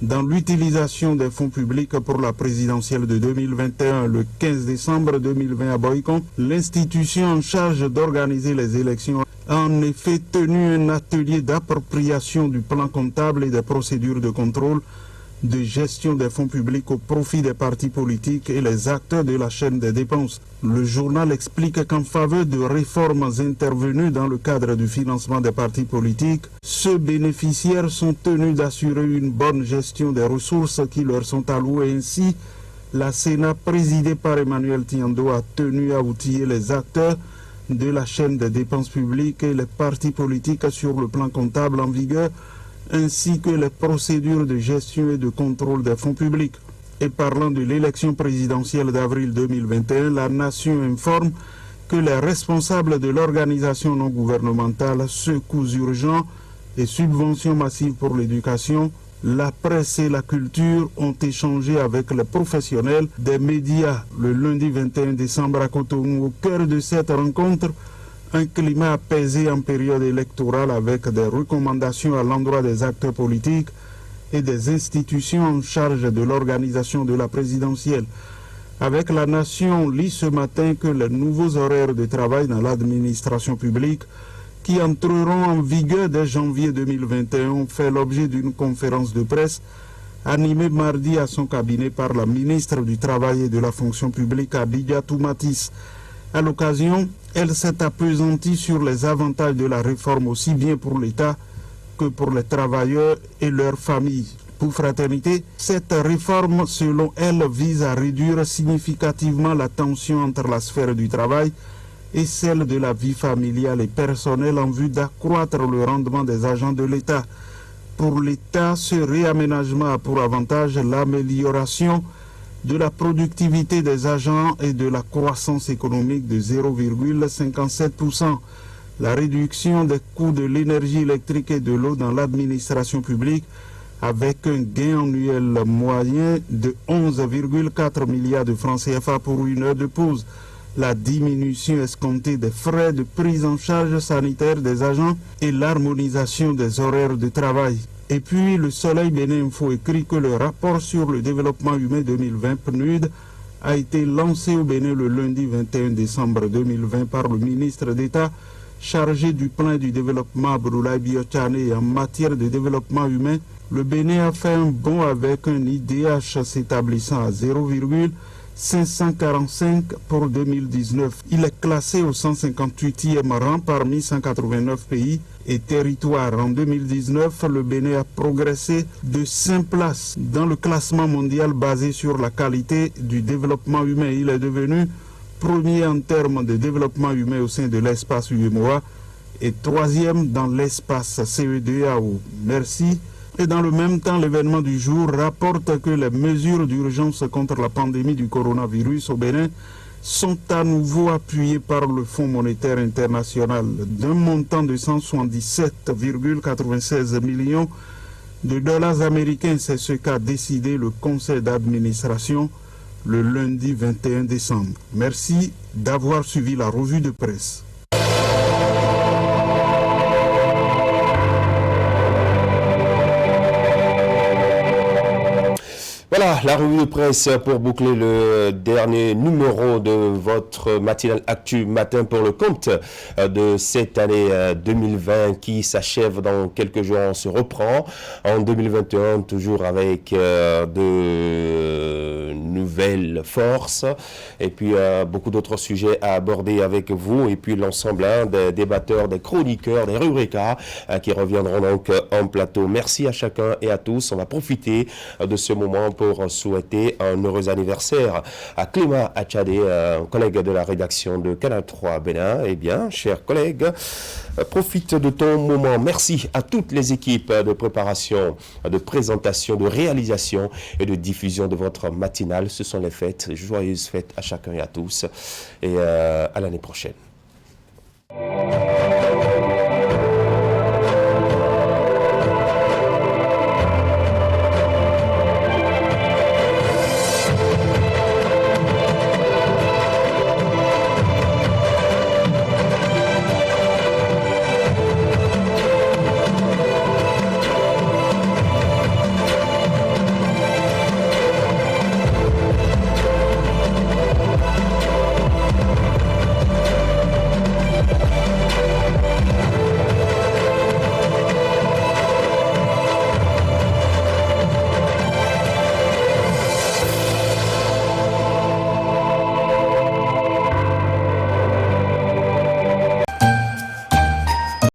dans l'utilisation des fonds publics pour la présidentielle de 2021 le 15 décembre 2020 à Boycon, l'institution en charge d'organiser les élections a en effet tenu un atelier d'appropriation du plan comptable et des procédures de contrôle de gestion des fonds publics au profit des partis politiques et les acteurs de la chaîne des dépenses. Le journal explique qu'en faveur de réformes intervenues dans le cadre du financement des partis politiques, ceux bénéficiaires sont tenus d'assurer une bonne gestion des ressources qui leur sont allouées. Ainsi, la Sénat, présidée par Emmanuel Tiando, a tenu à outiller les acteurs de la chaîne des dépenses publiques et les partis politiques sur le plan comptable en vigueur, ainsi que les procédures de gestion et de contrôle des fonds publics. Et parlant de l'élection présidentielle d'avril 2021, la Nation informe que les responsables de l'organisation non gouvernementale Secours urgents et subventions massives pour l'éducation, la presse et la culture ont échangé avec les professionnels des médias le lundi 21 décembre à Cotonou. Au cœur de cette rencontre, un climat apaisé en période électorale avec des recommandations à l'endroit des acteurs politiques et des institutions en charge de l'organisation de la présidentielle. Avec la Nation, lit ce matin que les nouveaux horaires de travail dans l'administration publique qui entreront en vigueur dès janvier 2021 ont fait l'objet d'une conférence de presse animée mardi à son cabinet par la ministre du Travail et de la Fonction publique, Abidja Toumatis. À l'occasion, elle s'est appesantie sur les avantages de la réforme aussi bien pour l'État que pour les travailleurs et leurs familles. Pour Fraternité, cette réforme, selon elle, vise à réduire significativement la tension entre la sphère du travail et celle de la vie familiale et personnelle en vue d'accroître le rendement des agents de l'État. Pour l'État, ce réaménagement a pour avantage l'amélioration de la productivité des agents et de la croissance économique de 0,57%, la réduction des coûts de l'énergie électrique et de l'eau dans l'administration publique avec un gain annuel moyen de 11,4 milliards de francs CFA pour une heure de pause, la diminution escomptée des frais de prise en charge sanitaire des agents et l'harmonisation des horaires de travail. Et puis, le Soleil Bénin Info écrit que le rapport sur le développement humain 2020 PNUD a été lancé au Bénin le lundi 21 décembre 2020 par le ministre d'État chargé du plan du développement Abdoulaye Biotchane. En matière de développement humain, le Bénin a fait un bond avec un IDH s'établissant à 0,545 pour 2019. Il est classé au 158e rang parmi 189 pays et territoires. En 2019, le Bénin a progressé de 5 places dans le classement mondial basé sur la qualité du développement humain. Il est devenu premier en termes de développement humain au sein de l'espace UEMOA et troisième dans l'espace CEDEAO. Merci. Et dans le même temps, l'événement du jour rapporte que les mesures d'urgence contre la pandémie du coronavirus au Bénin sont à nouveau appuyées par le Fonds monétaire international d'un montant de 177,96 millions de dollars américains. C'est ce qu'a décidé le conseil d'administration le lundi 21 décembre. Merci d'avoir suivi la revue de presse. Voilà, la revue de presse pour boucler le dernier numéro de votre matinale Actu Matin pour le compte de cette année 2020 qui s'achève dans quelques jours. On se reprend en 2021 toujours avec de nouvelles forces et puis beaucoup d'autres sujets à aborder avec vous et puis l'ensemble des débatteurs, des chroniqueurs, des rubricas qui reviendront donc en plateau. Merci à chacun et à tous. On va profiter de ce moment pour souhaiter un heureux anniversaire à Clément Achadé, collègue de la rédaction de Canal 3 Bénin. Eh bien, chers collègues, profite de ton moment. Merci à toutes les équipes de préparation, de présentation, de réalisation et de diffusion de votre matinale. Ce sont les fêtes. Joyeuses fêtes à chacun et à tous. Et à l'année prochaine.